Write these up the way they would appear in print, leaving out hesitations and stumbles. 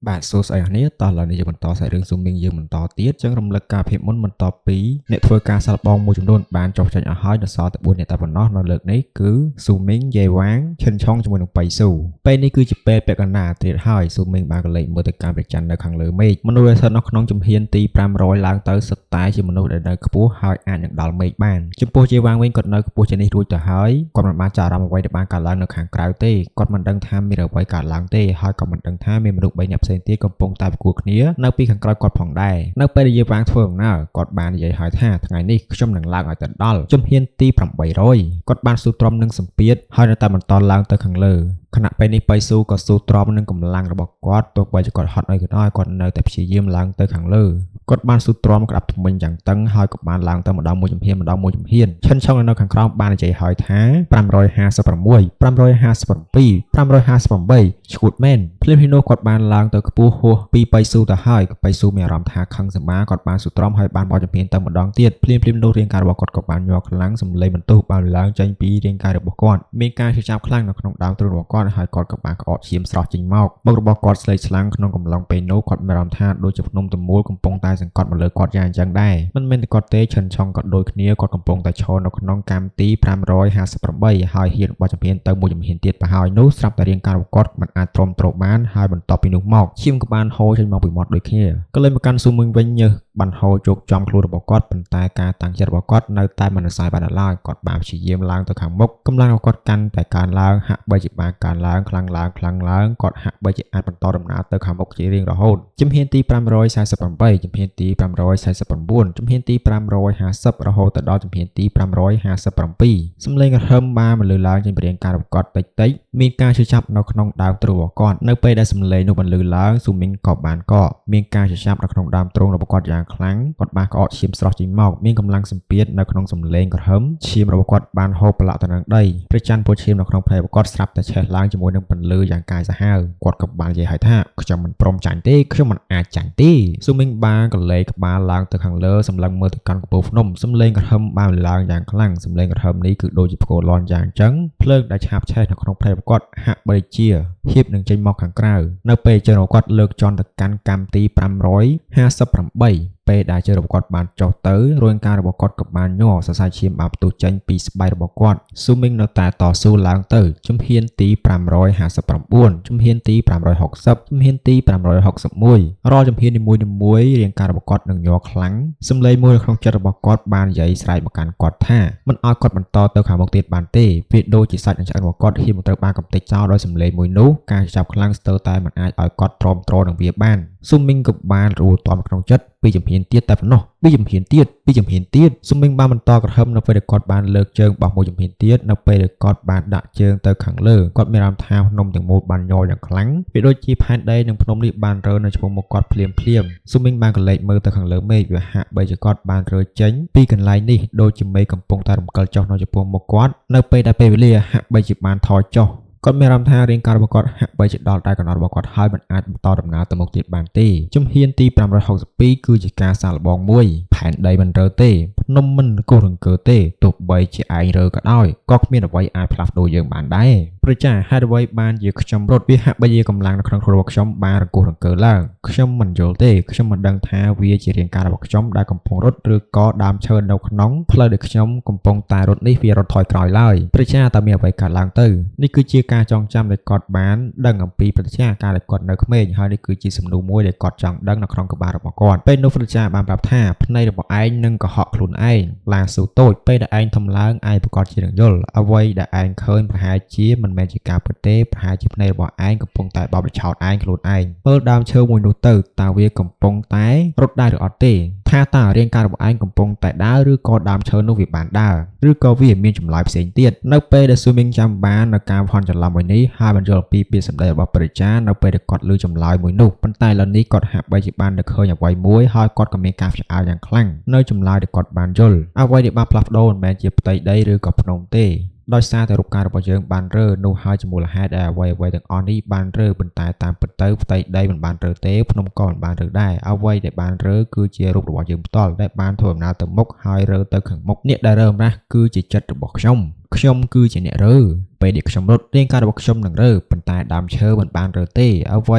បាទសួស្តីអ្នកនាងតោះឥឡូវនេះយើងបន្តសាច់រឿងស៊ូមីងយើងបន្តទៀតចឹងរំលឹកការភាពមុនបន្តពីអ្នកធ្វើការសាល់បងមួយចំនួនបានចុះចាញ់អស់ហើយដល់សល់តែ4អ្នកតែប៉ុណ្ណោះនៅលើកនេះគឺស៊ូមីងយេវ៉ាងឈិនឆុងជាមួយនឹងបៃស៊ូពេលនេះគឺជាពេលពាក់កណ្ដាលត្រៀតហើយស៊ូមីងបានកលេចមើលទៅការប្រច័ណ្ឌនៅខាងលើមេឃមនុស្សដែលស្ថិតនៅក្នុងជំហានទី500ឡើងទៅសុទ្ធតែជាមនុស្សដែលនៅខ្ពស់ហើយអាចនឹងដល់មេឃបានចំពោះយេវ៉ាងវិញគាត់នៅខ្ពស់ជាងនេះរួចទៅហើយគាត់មិនបានចាប់អារម្មណ៍អ្វីដែលបានកើតឡើងនៅខាងក្រៅទេគាត់មិនដឹងថាមានអ្វីកើតឡើងទេហើយក៏មិនដឹងថាមានមនុស្ស3នាក់ផ្សេងទៀតកំពុងតែប្រគួតគ្នានៅពីខាងក្រោយគាត់ផងដែរនៅពេលដែលយេវ៉ាងធ្វើដំណើរគាត់បាននិយាយឲ្យថាថ្ងៃនេះខ្ញុំនឹងឡើងឲ្យទៅដល់ជំហានទី800គាត់បានស៊ូទ្រាំនឹងសម្ពាធហើយនៅតែបន្តឡើងទៅខាងលើខណៈពេលនេះបៃស៊ូក៏ស៊ូទ្រាំនឹងកម្លាំងរបស់គាត់ទោះបីជាគាត់ហត់អីក៏ដោយគាត់នៅតែព្យាយាមឡើងទៅខាងលើគាត់បានស៊ូទ្រាំក្តាប់ធ្មេញយ៉ាងតឹងហើយក៏បានឡើងទៅម្ដងមួយជំហានឈិនឆុងនៅខាងក្រោមបាននិយាយឲ្យថា556 557 558ឈួតមែនភ្លាមៗនោះគាត់បានឡើងទៅខ្ពស់ហួសពីបៃស៊ូទៅហើយបៃស៊ូមានអារម្មណ៍ថាខឹងសម្បាគាត់បានស៊ូទ្រាំហើយបានបោះជំហានទៅម្ដងទៀតភ្លាមៗនោះរាងកាយរបស់គាត់ក៏បានញ័រខ្លាំងសម្លេងបន្ទោសបានឡើងចេញពីរាងកាយរបស់គាត់មានការឈឺចាប់ខ្លាំងនៅក្នុងដើមទ្រូងរបស់គាត់ហើយគាត់ក៏បានក្អកឈាមស្រស់ចេញមកមុខរបស់គាត់ស្លេកស្លាំងក្នុងកំឡុងពេលនោះគាត់មានអារម្មណ៍ថាដូចជាភ្នំទំមូលកំពុងតែសង្កត់មកលើគាត់យ៉ាងអញ្ចឹងដែរមិនមែនតែគាត់ទេឈិនឆុងក៏ដូចគ្នាគាត់កំពុងតែឈរនៅក្នុងកម្មទី558ហើយហ៊ានបោះជំហានទៅមួយជំហានទៀតបើហើយនោះស្រាប់តែរាងកាយរបស់គាត់មិនអាចទ្រាំទ្របានហើយបន្ទាប់ពីនោះមកឈាមក៏បានហូរចេញមកពីមាត់ដូចគ្នាក៏เลยមកកាន់ស៊ូមីងវិញញើសបានហូរជោគចំខ្លួនរបស់គាត់ប៉ុន្តែការតាំងចិត្តរបស់គាត់នៅតែមិនអសាយបានឡើយគាត់បានព្យាយាមឡើងទៅខាងមុខកម្លាំងរបស់គាត់កាន់តែកើនឡើងហាក់បីជាបានកើនឡើងខ្លាំងឡើងគាត់ហាក់បីជាអាចបន្តដំណើរទៅខាងមុខជារៀងរហូតជំហានទី548ជំហានទី549ជំហានទី550រហូតទៅដល់ជំហានទី557សំឡេងរហឹមបានបន្លឺឡើងចេញពីរាងកាយរបស់គាត់តិចៗមានការឈឺចាប់នៅក្នុងដើមទ្រូងរបស់គាត់នៅពេលដែលសំឡេងនោះបន្លឺឡើងស៊ូមីងក៏បានកកមានការឈឺចាប់នៅក្នុងដើមទ្រូងរបស់គាត់យ៉ាងខ្លាំងគាត់បានក្អកឈាមស្រស់ចេញមកមានកម្លាំងសម្ពាធនៅក្នុងសំឡេងក្រហមឈាមរបស់គាត់បានហូរប្រឡាក់ទៅនឹងដីព្រះច័ន្ទពោះឈាមនៅក្នុងភ្នែករបស់គាត់ស្រាប់តែឆេះឡើងជាមួយនឹងពន្លឺយ៉ាងកាយសាហាវគាត់ក៏បាននិយាយឲ្យថាខ្ញុំមិនព្រមចាញ់ទេខ្ញុំមិនអាចចាញ់ទេស៊ូមីងបានកលេសក្បាលឡើងទៅខាងលើសម្លឹងមើលទៅកាន់កំពូលភ្នំសំឡេងក្រហមបានឡើងយ៉ាងខ្លាំងសំឡេងក្រហមនេះគឺដូចជាផ្គរលាន់យ៉ាងអញ្ចឹងភ្លើងដែលឆាបឆេះនៅក្នុងភ្នែករបស់គាត់ហាក់បីជាហៀបនឹងចេញមកខាងក្រៅនៅពេលជើងរបស់គាត់លើកជន់ទៅកាន់កម្មទី558ពេលដែលជើងរបស់គាត់បានចុះទៅរាងកាយរបស់គាត់ក៏បានញ័រសរសៃឈាមបានផ្ទុះចេញពីស្បែករបស់គាត់ស៊ូមីងនៅតែតស៊ូឡើងទៅជំហានទី559ជំហានទី560ជំហានទី561រាល់ជំហាននីមួយៗរាងកាយរបស់គាត់នឹងញ័រខ្លាំងសំឡេងមួយនៅក្នុងចិត្តរបស់គាត់បាននិយាយស្រែកមកកាន់គាត់ថាមិនឲ្យគាត់បន្តទៅខាងមុខទៀតបានទេវាដូចជាសាច់និងឆ្អឹងរបស់គាត់ហ៊ានមកត្រូវបានកំទេចចោលដោយសំឡេងមួយនោះការចាប់ខ្លាំងស្ទើរតែមិនអាចឲ្យគាត់ទ្រាំទ្រនឹងវាបានស៊ូមីងក៏បានរួលតាមក្នុងចិត្តពីជំហានទៀតតែប៉ុណ្ណោះពីជំហានទៀតស៊ូមីងបានបន្តក្រហមនៅពេលដែលគាត់បានលើកជើងបោះមួយជំហានទៀតនៅពេលដែលគាត់បានដាក់ជើងទៅខាងលើគាត់មានអារម្មណ៍ថាភ្នំទាំងមូលបានញ័រយ៉ាងខ្លាំងវាដូចជាផែនដីនិងភ្នំនេះបានរើនៅចំពោះមុខគាត់ភ្លាមស៊ូមីងបានកលេចមើលទៅខាងលើមេឃវាហាក់បីជាគាត់បានរើចេញពីកន្លែងនេះដូចជាមេឃកំពុងតែរំកិលចុះនៅចំពោះមុខគាត់នៅពេលដែលពេលវេលាហាក់បីជាបានថយចុះគាត់មានអារម្មណ៍ថារាងកាយរបស់គាត់ហាក់បីជាដល់តែកណ្ដោរបស់គាត់ហើយមិនអាចបន្តដំណើរទៅមុខទៀតបានទេជំហានទី562គឺជាការសាកល្បងមួយផែនដីមិនរើទេភ្នំមិនគោះរង្គើទេទោះបីជាឯងរើក៏ដោយក៏គ្មានអ្វីអាចផ្លាស់ប្ដូរយើងបានដែរព្រះចាហេតុអ្វីបានជាខ្ញុំរត់វាហាក់បីជាកម្លាំងនៅក្នុងខ្លួនរបស់ខ្ញុំបានរង្គោះរង្គើឡើងខ្ញុំមិនយល់ទេខ្ញុំមិនដឹងថាវាជារាងកាយរបស់ខ្ញុំដែលកំពុងរត់ឬក៏ដើមឈើនៅក្នុងផ្លូវដែលខ្ញុំកំពុងតែរត់នេះវារត់ថយក្រោយឡើយព្រះចាតើមានអ្វីកើតឡើងទៅនេះគឺជាការចងចាំដែលគាត់បានដឹងអំពីព្រឹត្តិការណ៍កាលដែលគាត់នៅក្មេងហើយនេះគឺជាសំណួរមួយដែលគាត់ចង់ដឹងនៅក្នុងក្បាលរបស់គាត់ពេលនោះព្រឹត្តិការណ៍បានប្រាប់ថាភ្នែករបស់ឯងនឹងកុហកខ្លួនឯងឡាស៊ូតូចពេលដែលឯងធំឡើងឯងប្រកាសជានឹងយល់អ្វីដែលឯងឃើញប្រហែលជាមិនមែនជាការពិតទេប្រហែលជាភ្នែករបស់ឯងកំពុងតែបោកបញ្ឆោតឯងខ្លួនឯងមើលដើមឈើមួយនោះទៅតើវាកំពុងតែរត់ដែរឬអត់ទេថាតើរាងកាយរបស់ឯងកំពុងតែដើរឬក៏ដើមឈើនោះវាបានដើរឬក៏វាមានចម្លើយផ្សេងទៀតនៅពេលដែលស៊ូមីងចាំបាននៅការផន់ច្រឡំមួយនេះហើយបញ្យល់ពីពាក្យសម្ដីរបស់ព្រះចានៅពេលដែលគាត់ឮចម្លើយមួយនោះប៉ុន្តែឥឡូវនេះគាត់ហាក់បីជាបាននឹកឃើញអ្វីមួយហើយគាត់ក៏មានការផ្អើលយ៉ាងខ្លាំងនៅចម្លើយដែលគាត់បានយល់អ្វីដែលបានផ្លាស់ប្ដូរមិនមែនជាផ្ទៃដីឬក៏ភ្នំទេដោយសារតែរូបកាយរបស់យើងបានរើនោះហើយជាមូលហេតុដែលអ្វីទាំងអស់នេះបានរើប៉ុន្តែតាមពិតទៅផ្ទៃដីមិនបានរើទេភ្នំក៏មិនបានរើដែរអ្វីដែលបានរើគឺជារូបរបស់យើងផ្ទាល់ដែលបានធ្វើដំណើរទៅមុខហើយរើទៅខាងមុខអ្នកដែលរើម្រាស់គឺជាចិត្តរបស់ខ្ញុំគឺជាអ្នករើ ពេលនេះខ្ញុំរត់រាងកាយរបស់ខ្ញុំនឹងរើប៉ុន្តែដើមឈើមិនបានរើទេអ្វី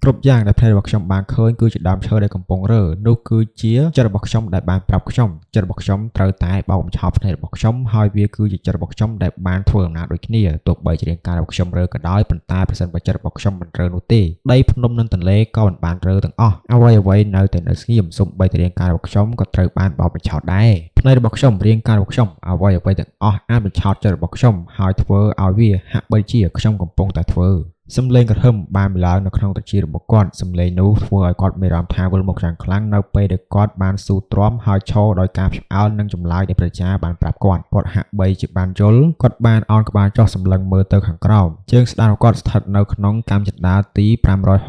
គ្រប់យ៉ាងដែលផ្នែករបស់ខ្ញុំបានឃើញគឺជាដើមឈើដែលកំពុងរើនោះគឺជាចិត្តរបស់ខ្ញុំដែលបានប្រាប់ខ្ញុំចិត្តរបស់ខ្ញុំត្រូវតែបោកបញ្ឆោតផ្នែករបស់ខ្ញុំហើយវាគឺជាចិត្តរបស់ខ្ញុំដែលបានធ្វើអំណាចដូចគ្នាទោះបីជារាងកាយរបស់ខ្ញុំរើក៏ដោយប៉ុន្តែប្រសិនបើចិត្តរបស់ខ្ញុំមិនរើនោះទេដីភ្នំនិងទន្លេក៏មិនបានរើទាំងអស់អ្វីនៅតែនៅស្ងៀមសូម្បីតែរាងកាយរបស់ខ្ញុំក៏ត្រូវបានបោកបញ្ឆោតដែរផ្នែករបស់ខ្ញុំរាងកាយរបស់ខ្ញុំអ្វីទាំងអស់អាចបញ្ឆោតចិត្តរបស់ខ្ញុំហើយធ្វើឲ្យវាហាក់បីជាខ្ញុំកំពុងតែធ្វើសំឡេងក្រហមបានម្ឡើងនៅក្នុងត្រចៀករបស់គាត់សំឡេងនោះធ្វើឲ្យគាត់មានអារម្មណ៍ថាវិលមកយ៉ាងខ្លាំងនៅពេលដែលគាត់បានស៊ូទ្រាំហើយឈរដោយការភ្ញាក់ផ្អើលនិងចម្លើយដែលប្រជាបានប្រាប់គាត់ហាក់បីជាបានយល់គាត់បានអោនក្បាលចុះសម្លឹងមើលទៅខាងក្រោមជើងស្ដាំរបស់គាត់ស្ថិតនៅក្នុងកម្មចន្ទាទី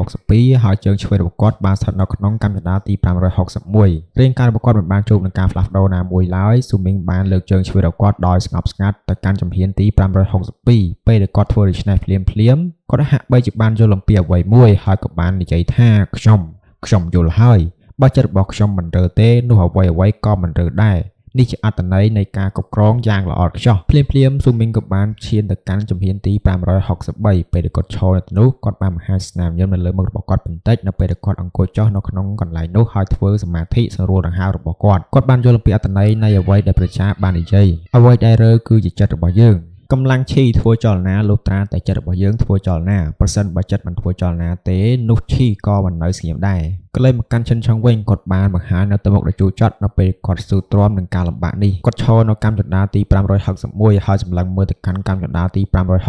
562ហើយជើងឆ្វេងរបស់គាត់បានស្ថិតនៅក្នុងកម្មចន្ទាទី561រាងកាយរបស់គាត់មិនបានជួបនឹងការផ្លាស់ប្ដូរណាមួយឡើយស៊ូមីងបានលើកជើងឆ្វេងរបស់គាត់ដោយស្ងប់ស្ងាត់ទៅកាន់ជំហានទី562ពេលដែលគាត់ធ្វើដូច្នេះភ្លាមគាត់ហាក់បីជាបានយល់អំពីអ្វីមួយហើយក៏បាននិយាយថាខ្ញុំយល់ហើយបើចិត្តរបស់ខ្ញុំមិនរើទេនោះអ្វីក៏មិនរើដែរនេះជាអត្ថន័យនៃការគ្រប់គ្រងយ៉ាងល្អឥតខ្ចោះភ្លាមស៊ូមីងក៏បានឈានទៅកាន់ជំហានទី563ពេលដែលគាត់ឈរនៅទីនោះគាត់បានបង្ហាញស្នាមញញឹមនៅលើមុខរបស់គាត់បន្តិចនៅពេលដែលគាត់អង្គុយចុះនៅក្នុងកន្លែងនោះហើយធ្វើសមាធិស្រួលដង្ហើមរបស់គាត់បានយល់អំពីអត្ថន័យនៃអ្វីដែលប្រជាបាននិយាយអ្វីដែលរើគឺជាចិត្តរបស់យើងកម្លាំងឈីធ្វើចលនាលុះត្រាតែចិត្តរបស់យើងធ្វើចលនាប្រសិនបើចិត្តមិនធ្វើចលនាទេនោះឈីក៏មិននៅស្ងៀមដែរក៏เลยមកកាន់ចិនឆឹងវិញគាត់បានបង្ហាញនៅទៅមុខដ៏ជូរចត់នៅពេលគាត់ស៊ូទ្រាំនឹងការលំបាកនេះគាត់ឈរនៅកម្មចន្ទាទី561ហើយសម្លឹងមើលទៅកាន់កម្មចន្ទាទី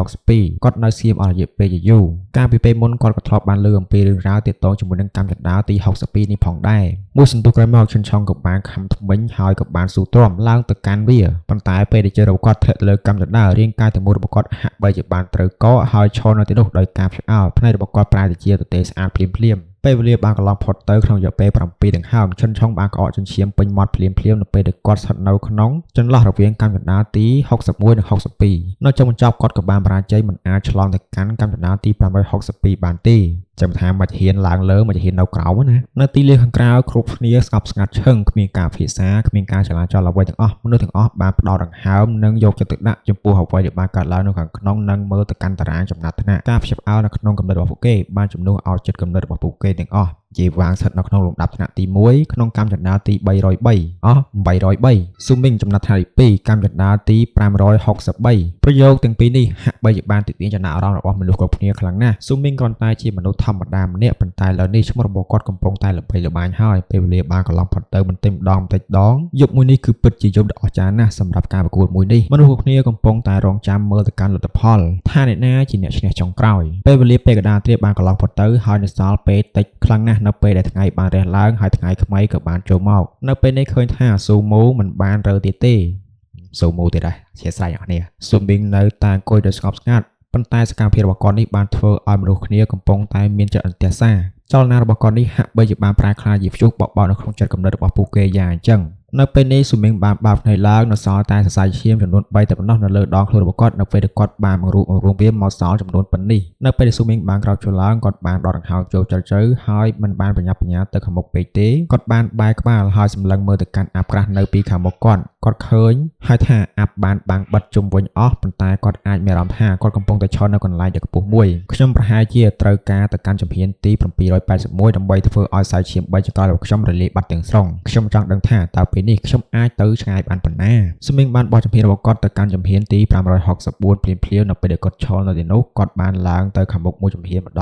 562គាត់នៅស្ងៀមអស់រយៈពេលយូរកាលពីពេលមុនគាត់ក៏ធ្លាប់បានលើអំពីរឿងរ៉ាវទាក់ទងជាមួយនឹងកម្មចន្ទាទី62នេះផងដែរមួយសន្ទុះក្រោយមកចិនឆឹងក៏បានខំថ្មិញហើយក៏បានស៊ូទ្រាំឡើងទៅកាន់វាប៉ុន្តែពេលដែលជើងរបស់គាត់ធ្លាក់លើកម្មចន្ទារាងកាយទាំងមូលរបស់គាត់ហាក់បីជាបានត្រូវកកហើយឈរនៅទីនោះដោយការភ្ញាក់ផ្អើលភ្នែករបស់គាត់ប្រែទៅជាទទេស្អាតភ្លាមពេលវេលាបានកន្លងផុតទៅក្នុងរយៈពេល7ដង្ហើមឈិនឆុងបានក្អកចិញ្ចៀមពេញមាត់ភ្លាមនៅពេលដែលគាត់ស្ថិតនៅក្នុងចន្លោះរវាងកម្មចន្ទាទី61និង62នៅចុងបញ្ចប់គាត់ក៏បានបរាជ័យមិនអាចឆ្លងទៅកាន់កម្មចន្ទាទី562បានទេចាំថាមកហ៊ានឡើងលើមកហ៊ាននៅក្រោមណានៅទីលានខាងក្រៅគ្រប់គ្នាស្ងប់ស្ងាត់ឈឹងគ្មានការភាសាគ្មានការចលាចលអ្វីទាំងអស់មនុស្សទាំងអស់បានផ្ដោតដង្ហើមនិងយកចិត្តទុកដាក់ចំពោះអ្វីដែលបានកើតឡើងនៅខាងក្នុងនិងមើលទៅកាន់តារាងចំណាត់ថ្នាក់ការភ្ញាក់ផ្អើលនៅក្នុងកំណត់របស់ពួកគេបានជំនួសឲ្យចិត្តកំណត់របស់ពួកគេទាំងអស់យេវ៉ាងស្ថិតនៅក្នុងលំដាប់ថ្នាក់ទី1ក្នុងកម្មចន្ទាទី303អស់803ស៊ូមីងចំណាត់ថ្នាក់ទី2កម្មចន្ទាទី563ប្រយោគទាំងពីរនេះហាក់បីជាបានទាក់ទាញចំណាប់អារម្មណ៍របស់មនុស្សគ្រប់គ្នាខ្លាំងណាស់ស៊ូមីងគ្រាន់តែជាមនុស្សធម្មតាម្នាក់ប៉ុន្តែឥឡូវនេះឈ្មោះរបស់គាត់កំពុងតែល្បីល្បាញហើយពេលវេលាបានកន្លងផុតទៅបន្តិចម្ដងយប់មួយនេះគឺពិតជាយប់ដ៏អស្ចារ្យណាស់សម្រាប់ការប្រកួតមួយនេះមនុស្សគ្រប់គ្នាកំពុងតែរងចាំមើលទៅកាន់លទ្ធផលថាអ្នកណាជាអ្នកឈ្នះចុងក្រោយពេលវេលាពេលកដាត្រៀបបានកន្លងផុតទៅហើយនៅសល់ពេលតិចខ្លាំងណាស់នៅពេលដែលថ្ងៃបានរះឡើងហើយថ្ងៃថ្មីក៏បានចូលមកនៅពេលនេះឃើញថាស៊ូម៉ូមិនបានរើទៀតទេស៊ូម៉ូទៀតដែរជាស្រ័យអ្នកនេះស៊ូមីងនៅតែអង្គុយដោយស្ងប់ស្ងាត់ប៉ុន្តែសកម្មភាពរបស់គាត់នេះបានធ្វើឲ្យមនុស្សគ្នាកំពុងតែមានចិត្តអន្ទះសាចលនារបស់គាត់នេះហាក់បីជាបានប្រែក្លាយជាព្យុះបក់បោកនៅក្នុងចិត្តគំនិតរបស់ពួកគេយ៉ាងអញ្ចឹងនៅពេលនេះស៊ូមីងបានបើកភ្នែកឡើងនៅសល់តែសរសៃឈាមចំនួន3តែប៉ុណ្ណោះនៅលើដងខ្លួនរបស់គាត់នៅពេលដែលគាត់បានបង្រួបបង្រួមវាមកសល់ចំនួនប៉ុណ្នេះនៅពេលដែលស៊ូមីងបានក្រោកឈរឡើងគាត់បានដកដង្ហើមចូលជ្រៅហើយមិនបានប្រញាប់ប្រញាល់ទៅខាងមុខពេកទេគាត់បានបែរក្បាលហើយសម្លឹងមើលទៅកាន់អាប់ក្រាស់នៅពីខាងមុខគាត់ឃើញហើយថាអាប់បានបាំងបិទជុំវិញអស់ប៉ុន្តែគាត់អាចមានអារម្មណ៍ថាគាត់កំពុងតែឈរនៅកន្លែងដ៏ខ្ពស់មួយខ្ញុំប្រហែលជាត្រូវការទៅកាន់ជំហានទី781ដើម្បីធ្វើឲ្យខ្សែឈាម3ចង្កល់របស់ខ្ញុំរលាយបាត់ទាំងស្រុងខ្ញុំចង់ដឹងថាតើពេលនេះខ្ញុំអាចទៅឆ្ងាយបានប៉ុណ្ណាស៊ូមីងបានបោះជំហានរបស់គាត់ទៅកាន់ជំហានទី564ភ្លាមនៅពេលដែលគាត់ឈរនៅទីនោះគាត់បានឡើងទៅខាងមុខមួយជំហានម្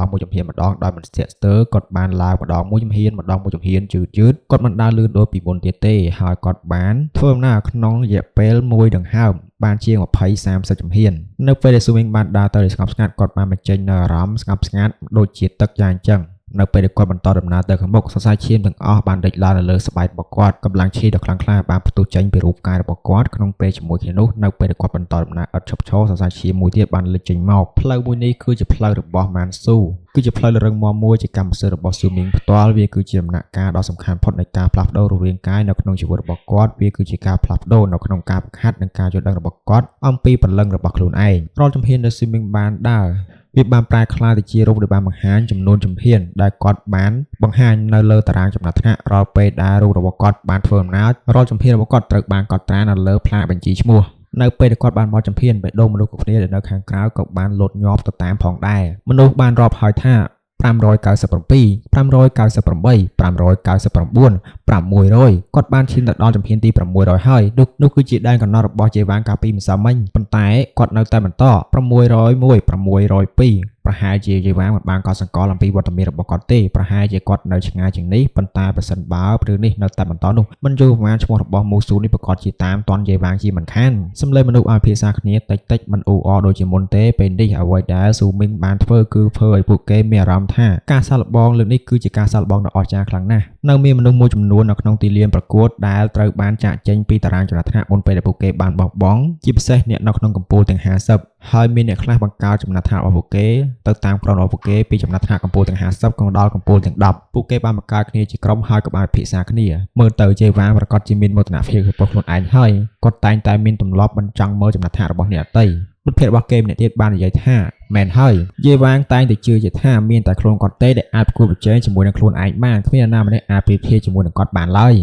ដងដោយមិនស្ទាក់ស្ទើរគាត់បានឡើងម្ដងមួយជំហានយឺតគាត់មិនដើរលឿនដូចពីមុនទៀតទេហើយគាត់បានធ្វើដំណើរក្នុងរយៈពេល1ដង្ហើមបានជាង20-30ជំហាននៅពេលដែលស៊ូមីងបានដើរទៅដោយស្ងប់ស្ងាត់គាត់បានបញ្ចេញនូវអារម្មណ៍ស្ងប់ស្ងាត់ដូចជាទឹកយ៉ាងអញ្ចឹងនៅពេលដែលគាត់បន្តដំណើរទៅខាងមុខសរសៃឈាមទាំងអស់បានដេញឡើងនៅលើស្បែករបស់គាត់កម្លាំងឈាមដ៏ខ្លាំងក្លាបានផ្ទុះចេញពីរូបកាយរបស់គាត់ក្នុងពេលជាមួយគ្នានោះនៅពេលដែលគាត់បន្តដំណើរឥតឈប់ឈរសរសៃឈាមមួយទៀតបានលេចចេញមកផ្លូវមួយនេះគឺជាផ្លូវរបស់ម៉ាន់ស៊ូគឺជាផ្លូវរឹងមាំមួយជាកម្មសិទ្ធិរបស់ស៊ូមីងផ្ទាល់វាគឺជាដំណាក់កាលដ៏សំខាន់បំផុតនៃការផ្លាស់ប្ដូររូបរាងកាយនៅក្នុងជីវិតរបស់គាត់វាគឺជាការផ្លាស់ប្ដូរនៅក្នុងការបង្ហាត់និងការយល់ដឹងរបស់គាត់អំពីព្រលឹងរបស់ខ្លួនឯងរាល់ជំហានដែលស៊ូមីងបានដើរវាបានប្រែក្លាយទៅជារូបដែលបានបង្ហាញចំនួនជំហានដែលគាត់បានបង្ហាញនៅលើតារាងចំណាត់ថ្នាក់រាល់ពេលដែលរូបរបស់គាត់បានធ្វើអំណាចរាល់ជំហានរបស់គាត់ត្រូវបានកត់ត្រានៅលើផ្លាកបញ្ជីឈ្មោះ នៅពេលដែលគាត់បានបោះចម្ភានបេះដូងមនុស្សគ្រប់គ្នាដែលនៅខាងក្រៅក៏បានលោតញាប់ទៅតាមផងដែរមនុស្សបានរាប់ហើយថា597 598 599 600គាត់បានឈានទៅដល់ជំហានទី600ហើយនោះគឺជាដែនកំណត់របស់ជេវ៉ាងកាលពីម្សិលមិញប៉ុន្តែគាត់នៅតែបន្ត601 602ប្រហែលជាយេវ៉ាងមិនបានកត់សម្គាល់អំពីវត្តមានរបស់គាត់ទេប្រហែលជាគាត់នៅឆ្ងាយជាងនេះប៉ុន្តែប្រសិនបើរឿងនេះនៅតែបន្តនោះមិនយូរប្រហែលឈ្មោះរបស់មូស៊ូនេះប្រកាសជាតាមតន់យេវ៉ាងជាមិនខានសម្លេងមនុស្សឲ្យភាសាគ្នាតិចមិនអ៊ូអរដូចជាមុនទេពេលនេះអ្វីដែលស៊ូមីងបានធ្វើគឺធ្វើឲ្យពួកគេមានអារម្មណ៍ថាការសាកល្បងលើកនេះគឺជាការសាកល្បងដ៏អស្ចារ្យខ្លាំងណាស់នៅមានមនុស្សមួយចំនួននៅក្នុងទីលានប្រកួតដែលត្រូវបានចាក់ចេញពីតារាងចលនាមុនពេលដែលពួកគេបានបោះបង់ជាពិសេសអ្នកនៅក្នុងកម្ពូលទាំង50ហើយមានអ្នកខ្លះបង្កើតចំណាត់ថ្នាក់របស់ពួកគេទៅតាមក្រុមរបស់ពួកគេពីចំណាត់ថ្នាក់កម្ពូលទាំង50ក៏ដល់កម្ពូលទាំង10ពួកគេបានបង្កើតគ្នាជាក្រុមហើយក៏បានពិភាក្សាគ្នាមើលទៅជេវ៉ាងប្រកាសជាមានមោទនភាពចំពោះខ្លួនឯងហើយគាត់តែងតែមានទម្លាប់មិនចង់មើលចំណាត់ថ្នាក់របស់អ្នកដទៃមិត្តភក្តិរបស់គេម្នាក់ទៀតបាននិយាយថាមែនហើយយេវ៉ាងតែងតែជឿជាថាមានតែខ្លួនគាត់ទេដែលអាចប្រកួតប្រជែងជាមួយនឹងខ្លួនឯងបានគ្មានអ្នកណាម្នាក់អាចប្រៀបធៀបជាមួយនឹងគាត់បានឡើយ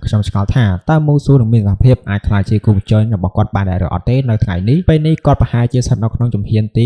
ខ្ញុំឆ្ងល់ថាតើមូស៊ូនឹងមានសមត្ថភាពអាចក្លាយជាគូប្រជែងរបស់គាត់បានដែរឬអត់ទេនៅថ្ងៃនេះពេលនេះគាត់ប្រហែលជាស្ថិតនៅក្នុងជំហានទី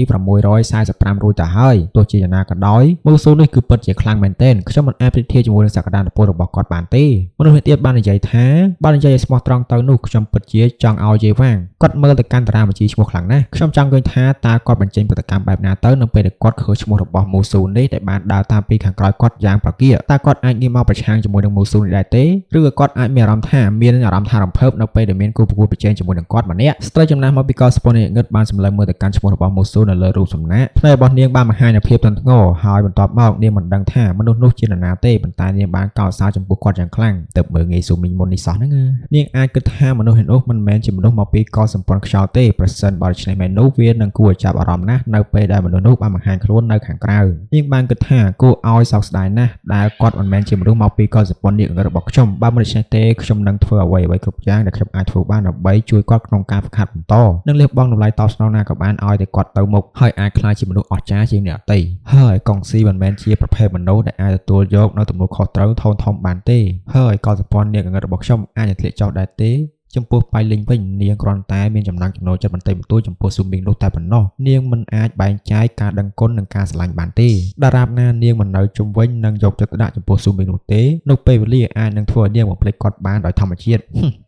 645រួចទៅហើយទោះជាយ៉ាងណាក៏ដោយមូស៊ូនេះគឺពិតជាខ្លាំងមែនទែនខ្ញុំមិនអាចប្រៀបធៀបជាមួយនឹងសក្តានុពលរបស់គាត់បានទេមនុស្សនេះទៀតបាននិយាយថាបាននិយាយឲ្យស្មោះត្រង់ទៅនោះខ្ញុំពិតជាចង់ឲ្យយេវ៉ាងគាត់មើលទៅកាន់តារាបញ្ជីឈ្មោះខ្លាំងណាស់ខ្ញុំចង់ឃើញថាតើគាត់បញ្ចេញប្រតិកម្មបែបណាទៅនៅពេលដែលគាត់ឃើញឈ្មោះរបស់មូស៊ូនេះដែលបានដើរតាមពីខាងក្រោយគាត់យ៉ាងប្រគាតើគាត់អាចងាកមកប្រឆាំងជាមួយនឹងមូស៊ូនេះដែរទេឬក៏គាត់អាចមានអារម្មណ៍ថារំភើបនៅពេលដែលមានគូប្រកួតប្រជែងជាមួយនឹងគាត់ម្នាក់ស្ត្រីចំណាស់មកពីកោស្ពូនីងឹតបានសម្លឹងមើលទៅកាន់ឈ្មោះរបស់មូស៊ូនៅលើរូបសំណាកភ្នែករបស់នាងបានបង្ហាញនូវភាពទន់ធ្ងរហើយបន្ទាប់មកនាងមិនដឹងថាមនុស្សនោះជានរណាទេប៉ុន្តែនាងបានកោតសរចំពោះគាត់យ៉ាងខ្លាំងទៅមើលងាយស៊ូមីងមុននេះសោះហ្នឹងនាងអាចគិតថាមនុស្សនោះមិនមែនជាមនុស្សមកពីកោសម្ព័ន្ធខ្យល់ទេប្រសិនបើដូច្នេះមែននោះវានឹងគួរឲ្យចាប់អារម្មណ៍ណាស់នៅពេលដែលមនុស្សនោះបានបង្ហាញខ្លួននៅខាងក្រៅនាងបានគិតថាគួរឲ្យសោកស្ដាយណាស់ដែលគាត់មិនមែនជាមនុស្សមកពីកោសម្ព័ន្ធនាងរបស់ខ្ញុំបើមិនដូច្នេះទេខ្ញុំនឹងធ្វើអ្វីគ្រប់យ៉ាងដែលខ្ញុំអាចធ្វើបានដើម្បីជួយគាត់ក្នុងការហ្វឹកហាត់បន្តនិងលះបង់តម្លៃតបស្នងណាក៏បានឲ្យតែគាត់ទៅមុខហើយអាចក្លាយជាមនុស្សអស្ចារ្យជាងអ្នកដទៃហើយកុងស៊ីមិនមែនជាប្រភេទមនុស្សដែលអាចទទួលយកនៅទំនួលខុសត្រូវធំបានទេហើយកោសម្ព័ន្ធនាងរបស់ខ្ញុំអាចនឹងធ្លាក់ចុះដែរទេចំពោះប៉ៃលីងវិញនាងគ្រាន់តែមានចំណង់ចំណូលចិត្តបន្តិចបន្តួចចំពោះស៊ូមីងនោះតែប៉ុណ្ណោះនាងមិនអាចបែងចែកការដឹងគុណនិងការស្រឡាញ់បានទេតារាបណានាងមិននៅជុំវិញនិងយកចិត្តទុកដាក់ចំពោះស៊ូមីងនោះទេនោះពេលវេលាអាចនឹងធ្វើឲ្យនាងបំភ្លេចគាត់បានដោយធម្មជាត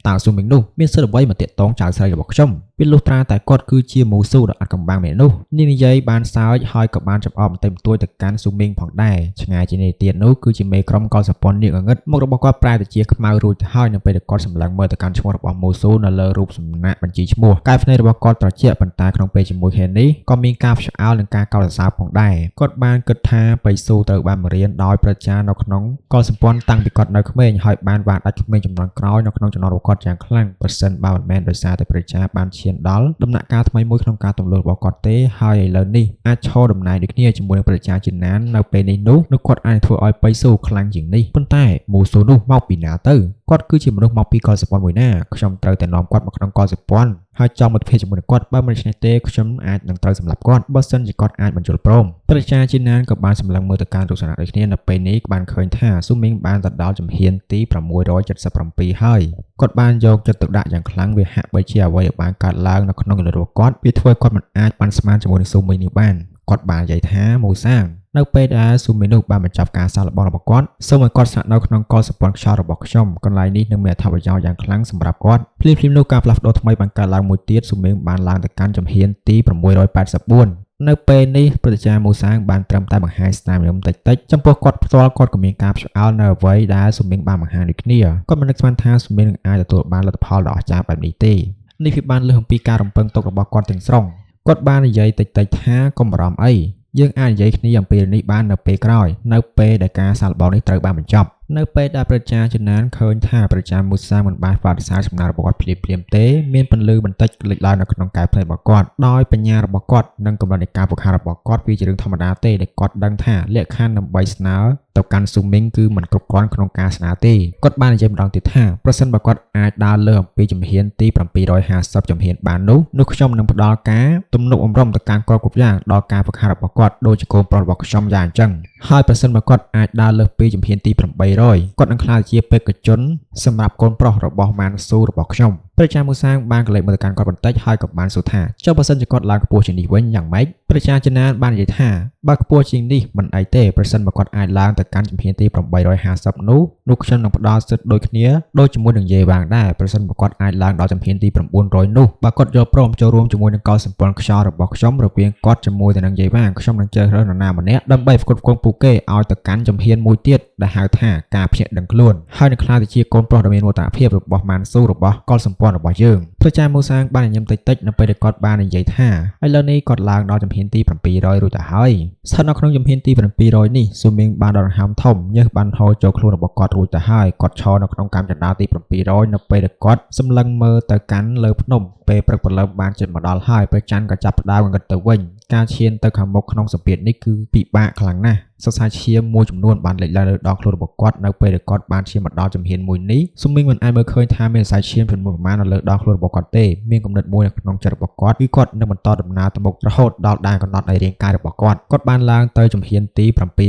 ិតើស៊ូមីងនោះមានសិទ្ធិអ្វីមកតាក់ទងចៅស្រីរបស់ខ្ញុំពីលុះត្រាតែគាត់គឺជាមូស៊ូដ៏អត់កំបាំងមែននោះនាងនិយាយបានសើចហើយក៏បានចំអកបន្តិចបន្តួចទៅកាន់ស៊ូមីងផងដែរឆ្ងាយជានេះទៀតនោះគឺជាមេក្រុមកោសម្ព័ន្ធនាងងឹតមុខរបស់គាត់ប្រែទៅជាខ្មៅរួចទៅហើយនៅពេលដែលគាត់សម្លឹងមើលទៅកាន់ឈ្មោះរបស់មូស៊ូនៅលើរូបសំណាកបញ្ជីឈ្មោះកាយភ្នែករបស់គាត់ត្រជាក់ប៉ុន្តែក្នុងពេលជាមួយហេននេះក៏មានការផ្អើលនិងការកោតសរសើរផងដែរគាត់បានគិតថាបៃស៊ូត្រូវបានបង្រៀនដោយប្រជានៅក្នុងកោសម្ព័ន្ធតាំងពីគាត់នៅក្មេងហើយបានវាដាច់ក្មេងចំនួនក្រោយនៅក្នុងចំណោមរបស់គាត់យ៉ាងខ្លាំងប្រសិនបើមិនមែនដោយសារតែប្រជាបានឈានដល់ដំណាក់កាលថ្មីមួយក្នុងការទម្លាប់របស់គាត់ទេហើយឥឡូវនេះអាចឈរដំណើរដូចគ្នាជាមួយនឹងប្រជាជាណាននៅពេលនេះនោះគាត់អាចធ្វើឲ្យបៃស៊ូខ្លាំងជាងនេះប៉ុន្តែមូស៊ូនោះមកពីណាទៅគាត់គឺជាមនុស្សមកពីកោសម្ព័ន្ធមួយណាខ្ញុំត្រូវតែនាំគាត់មកក្នុងកោសម្ព័ន្ធហើយចង់មកធ្វើជាមួយនឹងគាត់បើមិនដូច្នេះទេខ្ញុំអាចនឹងត្រូវសម្លាប់គាត់បើសិនជាគាត់អាចបញ្ជូលព្រមប្រជាជាណានក៏បានសម្លឹងមើលទៅកាន់រូបសំណាកដូចគ្នានៅពេលនេះបានឃើញថាស៊ូមីងបានទៅដល់ជំហានទី677ហើយគាត់បានយកចិត្តទុកដាក់យ៉ាងខ្លាំងវាហាក់បីជាអ្វីដែលបានកើតឡើងនៅក្នុងលរបស់គាត់វាធ្វើគាត់មិនអាចបានស្មានជាមួយនឹងស៊ូមីងនេះបានគាត់បាននិយាយថាមូសាងនៅពេលដែលស៊ូមីនោះបានបញ្ចប់ការសាកល្បងរបស់គាត់សូមឲ្យគាត់ស្នាក់នៅក្នុងកោសម្ព័ន្ធខ្យល់របស់ខ្ញុំកន្លែងនេះនឹងមានអត្ថប្រយោជន៍យ៉ាងខ្លាំងសម្រាប់គាត់ភ្លាមៗនោះការផ្លាស់ប្ដូរថ្មីបានកើតឡើងមួយទៀតស៊ូមីបានឡើងទៅកាន់ជំហានទី684នៅពេលនេះប្រជាមូសាងបានត្រឹមតែបង្ហាញស្នាមញញឹមតិចៗចំពោះគាត់ផ្ទាល់គាត់ក៏មានការផ្អើលនៅអ្វីដែលស៊ូមីបានបង្ហាញដូចគ្នាគាត់មិននឹកស្មានថាស៊ូមីនឹងអាចទទួលបានលទ្ធផលដ៏អស្ចារ្យបែបនេះទេនេះវាបានលើសអំពីការរំពឹងទុករបស់គាត់ទាំងស្រុងគាត់បាននិយាយតិចៗថាកុំបារម្ភអីយើងអាចនិយាយគ្នាអំពីនេះបាននៅពេលក្រោយនៅពេលដែលការសាកល្បងនេះត្រូវបានបញ្ចប់នៅពេលដែលប្រជាជនណានឃើញថាប្រជាមូសាមិនបានផ្ដល់សារសំណើរបស់គាត់ភ្លាមៗទេមានពន្លឺបន្តិចលេចឡើងនៅក្នុងកាយភ្នែករបស់គាត់ដោយបញ្ញារបស់គាត់និងកម្លាំងនៃការហ្វឹកហាត់របស់គាត់វាជារឿងធម្មតាទេដែលគាត់ដឹងថាលក្ខខណ្ឌដើម្បីស្នើទៅកាន់ស៊ូមីងគឺមិនគ្រប់គ្រាន់ក្នុងការស្នើទេគាត់បាននិយាយម្ដងទៀតថាប្រសិនបើគាត់អាចដើរលើអំពីជំហានទី750ជំហានបាននោះខ្ញុំនឹងផ្ដល់ការទំនុកបំរុងទៅកាន់គាត់គ្រប់យ៉ាងដល់ការហ្វឹកហាត់របស់គាត់ដូចជាកូនប្រុសរបស់ខ្ញុំយ៉ាងអញ្ចឹងហើយប្រសិនបើគាត់អាចដើរលើសពីជំហានទី800គាត់នឹងក្លាយជាបេក្ខជនសម្រាប់កូនប្រុសរបស់ម៉ានស៊ូរបស់ខ្ញុំ ព្រះចាមូសាងបានកលេចមើលទៅកាន់គាត់បន្តិចហើយក៏បានសួរថាចុះបើសិនជាគាត់ឡើងខ្ពស់ជាងនេះវិញយ៉ាងម៉េចព្រះចាចំណានបាននិយាយថាបើខ្ពស់ជាងនេះមិនអីទេប្រសិនបើគាត់អាចឡើងទៅកាន់ជំហានទី850នោះខ្ញុំនឹងផ្ដល់សិទ្ធិដូចគ្នាដូចជាមួយនឹងយេវ៉ាងដែរប្រសិនបើគាត់អាចឡើងដល់ជំហានទី900នោះបើគាត់យល់ព្រមចូលរួមជាមួយនឹងកលសម្ព័ន្ធខ្យល់របស់ខ្ញុំរវាងគាត់ជាមួយទៅនឹងយេវ៉ាងខ្ញុំនឹងជ្រើសរើសនរណាម្នាក់ដើម្បីផ្គត់ផ្គង់ពួកគេឲ្យទៅកាន់ជំហានមួយទៀតដែលហៅថាការភ្ញាក់ដឹងខ្លួនហើយនឹងក្លាយទៅជាកូនប្រុសដ៏មានមោទនភាពរបស់ម៉ាន់ស៊ូរបស់កលសម្ព័ន្ធរបស់យើងព្រះចាមូសាងបានញញឹមតិចៗនៅពេលដែលគាត់បាននិយាយថាឥឡូវនេះគាត់ឡើងដល់ជំហានទី700រួចទៅហើយស្ថិតនៅក្នុងជំហានទី700នេះស៊ូមីងបានដកដង្ហើមធំញើសបានហូរចូលខ្លួនរបស់គាត់រួចទៅហើយគាត់ឈរនៅក្នុងកាំចណ្ដាលទី700នៅពេលដែលគាត់សម្លឹងមើលទៅកាន់លើភ្នំពេលព្រឹកព្រលឹមបានជិតមកដល់ហើយព្រះច័ន្ទក៏ចាប់ផ្ដើមងឹតទៅវិញការឈានទៅខាងមុខក្នុងសម្ពាធនេះគឺពិបាកខ្លាំងណាស់សរសៃឈាមមួយចំនួនបានលេចឡើងលើដងខ្លួនរបស់គាត់នៅពេលដែលគាត់បានឈានមកដល់ជំហានមួយនេះស៊ុំមីងមិនអាចមើលឃើញថាមានសរសៃឈាមចំនួនប្រមាណនៅលើដងខ្លួនរបស់គាត់ទេមានគំនិតមួយនៅក្នុងចិត្តរបស់គាត់គឺគាត់នឹងបន្តដំណើរទៅមុខរហូតដល់ដែនកំណត់នៃរាងកាយរបស់គាត់បានឡើងទៅជំហានទី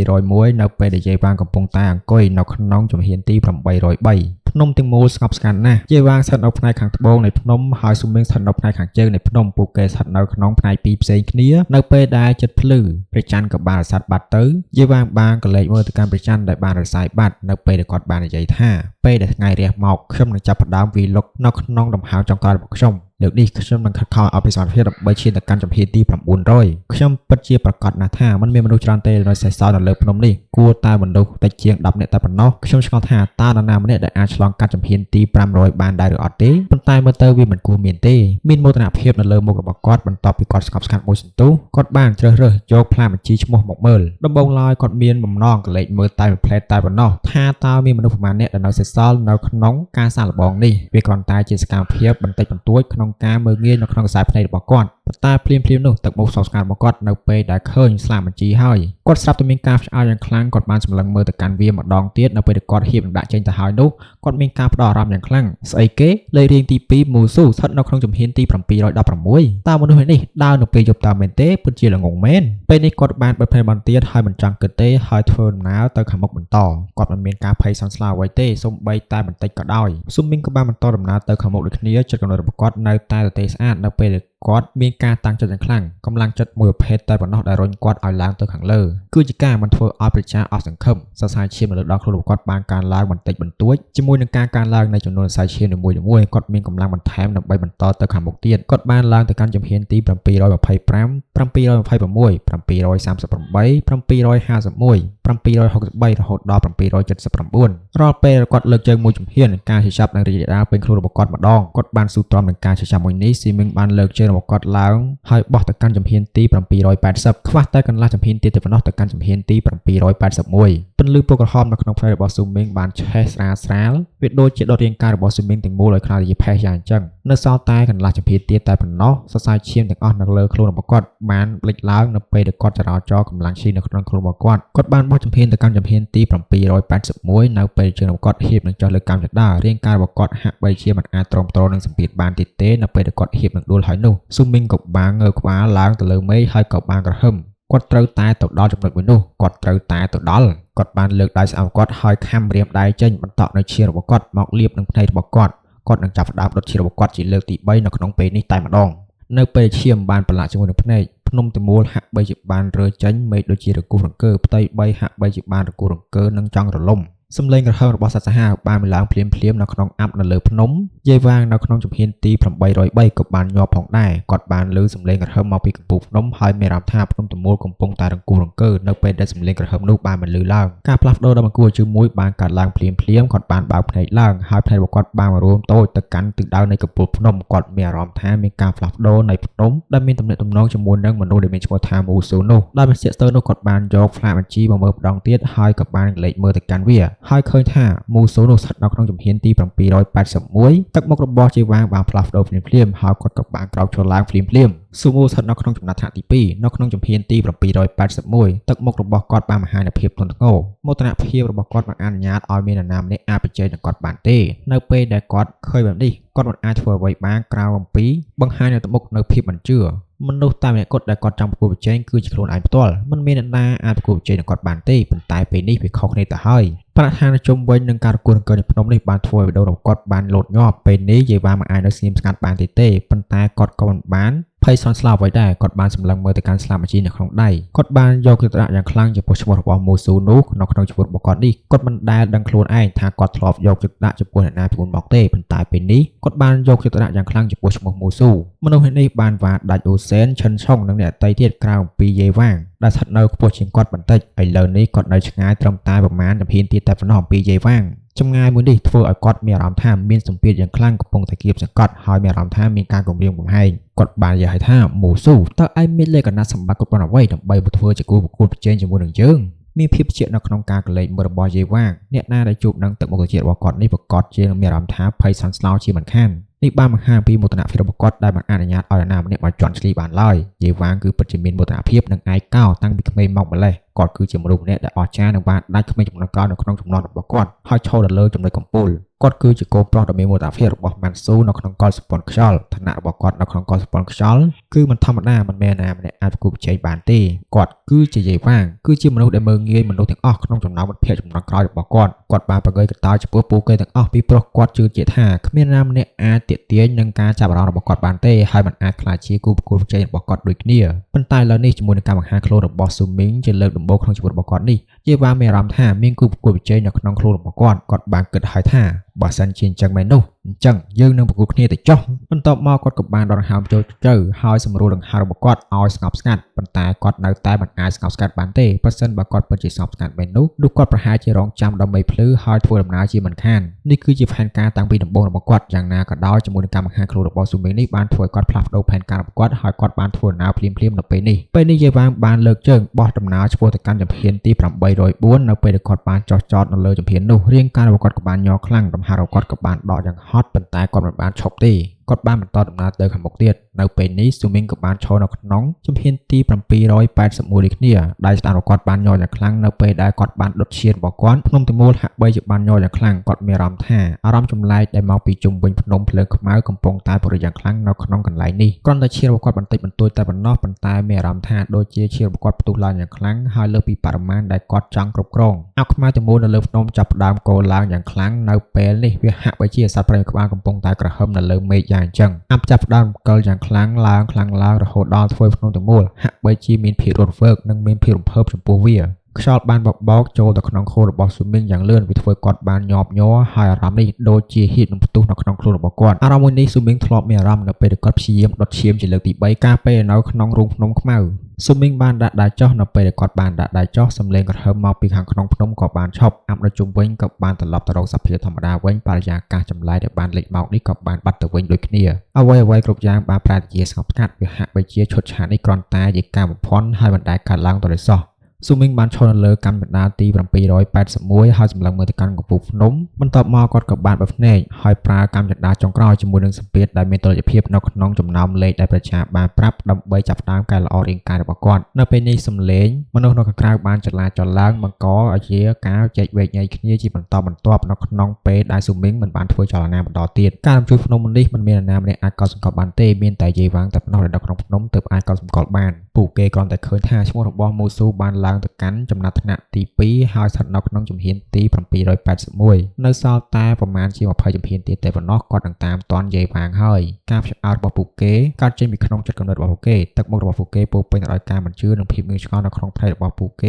701នៅពេលដែលយេវ៉ាងកំពុងតែអង្គុយនៅក្នុងជំហានទី803ភ្នំទាំងមូលស្ងប់ស្ងាត់ណាស់យេវ៉ាងស្ថិតនៅផ្នែកខាងត្បូងនៃភ្នំហើយស៊ុំមីងស្ថិតនៅផ្នែកខាងជើងនៃភ្នំពួកគេស្ថិតនៅក្នុងផ្នែកពីរផ្សេងគ្នានៅពេលដែលចិត្តភ្លឺព្រះច័ន្ទក៏បានរសាត់បាត់ទៅយេវ៉ាងបានក៏លេចមើលទៅកាន់ព្រះច័ន្ទដែលបានរសាយបាត់នៅពេលដែលគាត់បាននិយាយថាពេលដែលថ្ងៃរះមកខ្ញុំនឹងចាប់ផ្ដើមវាយលុកនៅក្នុងដង្ហើមចុងក្រោយរបស់ខ្ញុំលើកនេះខ្ញុំនឹងខិតខំឲ្យពិសោធន៍ភាពដើម្បីឈានទៅកាន់ជំហានទី900ខ្ញុំពិតជាប្រកាសណាស់ថាมันមានមនុស្សច្រើនទេនៅសេសសល់នៅលើភ្នំនេះគួរតែមនុស្សតិចជាង10នាក់តែប៉ុណ្ណោះខ្ញុំឆ្ងល់ថាតើនរណាម្នាក់ដែលអាចឆ្លងកាត់ជំហានទី500បានដែរឬអត់ទេប៉ុន្តែមើលទៅវាមិនគួរមានទេមានមោទនភាពនៅលើមុខរបស់គាត់បន្ទាប់ពីគាត់ស្ងប់ស្ងាត់មួយសន្ទុះគាត់បានជ្រើសរើសយកផ្លែបញ្ជីឈ្មោះមកមើលដំបូងឡើយគាត់មានបំណងកលេចមើលតែមួយផ្លែតែប៉ុណ្ណោះថាតើមានមនុស្សប្រមាណអ្នកដែលនៅសេសសល់នៅក្នុងការសាកល្បងនេះវាគ្រាន់តែជាសកម្មភាពបន្តិចបន្តួចក្នុងការមើលងាយក្នុងខ្សែភ្នែករបស់គាត់ប៉ុន្តែភ្លាមៗនោះទឹកមុខសោកស្ងាត់របស់គាត់នៅពេលដែលឃើញស្លាកបញ្ជីហើយគាត់ស្រាប់តែមានការផ្អើលយ៉ាងខ្លាំងគាត់បានសម្លឹងមើលទៅកាន់វាម្ដងទៀតនៅពេលដែលគាត់ហៀបនឹងដាក់ចេញទៅហើយនោះគាត់មានការផ្ដោតអារម្មណ៍យ៉ាងខ្លាំងស្អីគេលេខរៀងទី2មូស៊ូស្ថិតនៅក្នុងជំហានទី716តើមនុស្សនេះដើរនៅពេលយប់តើមែនទេពិតជាល្ងងមែនពេលនេះគាត់បានបិទភ្នែកបន្ទាបហើយមិនចង់គិតទេហើយធ្វើដំណើរទៅខាងមុខបន្តគាត់មិនមានការភ័យសន្ស្លាវអ្វីទេសូម្បីតែបន្តិចក៏ដោយស៊ុំមីងក៏បានបន្តដំណើរទៅខាងមុខដូចគ្នាចិត្តកំណត់របស់គាត់នៅតែទទេស្អាតនៅពេលគាត់មានការតាំងចិត្តយ៉ាងខ្លាំងកម្លាំងចិត្តមួយប្រភេទតែប៉ុណ្ណោះដែលរុញគាត់ឲ្យឡើងទៅខាងលើគឺជាការមិនធ្វើឲ្យប្រជាអស់សង្ឃឹមសរសៃឈាមនៅលើដងខ្លួនរបស់គាត់បានកើនឡើងបន្តិចបន្តួចជាមួយនឹងការកើនឡើងនៃចំនួនសរសៃឈាមនីមួយៗគាត់មានកម្លាំងបន្ថែមដើម្បីបន្តទៅខាងមុខទៀតគាត់បានឡើងទៅកាន់ជំហានទី725 726 738 751 763រហូតដល់779រាល់ពេលគាត់លើកជើងមួយជំហានការឈឺចាប់និងរីករាលដាលពេញខ្លួនរបស់គាត់ម្ដងគាត់បានស៊ូទ្រាំនឹងការឈឺចាប់មួយនេះស៊ីមីងបានលើកជើងរបស់គាត់ឡើងហើយបោះទៅកាន់ជំហានទី780ខ្វះតែកន្លះជំហានទៀតទៅប៉ុណ្ណោះទៅកាន់ជំហានទី781ពន្លឺពណ៌ក្រហមនៅក្នុងផ្នែករបស់ស៊ូមីងបានឆេះស្រាលវាដូចជាដុតរាងកាយរបស់ស៊ូមីងទាំងមូលឲ្យខ្លាំងជាផេះយ៉ាងអញ្ចឹងនៅសល់តែកន្លះជំហានទៀតតែប៉ុណ្ណោះសរសៃឈាមទាំងអស់នៅលើខ្លួនរបស់គាត់បានលេចឡើងនៅពេលដែលគាត់ចរាចរកម្លាំងឈីនៅក្នុងខ្លួនរបស់គាត់បានបោះជំហានទៅកាន់ជំហានទី781នៅពេលជើងរបស់គាត់ហៀបនឹងចុះលើកាំចណ្ដាលរាងកាយរបស់គាត់ហាក់បីជាមិនអាចទ្រាំទ្រនឹងសម្ពាធបានទៀតទេនៅពេលដែលគាត់ហៀបនឹងដួលហើយនោះស៊ូមីងក៏បានងើក្បាលឡើងទៅលើមេឃហើយក៏បានក្រហឹមគាត់ត្រូវតែទៅដល់ចំណុចមួយនោះគាត់ត្រូវតែទៅដល់គាត់បានលើកដៃស្អប់គាត់ហើយខំរៀមដៃចេញបន្តក់នៅឈាមរបស់គាត់មកលាបនឹងភ្នែករបស់គាត់នឹងចាប់ផ្ដើមដុតឈាមរបស់គាត់ជាលើកទី3នៅក្នុងពេលនេះតែម្ដងនៅពេលឈាមបានប្រឡាក់ជាមួយនឹងភ្នែកភ្នំទាំងមូលហាក់បីជាបានរើចេញមេឃដូចជារង្គោះរង្គើផ្ទៃ3ហាក់បីជាបានរង្គោះរង្គើនឹងចង់រលំសំឡេងក្រហើមរបស់សត្វសាហាវបានឡើងភ្លាមនៅក្នុងអាប់នៅលើភ្នំយាយវាងនៅក្នុងជំហានទី803ក៏បានញាប់ផងដែរគាត់បានឮសំឡេងក្រហើមមកពីកំពូលភ្នំហើយមានអារម្មណ៍ថាភ្នំទាំងមូលកំពុងតែរង្គោះរង្គើនៅពេលដែលសំឡេងក្រហើមនោះបានបន្លឺឡើងការផ្លាស់ប្ដូរដ៏មិនគួរជាមួយបានកើតឡើងភ្លាមគាត់បានបើកភ្នែកឡើងហើយភ្នែករបស់គាត់បានរួមតូចទៅកាន់ទិសដៅនៃកំពូលភ្នំគាត់មានអារម្មណ៍ថាមានការផ្លាស់ប្ដូរនៃភ្នំដែលមានទំនាក់ទំនងជាមួយនឹងមនុស្សដែលមានឈ្មោះថាមូស៊ូនោះដោយមិនស្ទាក់ស្ទើរនោះគាត់បានយកផ្លាកបញ្ជីមកមើលម្ដងទៀតហើយក៏បានលេខមើលទៅកាន់វាហើយឃើញថាមូស៊ូនោះស្ថិតនៅក្នុងជំហានទី781ទឹកមុខរបស់ជីវាងបានផ្លាស់ប្ដូរភ្លាមហើយគាត់ក៏បានក្រោកឈរឡើងភ្លាមស៊ូមូស្ថិតនៅក្នុងចំណាត់ថ្នាក់ទី2នៅក្នុងជំហានទី781ទឹកមុខរបស់គាត់បានបង្ហាញនូវភាពទន់ធ្ងរមោទនភាពរបស់គាត់មិនអនុញ្ញាតឲ្យមាននរណាម្នាក់អាចប្រជែងនឹងគាត់បានទេនៅពេលដែលគាត់ឃើញបែបនេះគាត់មិនអាចធ្វើអ្វីបានក្រៅអំពីបង្ហាញនៅទឹកមុខនៅភាពមិនជឿមនុស្សតែម្នាក់គត់ដែលគាត់ចង់ប្រកួតប្រជែងគឺជាខ្លួនឯងផ្ទាល់មិនមានអ្នកណាអាចប្រកួតប្រជែងនឹងគាត់បានទេប៉ុន្តែពេលនេះវាខុសគ្នាទៅហើយប បរិស្ថានជុំវិញនឹងការរកូនអង្គនេះភ្នំនេះបានធ្វើឲ្យវីដេអូរបស់គាត់បានលោតញាប់ពេលនេះយាយវ៉ាមិនអាចនៅស្ងៀមស្ងាត់បានទេប៉ុន្តែគាត់ក៏មិនបានភ័យសន់ស្លាប់អ្វីដែរគាត់បានសម្លឹងមើលទៅកាន់ស្លាបអាជីនៅក្នុងដៃគាត់បានយកយុទ្ធសាស្ត្រយ៉ាងខ្លាំងចំពោះឈ្មោះរបស់មូស៊ូនោះក្នុងជីវិតរបស់គាត់នេះគាត់មិនដែលដឹងខ្លួនឯងថាគាត់ធ្លាប់យកយុទ្ធសាស្ត្រចំពោះអ្នកណាពីមុនមកទេប៉ុន្តែពេលនេះគាត់បានយកយុទ្ធសាស្ត្រយ៉ាងខ្លាំងចំពោះឈ្មោះមូស៊ូមនុស្សនេះបានវ៉ាដាច់អូសែនឈិនឆុងនិងអ្នកដទៃទៀតក្រៅអំពីយាយវ៉ាងដែលស្ថិតនៅខ្ពស់ជាងគាត់បន្តិចឥឡូវនេះគាត់នៅឆ្ងាយត្រឹមតែប្រមាណជំហានទៀតតែប៉ុណ្ណោះអំពីយាយវ៉ាងចម្ងាយមួយនេះធ្វើឲ្យគាត់មានអារម្មណ៍ថាមានសម្ពាធយ៉ាងខ្លាំងកំពុងតែគៀបសង្កត់ហើយមានអារម្មណ៍ថាមានការគំរាមកំហែងគាត់បាននិយាយថាមូស៊ូតើឯងមានលក្ខណៈសម្បត្តិគ្រប់គ្រាន់អ្វីដើម្បីមកធ្វើជាគូប្រកួតប្រជែងជាមួយនឹងយើងមានភាពជានៅក្នុងការកលេចមើលរបស់យាយវ៉ាងអ្នកណាដែលជួបនឹងទឹកមុខត្រជារបស់គាត់នេះប្រកាសជាមានអារម្មណ៍ថាភ័យសន្សឡោជាមិនខាននេះបានបង្ហាញពីមោទនភាពរបស់គាត់ដែលបានអនុញ្ញាតឲ្យអ្នកណាម្នាក់មកជន់ឈ្លីបានឡើយយាយវ៉ាងគឺពិតជាមានមោទនភាពនិងឯកោតាំងពីក្មេងមកម្លេះគាត់គឺជាមនុស្សម្នាក់ដែលអស្ចារ្យនិងបានដាច់ក្មេងចំណុចកោនៅក្នុងចំណងរបស់គាត់ហើយឈរទៅលើចំណុចកំពូលគាត់គឺជាកូនប្រុសដ៏មានមោទនភាពរបស់ម៉ាន់ស៊ូនៅក្នុងកលសម្ព័ន្ធខ្យល់ឋានៈរបស់គាត់នៅក្នុងកលសម្ព័ន្ធខ្យល់គឺមិនធម្មតាមិនមែនណាម្នាក់អាចប្រកួតប្រជែងបានទេគាត់គឺជាយាយវ៉ាងគឺជាមនុស្សដែលមើលងាយមនុស្សទាំងអស់ក្នុងចំណោមមិត្តភក្តិចំណុចក្រោយរបស់គាត់បានប្រកែកកតើចំពោះពួកគេទាំងអស់ពីព្រោះគាត់ជឿជាក់ថាគ្មានណាម្នាក់អាចទាក់ទាញនឹងការចាប់អារម្មណ៍របស់គាត់បានទេហើយមិនអាចក្លាយជាគូប្រកួតប្រជែងរបស់គាត់ដូចគ្នាប៉ុន្តែឥឡូវនេះជាមួយនឹងការបង្ហាញខ្លួនរបស់ស៊ូមីងជាលើកដំបូងក្នុងជីវិតរបស់គាត់នេះយាយវ៉ាងមានអារម្មណ៍ថាមានគូប្រកួតប្រជែងនៅក្នុងខ្លួនរបស់គាត់បានគិតហើយថាបើសិនជាអញ្ចឹងមែននោះអញ្ចឹងយើងនឹងប្រកួតគ្នាទៅចុះបន្ទាប់មកគាត់ក៏បានដកដង្ហើមចូលទៅហើយសម្រួលដង្ហើមរបស់គាត់ឲ្យស្ងប់ស្ងាត់ប៉ុន្តែគាត់នៅតែមិនអាចស្ងប់ស្ងាត់បានទេប្រសិនបើគាត់ពិតជាស្ងប់ស្ងាត់មែននោះគាត់ប្រហែលជារងចាំដល់មេភ្លឺហើយធ្វើដំណើរជាមិនខាននេះគឺជាផែនការតាំងពីដំបូងរបស់គាត់យ៉ាងណាក៏ដោយជាមួយនឹងការបង្ហាញខ្លួនរបស់ស៊ូមីងនេះបានធ្វើឲ្យគាត់ផ្លាស់ប្ដូរផែនការរបស់គាត់ហើយគាត់បានធ្វើដំណើរភ្លាមៗនៅពេលនេះយាយវ៉ាងបានលើកជើងបោះដំណើរឆ្ពោះទៅកាន់ជំហានទី804នៅពេលដែលគាត់បានចុះចតនៅលើជំហាននោះរាងកាយរបស់គាត់ក៏បានញ័រខ្លាំងដំណើររបស់គាត់ក៏បានដកយ៉ាងហត់ប៉ុន្តែគាត់មិនបានឈប់ទេគាត់បានបន្តដំណើរទៅខាងមុខទៀតនៅពេលនេះស៊ូមីងក៏បានឈរនៅក្នុងជំហានទី781ដូចគ្នាដែលស្ដាំរបស់គាត់បានញ័រយ៉ាងខ្លាំងនៅពេលដែលគាត់បានដុតឈានរបស់គាត់ភ្នំទាំងមូលហាក់បីជាបានញ័រយ៉ាងខ្លាំងគាត់មានអារម្មណ៍ថាអារម្មណ៍ចម្លែកដែលមកពីជុំវិញភ្នំភ្លើងខ្មៅកំពុងតែពរិយ៉ាងខ្លាំងនៅក្នុងកន្លែងនេះគ្រាន់តែឈានរបស់គាត់បន្តិចបន្តួចតែប៉ុណ្ណោះប៉ុន្តែមានអារម្មណ៍ថាដូចជាឈានរបស់គាត់ផ្ទុះឡើងយ៉ាងខ្លាំងហើយលើសពីបរិមាណដែលគាត់ចង់គ្រប់គ្រងអាខ្មៅទាំងមូលនៅលើភ្នំចាប់ផ្ដើមកោឡើងយ៉ាងខ្លាំងនៅពេលនេះវាហាក់បីជាសត្វព្រៃក្បាលកំពុងតែក្រហមនៅលើមេឃយ៉ាងអញ្ចឹងអាប់ចាប់ផ្ដើមកិលយ៉ាងខ្លាំងឡើងរហូតដល់ធ្វើភ្នំទាំងមូលហាក់បីជាមានភាពរត់វើកនិងមានភាពរំភើបចំពោះវាខ្យល់បានបោកចូលទៅក្នុងខួររបស់ស៊ូមីងយ៉ាងលឿនវាធ្វើគាត់បានញាប់ញ័រហើយអារម្មណ៍នេះដូចជាហៀបនឹងផ្ទុះនៅក្នុងខ្លួនរបស់គាត់អារម្មណ៍មួយនេះស៊ូមីងធ្លាប់មានអារម្មណ៍នៅពេលដែលគាត់ព្យាយាមដុតឈាមជាលើកទី3កាលពេលនៅក្នុងរូងភ្នំខ្មៅស៊ូមីងបានដាក់ដៃចុះនៅពេលដែលគាត់បានដាក់ដៃចុះសំឡេងក្រហមមកពីខាងក្នុងភ្នំក៏បានឈប់អាប់នៅជុំវិញក៏បានត្រឡប់ទៅរកសភាពធម្មតាវិញបរិយាកាសចម្លែកដែលបានលេចមកនេះក៏បានបាត់ទៅវិញដូចគ្នាអ្វីគ្រប់យ៉ាងបានប្រែជាស្ងប់ស្ងាត់វាហាក់បីជាឈុតឆាកនេះគ្រាន់តែជាការបំផន់ហើយមិនដែលកើតឡើងទៅដោយសោះស៊ូមីងបានឈរនៅលើកម្មបណ្ដាទី781ហើយសម្លឹងមើលទៅកាន់កំពូលភ្នំបន្ទាប់មកគាត់ក៏បានបើកភ្នែកហើយប្រើកម្មចន្ទាចុងក្រោយជាមួយនឹងសម្ពាធដែលមានតុល្យភាពនៅក្នុងចំណោមលេខដែលប្រជាបានប្រាប់ដើម្បីចាប់ផ្ដើមកែលម្អរាងកាយរបស់គាត់នៅពេលនេះសំឡេងមនុស្សនៅខាងក្រៅបានចលាចលឡើងបង្កឲ្យជាការចែកវែកញែកគ្នាជាបន្តបន្ទាប់នៅក្នុងពេលដែលស៊ូមីងមិនបានធ្វើចលនាបន្តទៀតការរំជួយភ្នំនេះមិនមាននរណាម្នាក់អាចកត់សម្គាល់បានទេមានតែយាយវ៉ាងតែប៉ុណ្ណោះដែលនៅក្នុងភ្នំទើបអាចកត់សម្គាល់បានពួកគេគ្រាន់តែឃើញថាឈ្មោះរបស់មូស៊ូបានឡើងទៅកាន់ចំណាត់ថ្នាក់ទី2ហើយស្ថិតនៅក្នុងជំហានទី781នៅសល់តែប្រមាណជា20ជំហានទៀតតែប៉ុណ្ណោះគាត់នឹងតាមទាន់យាយវ៉ាងហើយការផ្សាយរបស់ពួកគេកើតចេញពីក្នុងចិត្តគំនិតរបស់ពួកគេទឹកមុខរបស់ពួកគេពោពេញទៅដោយការមិនជឿនិងភាពងឿងឆ្ងល់នៅក្នុងផ្នែករបស់ពួកគ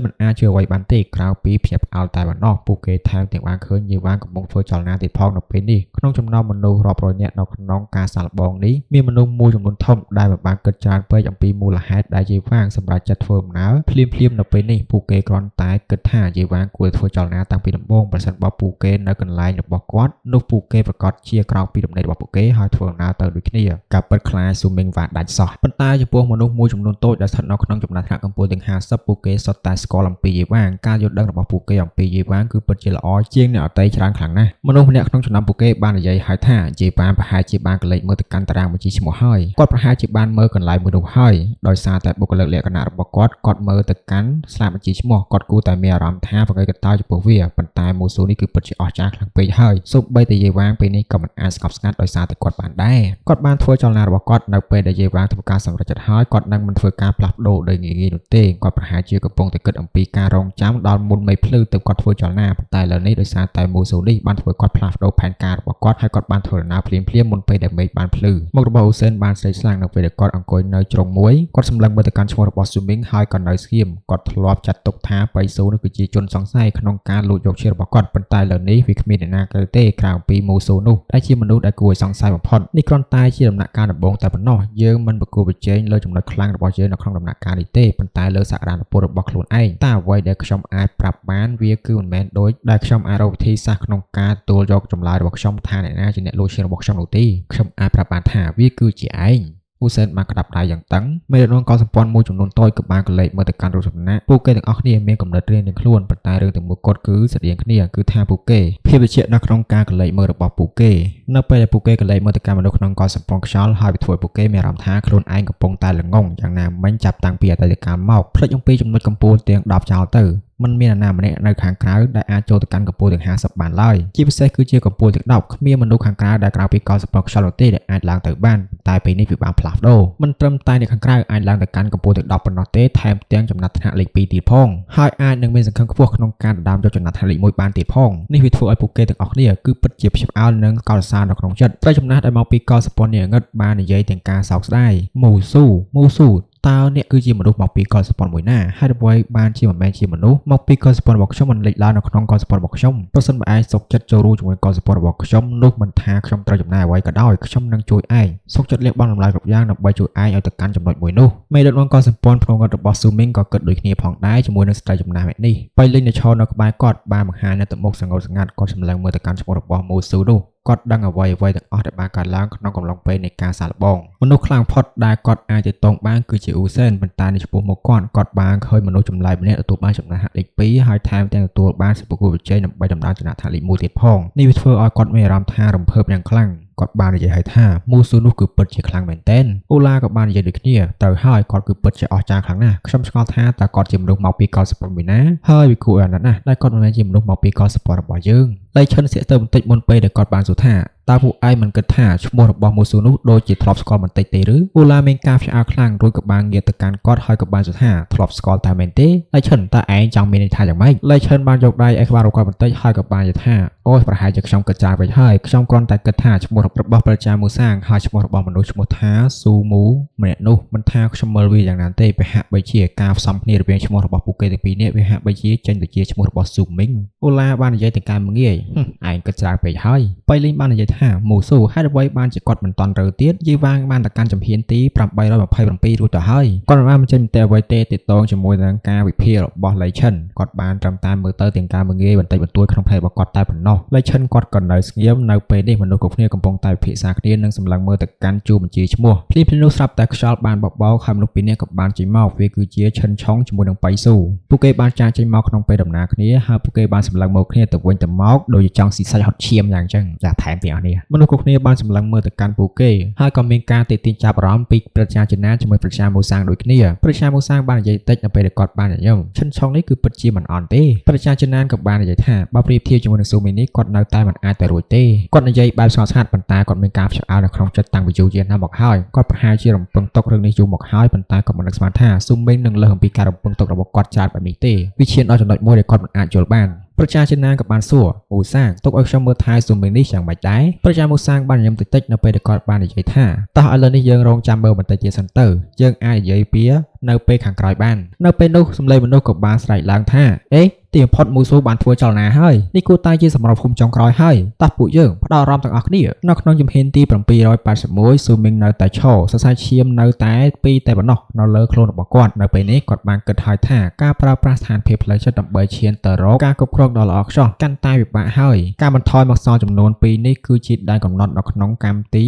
េមិនអាចជឿអ្វីបានទេក្រៅពីភ្ញាក់ផ្អើលតែប៉ុណ្ណោះពួកគេថែមទាំងបានឃើញយាយវ៉ាងកំពុងធ្វើចលនាទៀតផងនៅពេលនេះក្នុងចំណោមមនុស្សរាប់រយនាក់នៅក្នុងការសាកល្បងនេះមានមនុស្សមួយចំនួនធំដែលមិនបានគិតច្រើនពេកអំពីមូលហេតុដែលយាយវ៉ាងសម្រាប់ចាត់ធ្វើដំណើរភ្លាមនៅពេលនេះពួកគេគ្រាន់តែគិតថាយាយវ៉ាងគួរធ្វើចលនាតាំងពីដំបូងប្រសិនបើពួកគេនៅកន្លែងរបស់គាត់នោះពួកគេប្រកាសជាក្រោកពីដំណេករបស់ពួកគេហើយធ្វើដំណើរទៅដូចគ្នាការពិតខ្លាចស៊ូមីងវ៉ាដាច់សោះប៉ុន្តែចំពោះមនុស្សមួយចំនួនតូចដែលស្ថិតនៅក្នុងចំណាត់ថ្នាក់កម្ពស់ទាំង50ពួកគេសុទ្ធតែស្គាល់អំពីយាយវ៉ាងការយល់ដឹងរបស់ពួកគេអំពីយាយវ៉ាងគឺពិតជាល្អជាងអ្នកអតីតច្រើនខ្លាំងណាស់មនុស្សម្នាក់ក្នុងចំណោមពួកគេបាននិយាយឲ្យថាយាយវ៉ាងប្រហែលជាបានកលេចមើលទៅកាន់តារាងបញ្ជីឈ្មោះហើយគាត់ប្រហែលជាបានមើលកន្លែងមួយនោះហើយដោយសារតែបុគ្គលិកលក្ខណៈរបស់គាត់មើលទៅ កាន់ស្លាប់បញ្ជីឈ្មោះគាត់គួរតែមានអារម្មណ៍ថាប្រកេកកតើចំពោះវាប៉ុន្តែមូស៊ូនេះគឺពិតជាអស្ចារ្យខ្លាំងពេកហើយសូម្បីតែយាយវាងពេលនេះក៏មិនអាចស្កប់ស្ងាត់ដោយសារតែគាត់បានដែរគាត់បានធ្វើចលនារបស់គាត់នៅពេលដែលយាយវាងធ្វើការសម្រេចចិត្តហើយគាត់នឹងមិនធ្វើការផ្លាស់ប្ដូរដោយងាយៗនោះទេគាត់ប្រហែលជាកំពុងតែគិតអំពីការរងចាំដល់មុនមេភ្លឺទើបគាត់ធ្វើចលនាប៉ុន្តែឥឡូវនេះដោយសារតែមូស៊ូនេះបានធ្វើគាត់ផ្លាស់ប្ដូរផែនការរបស់គាត់ហើយគាត់បានធ្វើដំណើរភ្លាមៗមុនពេលដែលមេឃបានភ្លឺមុខរបស់ហ៊ូសែនបានស្លេកស្លាំងនៅពេលដែលគាត់អង្គុយនៅជ្រុងមួយគាត់សម្លឹងមើលទៅកាន់ឈ្មោះរបស់ស៊ូមីងហើយក៏នៅស្ងៀមគាត់ធ្លាប់ចាត់ទុកថាបៃស៊ូនេះគឺជាជនសង្ស័យក្នុងការលួចយកឈ្មោះរបស់គាត់ប៉ុន្តែឥឡូវនេះវាគ្មានអ្នកណាកើតទេក្រៅពីមូស៊ូនោះដែលជាមនុស្សដែលគួរឲ្យសង្ស័យបំផុតនេះគ្រាន់តែជាដំណាក់កាលដំបូងតែប៉ុណ្ណោះយើងមិនប្រគល់ប្រជែងលើចំណុចខ្លាំងរបស់យើងនៅក្នុងដំណាក់កាលនេះទេប៉ុន្តែលើសក្តានុពលរបស់ខ្លួនឯងតែអ្វីដែលខ្ញុំអាចប្រាប់បានវាគឺមិនមែនដូចដែលខ្ញុំអាចរកវិធីសាស្ត្រក្នុងការទទួលយកចម្លើយរបស់ខ្ញុំថាអ្នកណាជាអ្នកលួចឈ្មោះរបស់ខ្ញុំនោះទេខ្ញុំអាចប្រាប់បានថាវាគឺជាឯងហ៊ូសែនបានក្តាប់ដៃយ៉ាងតឹងមេដឹកនាំកងសម្ព័ន្ធមួយចំនួនតូចក៏បានកលេចមើលទៅកាន់រូបសំណាកពួកគេទាំងអស់គ្នាមានកំណត់រៀងៗខ្លួនប៉ុន្តែរឿងទាំងមូលគត់គឺស្រដៀងគ្នាគឺថាពួកគេភាពវិជ្ជានៅក្នុងការកលេចមើលរបស់ពួកគេនៅពេលដែលពួកគេកលេចមើលទៅកាន់មនុស្សក្នុងកងសម្ព័ន្ធខ្យល់ហើយវាធ្វើឲ្យពួកគេមានអារម្មណ៍ថាខ្លួនឯងកំពុងតែល្ងងយ៉ាងណាមិញចាប់តាំងពីអតីតកាលមកភ្លេចអំពីចំណុចកំពូលទាំង10ចោលទៅមិនមានអ្នកណាម្នាក់នៅខាងក្រៅដែលអាចចូលទៅកាន់កម្ពូលទាំង50បានឡើយជាពិសេសគឺជាកម្ពូលទាំង10គ្មានមនុស្សខាងក្រៅដែលក្រៅពីកោសម្ព័ន្ធខ្យល់នោះទេដែលអាចឡើងទៅបានតែពេលនេះវាបានផ្លាស់ប្ដូរមិនត្រឹមតែអ្នកខាងក្រៅអាចឡើងទៅកាន់កម្ពូលទាំង10ប៉ុណ្ណោះទេថែមទាំងចំណាត់ថ្នាក់លេខ2ទៀតផងហើយអាចនឹងមានសង្ឃឹមខ្ពស់ក្នុងការដណ្ដើមយកចំណាត់ថ្នាក់លេខ1បានទៀតផងនេះវាធ្វើឲ្យពួកគេទាំងអស់គ្នាគឺពិតជាភ្ញាក់ផ្អើលនិងកោតសរសើរនៅក្នុងចិត្តត្រូវចំណាស់ដែលមកពីកោសម្ព័ន្ធនេះងឹតបាននិយាយទាំងការសោកស្ដាយមូស៊ូតើអ្នកគឺជាមនុស្សមកពីកុលសម្ព័ន្ធមួយណាហើយអ្វីបានជាមិនមែនជាមនុស្សមកពីកុលសម្ព័ន្ធរបស់ខ្ញុំមិនលេចឡើងនៅក្នុងកុលសម្ព័ន្ធរបស់ខ្ញុំប្រសិនបើឯងសុខចិត្តចូលរួមជាមួយកុលសម្ព័ន្ធរបស់ខ្ញុំនោះមិនថាខ្ញុំត្រូវចំណាយអ្វីក៏ដោយខ្ញុំនឹងជួយឯងសុខចិត្តលះបង់តម្លៃគ្រប់យ៉ាងដើម្បីជួយឯងឲ្យទៅកាន់ចំណុចមួយនោះមេដឹកនាំកុលសម្ព័ន្ធក្នុងរដ្ឋរបស់ស៊ូមីងក៏គិតដូចគ្នាផងដែរជាមួយនឹងស្ត្រីចំណាស់ម្នាក់នេះបៃលិញនៅឈរនៅក្បែរគាត់បានបង្ហាញនៅទៅមុខសង្កត់ស្ងាត់គាត់សម្លឹងមើលទៅកាន់ឈ្មោះរបស់មូស៊ូនោះគាត់ដឹងអ្វីទាំងអស់ដែលបានកើតឡើងក្នុងកំឡុងពេលនៃការសាកល្បងមនុស្សខ្លាំងផុតដែលគាត់អាចទៅតងបានគឺជាអ៊ូសែនប៉ុន្តែនៅចំពោះមុខគាត់បានឃើញមនុស្សចម្លែកម្នាក់ទទួលបានចំណាត់លេខ2ហើយថែមទាំងទទួលបានសិទ្ធិប្រកួតប្រជែងដើម្បីដំណើរចំណាត់លេខ1ទៀតផងនេះវាធ្វើឲ្យគាត់មានអារម្មណ៍ថារំភើបយ៉ាងខ្លាំងគាត់បាននិយាយឲ្យថាមូស៊ូនោះគឺពិតជាខ្លាំងមែនទែនអូឡាក៏បាននិយាយដូចគ្នាត្រូវហើយគាត់គឺពិតជាអស្ចារ្យខ្លាំងណាស់ខ្ញុំឆ្ងល់ថាតើគាត់ជាមនុស្សមកពីកុលសម្ព័ន្ធមួយណាហើយវាគួរឲ្យអាណិតណាស់ដែលគាត់មិនមែនជាមនុស្សមកពីកុលសម្ព័ន្ធរបស់យើងលេខឈិនស្ទាក់ទៅបន្តិចមុនពេលដែលគាត់បានសួរថាតើពួកឯងមិនគិតថាឈ្មោះរបស់មូស៊ូនោះដូចជាធ្លាប់ស្គាល់បន្តិចទេឬអូឡាមានការភ្ញាក់ខ្លាំងរួចក៏បានងាកទៅកាន់គាត់ហើយក៏បានសួរថាធ្លាប់ស្គាល់តែមែនទេលេខឈិនតើឯងចង់មានន័យថាយ៉ាងម៉េចលេខឈិនបានយកដៃឯក្បាលរបស់គាត់បន្តិចហើយក៏បាននិយាយថាអូយប្រហែលជាខ្ញុំគិតច្រើនពេកហើយខ្ញុំគ្រាន់តែគិតថាឈ្មោះរបស់ប្រជាមូសាងហើយឈ្មោះរបស់មនុស្សឈ្មោះថាស៊ូមូម្នាក់នោះមិនថាខ្ញុំមើលវាយ៉ាងណាទេប្រហាក់បីជាការផ្សំគ្នារវាងឈ្មោះរបស់ពួកគេទាំងពីរនាក់វាហាក់បីជាចេញទៅជាឈ្មោះរបស់ស៊ូមីងអូឡាបាននិយាយទាំងការងាយឯងគិតច្រើនពេកហើយបៃលីងបាននិយាយថាមូស៊ូហេតុអ្វីបានជាគាត់មិនតន់រើទៀតយាយវាងបានទៅកាន់ចំហៀនទី827រួចទៅហើយគាត់មិនបានបញ្ចេញមតិអ្វីទេទាក់ទងជាមួយនឹងការវិភាគរបស់លេឈិនគាត់បានត្រឹមតែមើលទៅទាំងការងាយបន្តិចបន្តួចក្នុងផ្នែករបស់គាត់តែប៉ុណ្ណោះលេឈិនគាត់ក៏នៅស្ងៀមនៅពេលនេះមនុស្សគ្រប់គ្នាកំពុងតែពិភាក្សាគ្នានិងសម្លឹងមើលទៅកាន់ជួរបញ្ជីឈ្មោះភ្លាមនោះស្រាប់តែខ្យល់បានបបោហើយមនុស្សពីរនាក់ក៏បានចេញមកវាគឺជាឈិនឆុងជាមួយនឹងបៃស៊ូពួកគេបានចាកចេញមកក្នុងពេលដំណើរគ្នាហើយពួកគេបានសម្លឹងមកគ្នាទៅវិញទៅមកដោយចង់ស៊ីសាច់ហត់ឈាមយ៉ាងចឹងចាថែមទាំងអស់នេះមនុស្សគ្រប់គ្នាបានសម្លឹងមើលទៅកាន់ពួកគេហើយក៏មានការទាក់ទាញចាប់អារម្មណ៍ពីប្រជាជនណាជាមួយប្រជាមូសាងដូចគ្នាប្រជាមូសាងបាននិយាយតិចនៅពេលដែលគាត់បានញញឹមឈិនឆុងនេះគឺពិតជាមិនអន់ទេប្រជាជនណាក៏បាននិយាយថាបើប្រៀបធៀបជាមួយនឹងស៊ូមីនេះគាត់នៅតែមិនអាចទៅរួចទេគាត់និយាយបែបស្ងប់ស្ងាត់ប៉ុន្តែគាត់មានការភ្ញាក់ផ្អើលនៅក្នុងចិត្តតាំងពីយូរយារណាស់មកហើយគាត់ប្រហែលជារំពឹងទុករឿងនេះយូរមកហើយប៉ុន្តែគាត់មិននឹកស្មានថាស៊ូមីនឹងលើសអំពីការរំពឹងទុករបស់គាត់ច្រើនបែបនេះទេវាឈានដល់ចំណុចមួយដែលគាត់មិនអាចយល់បានប្រជាជនណាក៏បានសួរមូសាងទុកឲ្យខ្ញុំមើលថែស៊ូមីនេះយ៉ាងម៉េចដែរប្រជាមូសាងបានញញឹមតិចៗនៅពេលដែលគាត់បាននិយាយថាតោះឥឡូវនេះយើងរងចាំមើលបន្តិចទៀតសិនទៅយើងអាចនិយាយពីនៅពេលខាងក្រោយបាននៅពេលនោះសម្លេងមនុស្សក៏បានស្រែកឡើងថាអេទីបំផុតមូស៊ូបានធ្វើចលនាហើយនេះគួរតែជាសម្រាប់ភូមិចុងក្រោយហើយតោះពួកយើងផ្ដោតអារម្មណ៍ទាំងអស់គ្នានៅក្នុងជំហានទី781ស៊ូមីងនៅតែឈរសរសៃឈាមនៅតែពីរតែប៉ុណ្ណោះនៅលើខ្លួនរបស់គាត់នៅពេលនេះគាត់បានគិតហើយថាការប្រើប្រាស់ស្ថានភាពផ្លូវចិត្តដើម្បីឈានទៅរកការគ្រប់គ្រងដ៏ល្អខ្ចោះកាន់តែពិបាកហើយការបន្ថយមកសល់ចំនួន2នេះគឺជាដែនកំណត់នៅក្នុងកម្មទី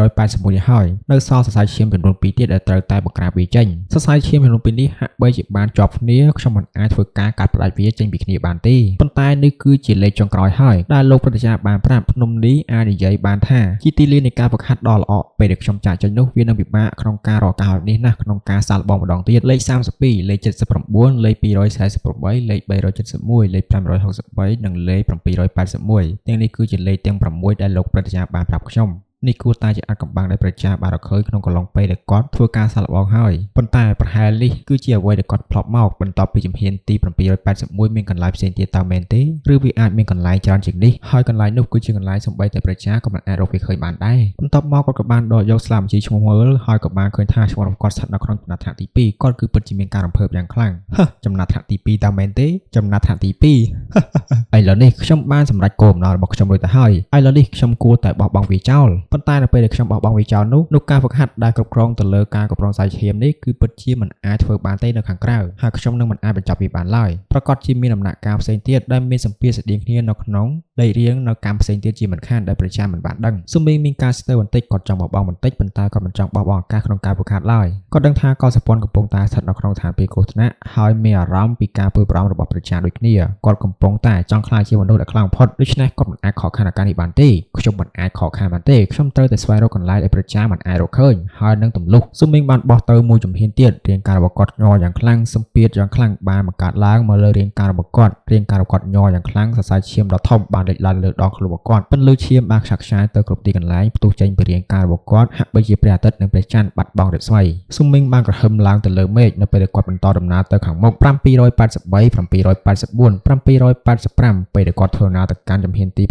781ហើយនៅសល់សរសៃឈាមចំនួន2ទៀតដែលត្រូវតែបង្ក្រាបវាចេញសរសៃឈាមចំនួន2នេះហាក់បីជាបានជាប់គ្នាខ្ញុំមិនអាចធ្វើការកាត់ផ្តាច់វា ចេញពីគ្នាបានទេប៉ុន្តែនេះគឺជាលេខចុងក្រោយហើយដែលលោកប្រតិចាបានប្រាប់ភ្នំនេះអាចនិយាយបានថាជាទីលាននៃការបង្ហាត់ដ៏ល្អពេលដែលខ្ញុំចាក់ចេញនោះវានឹងពិបាកក្នុងការរកការនេះណាក្នុងការសាកល្បងម្ដងទៀតលេខ32លេខ79លេខ248លេខ371លេខ563និងលេខ781ទាំងនេះគឺជាលេខទាំង6ដែលលោកប្រតិចាបានប្រាប់ខ្ញុំនេះគួរតែជាអាចកំបាំងដែលប្រជាបានរកឃើញក្នុងកន្លងពេលដែលគាត់ធ្វើការសាកល្បងហើយប៉ុន្តែប្រហែលនេះគឺជាអ្វីដែលគាត់ផ្លប់មកបន្ទាប់ពីជំហានទី781មានកន្លែងផ្សេងទៀតតើមែនទេឬវាអាចមានកន្លែងច្រើនជាងនេះហើយកន្លែងនោះគឺជាកន្លែងសំបីតែប្រជាក៏មិនអាចរកវាឃើញបានដែរបន្ទាប់មកគាត់ក៏បានដកយកស្លាបបញ្ជីឈ្មោះមើលហើយក៏បានឃើញថាឈ្មោះរបស់គាត់ស្ថិតនៅក្នុងចំណាត់ថ្នាក់ទី2គាត់គឺពិតជាមានការរំភើបយ៉ាងខ្លាំងចំណាត់ថ្នាក់ទី2តើមែនទេចំណាត់ថ្នាក់ទី2ឥឡូវនេះខ្ញុំបានសម្រេចគោលបំណងរបស់ខ្ញុំរួចទៅហើយឥឡូវនេះខ្ញុំគួរតែបោះបង់វាចោលប៉ុន្តែនៅពេលដែលខ្ញុំបោះបង់វាចោលនោះការហ្វឹកហាត់ដែលគ្រប់គ្រងទៅលើការគ្រប់គ្រងសាច់ឈាមនេះគឺពិតជាមិនអាចធ្វើបានទេនៅខាងក្រៅហើយខ្ញុំនឹងមិនអាចបញ្ចប់វាបានឡើយប្រកាសជាមានដំណាក់កាលផ្សេងទៀតដែលមានសម្ពាធស្តៀងគ្នានៅក្នុងដីរៀងនៅកម្មផ្សេងទៀតជាមិនខានដែលប្រជាមិនបានដឹងសូម្បីមានការស្ទើរបន្តិចគាត់ចង់បោះបង់បន្តិចប៉ុន្តែគាត់មិនចង់បោះបង់ឱកាសក្នុងការហ្វឹកហាត់ឡើយគាត់ដឹងថាកលសម្ព័ន្ធកំពុងតែស្ថិតនៅក្នុងឋានៈគ្រោះថ្នាក់ហើយមានអារម្មណ៍ពីការព្រួយបារម្ភរបស់ប្រជាដូចគ្នាគាត់កំពុងតែចង់ខ្លាចជាមនុស្សដែលខ្លាំងបំផុតដូច្នេះគាត់មិនអាចខកខានឱកាសនេះបានទេខ្ញុំមិនអាចខកខានបានទេខ្ញុំត្រូវតែស្វែងរកកន្លែងដែលប្រជាមិនអាចរកឃើញហើយនឹងទម្លុះស៊ុំមីងបានបោះទៅមួយជំហានទៀតរាងកាយរបស់គាត់ញ័រយ៉ាងខ្លាំងសម្ពាធយ៉ាងខ្លាំងបានបង្កើតឡើងមកលើរាងកាយរបស់គាត់រាងកាយរបស់គាត់ញ័រយ៉ាងខ្លាំងសរសៃឈាមដ៏ធំបានលេចឡើងលើដងខ្លួនរបស់គាត់ពន្លឺឈាមបានខ្ចាក់ខ្ចាយទៅគ្រប់ទីកន្លែងផ្ទុះចេញពីរាងកាយរបស់គាត់ហាក់បីជាព្រះអាទិត្យនិងព្រះច័ន្ទបាត់បង់រស្មីស៊ុំមីងបានក្រហមឡើងទៅលើមេឃនៅពេលដែលគាត់បន្តដំណើរទៅខាងមុខ783 784 785ពេលដែលគាត់ធ្វើដំណើរទៅកាន់ជំហានទី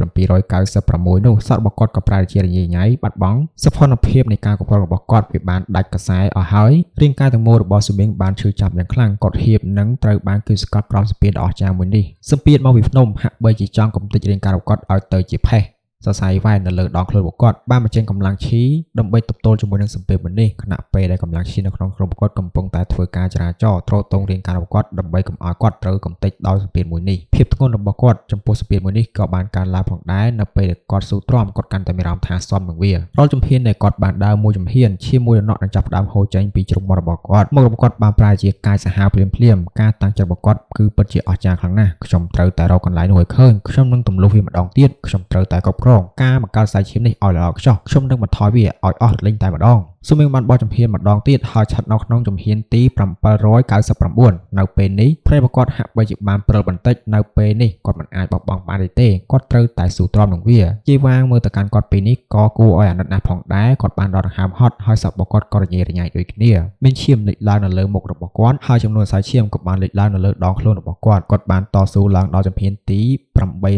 796នោះសត្វរបស់គាត់ក៏ប្រែជារញ៉េញ៉ៃបាត់បង់សភនភាពនៃការគ្រប់គ្រងរបស់គាត់វាបានដាច់កសែអស់ហើយរាងកាយទាំងមូលរបស់ស៊ូមីងបានឈឺចាប់យ៉ាងខ្លាំងគាត់ហៀបនិងត្រូវបានគេស្កត់ក្រោមសម្ពាធដ៏អស្ចារ្យមួយនេះសម្ពាធមកពីភ្នំហាក់បីជាចង់កំទេចរាងកាយរបស់គាត់ឲ្យទៅជាផេះសរសៃវ៉ែននៅលើដងខ្លួនរបស់គាត់បានបញ្ចេញកម្លាំងឈីដើម្បីទប់ទល់ជាមួយនឹងសម្ពាធមួយនេះខណៈពេលដែលកម្លាំងឈីនៅក្នុងខ្លួនរបស់គាត់កំពុងតែធ្វើការចរាចរទ្រទង់រាងកាយរបស់គាត់ដើម្បីកុំឲ្យគាត់ត្រូវកំទេចដោយសម្ពាធមួយនេះភាពធ្ងន់របស់គាត់ចំពោះសម្ពាធមួយនេះក៏បានកើនឡើងផងដែរនៅពេលដែលគាត់ស៊ូទ្រាំគាត់កាន់តែមានអារម្មណ៍ថាសមនឹងវារាល់ជំហានដែលគាត់បានដើរមួយជំហានឈាមមួយដំណក់នឹងចាប់ផ្ដើមហូរចេញពីជ្រុងមាត់របស់គាត់មុខរបស់គាត់បានប្រែជាកាយសាហាវភ្លាមការតាំងចិត្តរបស់គាត់គឺពិតជាអស្ចារ្យខ្លាំងណាស់ខ្ញុំត្រូវតែរកកន្លែងនោះឲ្យឃើញខ្ញុំនឹងទម្លុះវាម្ដងទៀតខ្ញុំត្រូវតែគ្រប់គ្រងការបង្កើតសាច់ឈាមនេះឲ្យល្អខ្ចោះខ្ញុំនឹងបន្ថយវាឲ្យអស់រលីងតែម្ដងស៊ូមីងបានបោះជំហានម្ដងទៀតហើយស្ថិតនៅក្នុងជំហានទី799នៅពេលនេះភ្នែករបស់គាត់ហាក់បីជាបានព្រិលបន្តិចនៅពេលនេះគាត់មិនអាចបោះបង់បានទេគាត់ត្រូវតែស៊ូទ្រាំនឹងវាជីវាងមើលទៅកាន់គាត់ពេលនេះក៏គួរឲ្យអាណិតណាស់ផងដែរគាត់បានដកដង្ហើមហត់ហើយសពរបស់គាត់ក៏រញ៉េរញ៉ៃដូចគ្នាមានឈាមលេចឡើងនៅលើមុខរបស់គាត់ហើយចំនួនសាច់ឈាមក៏បានលេចឡើងនៅលើដងខ្លួនរបស់គាត់គាត់បានតស៊ូឡើងដល់ជំហានទី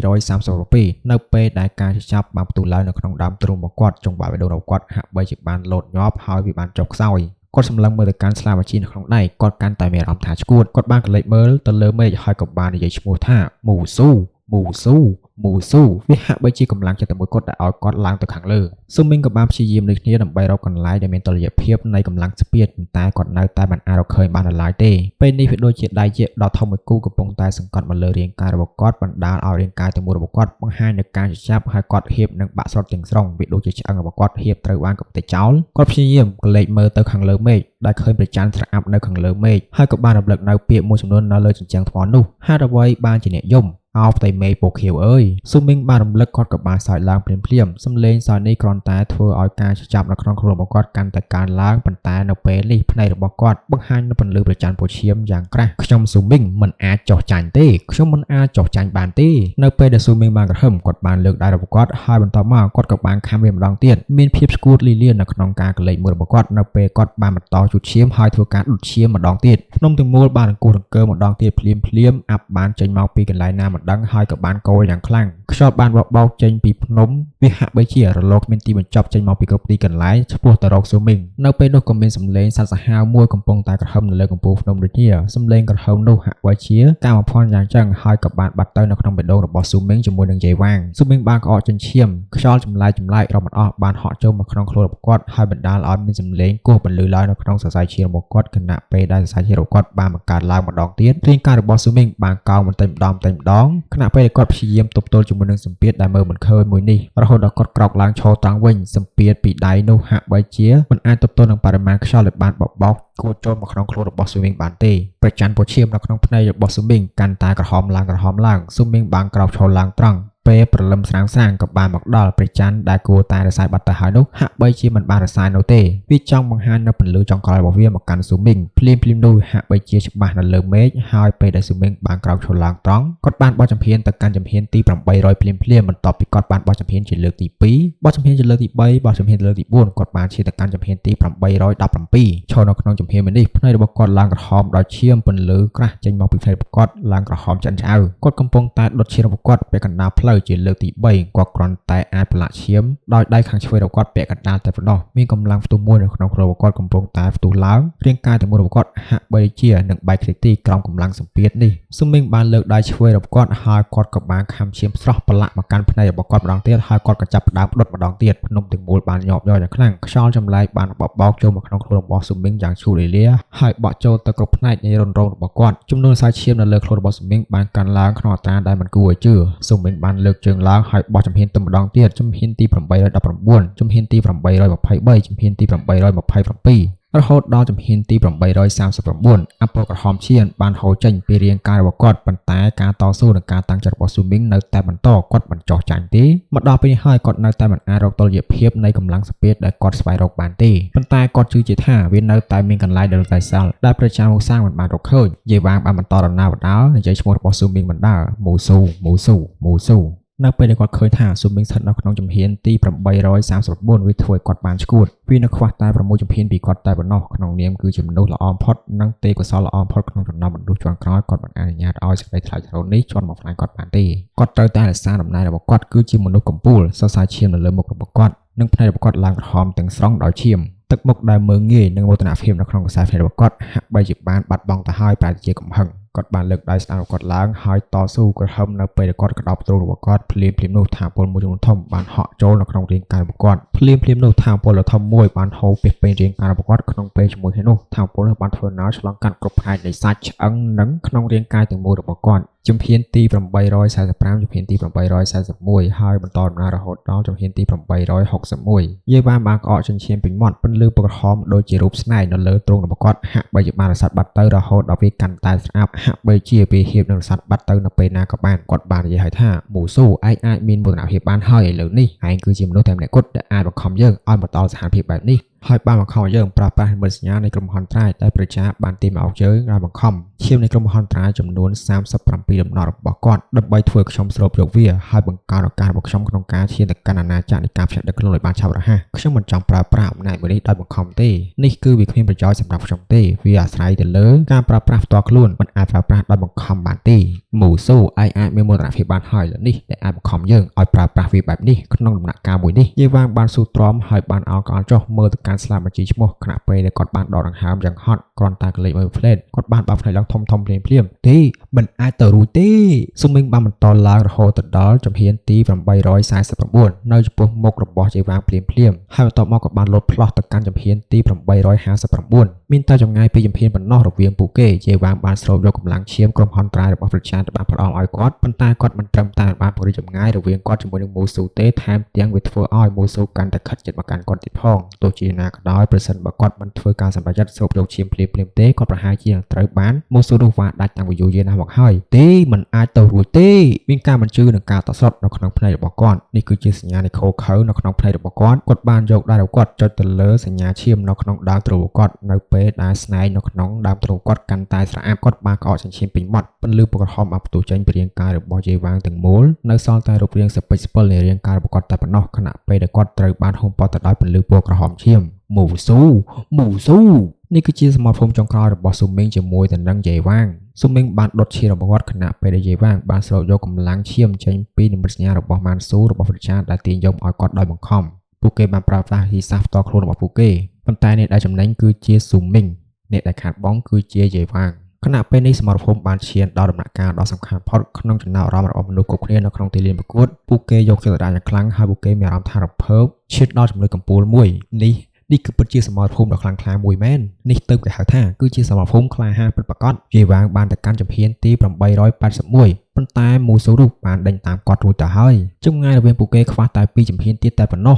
837នៅពេលដែលការចាប់បានផ្ទុះឡើងនៅក្នុងដើមទ្រូងរបស់គាត់ចង្វាក់បេះដូងរបស់គាត់ហាក់បីជាបានលោតញាប់ហើយវាបានចុះខ្សោយគាត់សម្លឹងមើលទៅកាន់ស្លាបបញ្ជីនៅក្នុងដៃគាត់កាន់តែមានអារម្មណ៍ថាឈួតគាត់បានកលេចមើលទៅលើមេឃហើយក៏បាននិយាយឈ្មោះថាមូស៊ូវាហាក់បីជាកម្លាំងចិត្តតែមួយគាត់ដែលឲ្យគាត់ឡើងទៅខាងលើស៊ូមីងក៏បានព្យាយាមដូចគ្នាដើម្បីរកកន្លែងដែលមានតុល្យភាពនៃកម្លាំងស្ពាតប៉ុន្តែគាត់នៅតែមិនអាចរកឃើញបានឡើយទេពេលនេះវាដូចជាដៃជែកដ៏ធំមួយគូកំពុងតែសង្កត់មកលើរាងកាយរបស់គាត់បណ្ដាលឲ្យរាងកាយទាំងមូលរបស់គាត់បង្ហាញនូវការចាប់ហើយគាត់ហៀបនឹងបាក់ស្រុតទាំងស្រុងវាដូចជាឆ្អឹងរបស់គាត់ហៀបត្រូវបានកំទេចចោលគាត់ព្យាយាមកលេចមើលទៅខាងលើមេឃដែលឃើញព្រះច័ន្ទស្រអាប់នៅខាងលើមេឃហើយក៏បានរំលឹកនៅពាក្យមួយចំនួននៅលើជញ្ជាំងថ្មនោះហេតុអ្វីបានជាអ្នកយំអោផ្ទៃមេឃពណ៌ខៀវអើយស៊ូមីងបានរំលឹកគាត់ក៏បានសើចឡើងភ្លាមសំឡេងសើចនេះគ្រាន់តែធ្វើឲ្យការចាប់នៅក្នុងខ្លួនរបស់គាត់កាន់តែកើនឡើងប៉ុន្តែនៅពេលនេះភ្នែករបស់គាត់បង្ហាញនូវពន្លឺព្រះច័ន្ទពណ៌ឈាមយ៉ាងក្រាស់ខ្ញុំស៊ូមីងមិនអាចចោះចាញ់ទេខ្ញុំមិនអាចចោះចាញ់បានទេនៅពេលដែលស៊ូមីងបានក្រហមគាត់បានលើកដៃរបស់គាត់ហើយបន្តមកគាត់ក៏បានខាំវាម្ដងទៀតមានភាពស្គួតលីលានៅក្នុងការកលេចមើលរបស់គាត់នៅពេលគាត់បានបន្តជូតឈាមហើយធ្វើការដុតឈាមម្ដងទៀតភ្នំទាំងមូលបានអង្គុយរង្គើម្ដងទៀតភ្លាមអាប់បានចេញមកពីកន្លែងណាមិនដឹងហើយក៏បានកូរយ៉ាងខ្លាំងខ្យល់បានបោកចេញពីភ្នំវាហាក់បីជារលកមានទីបញ្ចប់ចេញមកពីគ្រប់ទីកន្លែងឆ្ពោះទៅរកស៊ូមីងនៅពេលនោះក៏មានសម្លេងសត្វសាហាវមួយកំពុងតែក្រហមនៅលើកំពូលភ្នំដូចជាសម្លេងក្រហមនោះហាក់បីជាការបំផន់យ៉ាងចឹងហើយក៏បានបាត់ទៅនៅក្នុងបេះដូងរបស់ស៊ូមីងជាមួយនឹងយាយវ៉ាងស៊ូមីងបានក្អកចិញ្ចៀមខ្យល់ចម្លែករំអត់បានហក់ចូលមកក្នុងខ្លួនរបស់គាត់ហើយបណ្ដាលឲ្យមានសម្លេងគោះបន្លឺឡើងនៅក្នុងសរសៃឈាមរបស់គាត់ខណៈពេលដែលសរសៃឈាមរបស់ គាត់បានបង្កើតឡើងម្ដងទៀតរាងកាយរបស់ស៊ូមីងបានកោងបន្តិចម្ដងខណៈពេលគាត់ព្យាយាមទប់ទល់ជាមួយនឹងសម្ពាធដែលមើលមិនឃើញមួយនេះរហូតដល់គាត់ក្រោកឡើងឈរត្រង់វិញសម្ពាធពីដៃនោះហាក់បីជាមិនអាចទប់ទល់នឹងបរិមាណខ្យល់ដែលបានបបោកគួរចូលមកក្នុងខ្លួនរបស់ស៊ូមីងបានទេប្រច័ណ្ឌពណ៌ឈាមនៅក្នុងភ្នែករបស់ស៊ូមីងកាន់តែក្រហមឡើងស៊ូមីងបានក្រោកឈរឡើងត្រង់ពេលព្រលឹមស្រាងក៏បានមកដល់ព្រះច័ន្ទដែលគួរតែរសាយបាត់ទៅហើយនោះហាក់បីជាមិនបានរសាយនោះទេវាចង់បង្ហាញនៅពន្លឺចុងក្រោយរបស់វាមកកាន់ស៊ូមីងភ្លាមនោះហាក់បីជាច្បាស់នៅលើមេឃហើយពេលដែលស៊ូមីងបានក្រោកឈរឡើងត្រង់គាត់បានបោះចម្ភានទៅកាន់ចម្ភានទី800ភ្លាមបន្ទាប់ពីគាត់បានបោះចម្ភានជាលើកទី2បោះចម្ភានជាលើកទី3បោះចម្ភានលើកទី4គាត់បានឈានទៅកាន់ចម្ភានទី817ឈរនៅក្នុងចម្ភាននេះភ្នែករបស់គាត់ឡើងក្រហមដោយឈាមពន្លឺក្រាស់ចេញមកពីភ្នែករបស់គាត់ឡើងក្រហមឆ្អិនឆ្អៅគាត់កំពុងតែដុតឈាមរបស់គាត់ពាក់កណ្ដាលផ្លូវជាលើកទី3គាត់គ្រាន់តែអាចប្រឡាក់ឈាមដោយដៃខាងឆ្វេងរបស់គាត់ពាក់កណ្ដាលតែប៉ុណ្ណោះមានកម្លាំងផ្ទុះមួយនៅក្នុងខ្លួនរបស់គាត់កំពុងតែផ្ទុះឡើងរាងកាយទាំងមូលរបស់គាត់ហាក់បីជានឹងបែកខ្ទេចទីក្រោមកម្លាំងសម្ពាធនេះស៊ូមីងបានលើកដៃឆ្វេងរបស់គាត់ហើយគាត់ក៏បានខំឈាមស្រស់ប្រឡាក់មកកាន់ភ្នែករបស់គាត់ម្ដងទៀតហើយគាត់ក៏ចាប់ផ្ដើមដុតម្ដងទៀតភ្នំទាំងមូលបានញាប់ញ័រយ៉ាងខ្លាំងខ្យល់ចម្លែកបានបោកចូលមកក្នុងខ្លួនរបស់ស៊ូមីងយ៉ាងឈូលលាហើយបក់ចូលទៅគ្រប់ផ្នែកនៃរន្ធរងរបស់គាត់ចំនួនសាយឈាមនៅលើខ្លួនរបស់ស៊ូមីងបានកើនឡើងក្នុងអត្រាដែលមិនគួរឲ្យជឿស៊ូមីងបានលើកជើងឡើងហើយបោះចំហៀនទៅម្ដងទៀតចំហៀនទី819ចំហៀនទី823ចំហៀនទី827រហូតដល់ចំហៀនទី839អពើក្រហមឈាមបានហូរចេញពីរាងកាយរបស់គាត់ប៉ុន្តែការតស៊ូនិងការតាំងចិត្តរបស់ស៊ូមីងនៅតែបន្តគាត់មិនចោះចាញ់ទេមកដល់ពេលនេះហើយគាត់នៅតែមិនអាចរកតុល្យភាពនៃកម្លាំងសម្ពាធដែលគាត់ស្វែងរកបានទេប៉ុន្តែគាត់ជឿជាថាវានៅតែមានកន្លែងដែលតែសល់ដែលប្រជាមុខសាងមិនបានរកឃើញយេវ៉ាងបានបន្តដំណើរនិយាយឈ្មោះរបស់ស៊ូមីងបណ្ដាមូស៊ូនៅពេលដែលគាត់ឃើញថាស៊ូមីងស្ថិតនៅក្នុងជំហានទី834វាធ្វើឲ្យគាត់បានឈួតវានៅខ្វះតែ6ជំហានពីគាត់តែប៉ុណ្ណោះក្នុងនាមគឺជាមនុស្សល្អបំផុតនិងទេពកោសល្យល្អបំផុតក្នុងចំណោមមនុស្សជាន់ក្រោយគាត់មិនអនុញ្ញាតឲ្យសេចក្តីថ្លៃថ្នូរនេះជាន់មកផ្នែកគាត់បានទេគាត់ត្រូវតែរក្សាដំណើររបស់គាត់គឺជាមនុស្សកំពូលសរសៃឈាមនៅលើមុខរបស់គាត់និងភ្នែករបស់គាត់ឡើងក្រហមទាំងស្រុងដោយឈាមទឹកមុខដែលមើងងាយនិងមោទនភាពនៅក្នុងខ្សែភ្នែករបស់គាត់ហាក់បីជាបានបាត់បង់ទៅហើយប្រហែលជាកំហឹងគាត់បានលើកដៃស្ដាំរបស់គាត់ឡើងហើយតស៊ូក្រហមនៅពេលដែលគាត់ក្តោបទ្រូងរបស់គាត់ភ្លាមនោះថាពលមួយចំនួនធំបានហក់ចូលនៅក្នុងរាងកាយរបស់គាត់ភ្លាមនោះថាពលធំមួយបានហូរពីពេញរាងកាយរបស់គាត់ក្នុងពេលជាមួយគ្នានោះថាពលនោះបានធ្វើដំណើរឆ្លងកាត់គ្រប់ផ្នែកនៃសាច់ឆ្អឹងនិងក្នុងរាងកាយទាំងមូលរបស់គាត់ជំហានទី845ជំហានទី841ហើយបន្តដំណើររហូតដល់ជំហានទី861យេវ៉ាបានក្អកចិញ្ចៀនពេញមាត់ពន្លឺក្រហមដូចជារូបស្នែងនៅលើទ្រូងរបស់គាត់ហាក់បីជាបានរសាត់បាត់ទៅរហូតដល់វាកាន់តែស្អាតហាក់បីជាវាហៀបនឹងរសាត់បាត់ទៅនៅពេលណាក៏បានគាត់បាននិយាយឲ្យថាមូស៊ូឯងអាចមានមោទនភាពបានហើយឥឡូវនេះឯងគឺជាមនុស្សតែម្នាក់គត់ដែលអាចបង្ខំយើងឲ្យមកដល់ស្ថានភាពបែបនេះហើយបានបង្ខំឲ្យយើងប្រើប្រាស់និមិត្តសញ្ញានៃក្រុមហ៊ុនត្រាយដែលប្រជាបានទាញមកយើងឲ្យបង្ខំឈាមនៃក្រុមហ៊ុនត្រាយចំនួន37ដំណររបស់គាត់ដើម្បីធ្វើខ្ញុំស្រូបយកវាហើយបង្កើនឱកាសរបស់ខ្ញុំក្នុងការឈានទៅកាន់អាណាចក្រនៃការផ្សាយដឹកខ្លួនឲ្យបានឆាប់រហ័សខ្ញុំមិនចង់ប្រើប្រាស់អំណាចមួយនេះដោយបង្ខំទេនេះគឺវាគ្មានប្រយោជន៍សម្រាប់ខ្ញុំទេវាអាស្រ័យទៅលើការប្រើប្រាស់ផ្ទាល់ខ្លួនមិនអាចប្រើប្រាស់ដោយបង្ខំបានទេមូស៊ូឯងអាចមានមោទនភាពបានហើយលើនេះដែលអាចបង្ខំយើងឲ្យប្រើប្រាស់វាបែបនេះក្នុងដំណាក់កាលមួយនេះយេវ៉ាងបានស៊ូទ្រាំហើយបានអោនក្អល់ចុះមើលទៅកាន់ស្លាបបញ្ជីឈ្មោះខណៈពេលដែលគាត់បានដកដង្ហើមយ៉ាងហត់គ្រាន់តែកលេចមើលផ្លេតគាត់បានបើកភ្នែកឡើងធំភ្លាមទេមិនអាចទៅរួចទេស៊ូមីងបានបន្តឡើងរហូតទៅដល់ជំហានទី849នៅចំពោះមុខរបស់យេវ៉ាងភ្លាមហើយបន្ទាប់មកក៏បានលោតផ្លោះទៅកាន់ជំហានទី859មានតែចម្ងាយពីជំហានប៉ុណ្ណោះរវាងពួកគេយេវ៉ាងបានស្រូបយកកម្លាំងឈាមក្រុមហ៊ុនត្រាយរបស់ប្រជាទៅបានផ្ដល់ឲ្យគាត់ប៉ុន្តែគាត់មិនត្រឹមតែបានពង្រីកចម្ងាយរវាងគាត់ជាមួយនឹងមូស៊ូទេថែមទាំងវាធ្វើឲ្យមូស៊ូកាន់តែខិតជិតមកកាន់គាត់ទៀតផងទោះជាណាក៏ដោយប្រសិនបើគាត់មិនធ្វើការសម្រេចចិត្តស្រូបយកឈាមភ្លាមទេគាត់ប្រហែលជានឹងត្រូវបានមូស៊ូនោះវាដាច់តាំងពីយូរយារណាស់មកហើយទេមិនអាចទៅរួចទេមានការបញ្ជឿនឹងការតស្រុតនៅក្នុងភ្នែករបស់គាត់នេះគឺជាសញ្ញានៃខូខើនៅក្នុងភ្នែករបស់គាត់បានយកដៃរបស់គាត់ចុចទៅលើសញ្ញាឈាមនៅក្នុងដើមទ្រូងរបស់គាត់នៅពេលដែលស្នែងនៅក្នុងដើមទ្រូងគាត់កាន់តែស្រអាប់គាត់បានក្អកចិញ្ចៀនពេញមាត់ពន្លឺក្រហមបានផ្ទុះចេញពីរាងកាយរបស់យេវ៉ាងទាំងមូលនៅសល់តែរូបរាងសពេចស្ពិលនៃរាងកាយរបស់គាត់តែប៉ុណ្ណោះខណៈពេលដែលគាត់ត្រូវបានហុំព័ទ្ធទៅដោយពន្លឺពណ៌ក្រហមឈាមមូស៊ូនេះគឺជាសមរភូមិចុងក្រោយរបស់ស៊ូមីងជាមួយទៅនឹងយេវ៉ាងស៊ូមីងបានដុតឈាមរបស់គាត់ខណៈពេលដែលយេវ៉ាងបានស្រូបយកកម្លាំងឈាមចេញពីនិមិត្តសញ្ញារបស់ម៉ាន់ស៊ូរបស់ប្រជាដែលទាញយកឲ្យគាត់ដោយបង្ខំពួកគេបានប្រើប្រាស់វិធីសាស្ត្រផ្ទាល់ខ្លួនរបស់ពួកគេប៉ុន្តែអ្នកដែលចំណេញគឺជាស៊ូមីងអ្នកដែលខាតបង់គឺជាយេវ៉ាងខណៈពេលនេះសមរភូមិបានឈានដល់ដំណាក់កាលដ៏សំខាន់បំផុតក្នុងចំណោមអារម្មណ៍របស់មនុស្សគ្រប់គ្នានៅក្នុងទីលានប្រកួតពួកគេយកចិត្តទុកដាក់យ៉ាងខ្លាំងហើយពួកគេមានអារម្មណ៍ថារំភើបឈានដល់ចំណុចកំពូលមួយនេះ នេះគឺពិតជាសមរភូមិដ៏ខ្លាំងក្លាមួយមែននេះទៅគេហៅថាគឺជាសមរភូមិក្លាហានពិតប្រាកដយេវ៉ាងបានទៅកាន់ជំហានទី881ប៉ុន្តែមូស៊ូរុបានដេញតាមគាត់រួចទៅហើយចម្ងាយរវាងពួកគេខ្វះតែ2ជំហានទៀតតែប៉ុណ្ណោះ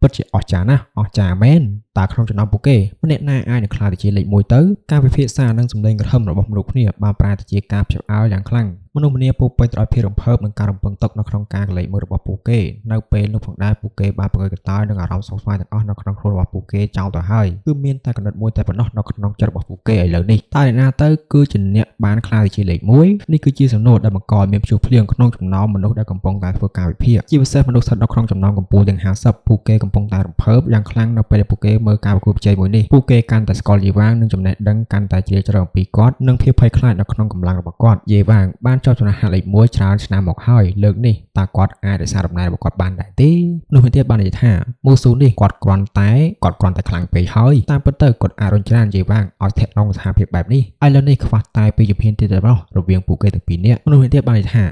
ពិតជាអស្ចារ្យណាស់អស្ចារ្យមែនតើក្នុងចំណោមពួកគេម្នាក់ណាអាចនឹងក្លាយទៅជាលេខ1ទៅការពិភាក្សានិងសម្លេងក្រហមរបស់មនុស្សគ្នាបានប្រែទៅជាការភ្ញាក់ផ្អើលយ៉ាងខ្លាំងមនុស្សម្នាពោពេញទៅដោយភាពរំភើបនិងការរំពឹងទុកនៅក្នុងការកលេចមើលរបស់ពួកគេនៅពេលនោះផងដែរពួកគេបានបង្កើនកតើនិងអារម្មណ៍សោកស្ដាយទាំងអស់នៅក្នុងខ្លួនរបស់ពួកគេចោលទៅហើយគឺមានតែកណ្ដិតមួយតែប៉ុណ្ណោះនៅក្នុងចិត្តរបស់ពួកគេឥឡូវនេះតើអ្នកណាទៅគឺជាអ្នកបានក្លាយទៅជាលេខ1នេះគឺជាសំណួរដែលបង្កឲ្យមានព្យុះភ្លៀងក្នុងចំណោមមនុស្សដែលកំពុងតែធ្វើការវិភាគជាពិសេសមនុស្សស្ថិតនៅក្នុងចំណោមកម្ពស់ទាំង50ពួកគេកំពុងតែរំភើបយ៉ាងខ្លាំងនៅពេលដែលពួកគេមើលការប្រកួតប្រជែងមួយនេះពួកគេកាន់តែស្គាល់យេវ៉ាងនិងចំណេះដឹងកាន់តែជ្រាលជ្រៅអំពីគាត់និងភាពភ័យខ្លាចនៅក្នុងកម្លាំងរបស់គាត់យេវ៉ាងបានជាប់ចំណាត់ហត្ថលេខ1ច្រើនឆ្នាំមកហើយលើកនេះតើគាត់អាចរក្សាដំណើររបស់គាត់បានដែរទេនោះវិញទៀតបាននិយាយថាមូស៊ូនេះគាត់គ្រាន់តែខ្លាំងពេកហើយតាមពិតទៅគាត់អាចរុញច្រានយេវ៉ាងឲ្យធាក់ក្នុងស្ថានភាពបែបនេះឥឡូវនេះខ្វះតែពីជំហានទៀតតែប៉ុណ្ណោះរវាងពួកគេទាំងពីរនាក់នោះវិញទៀតបាននិយាយថា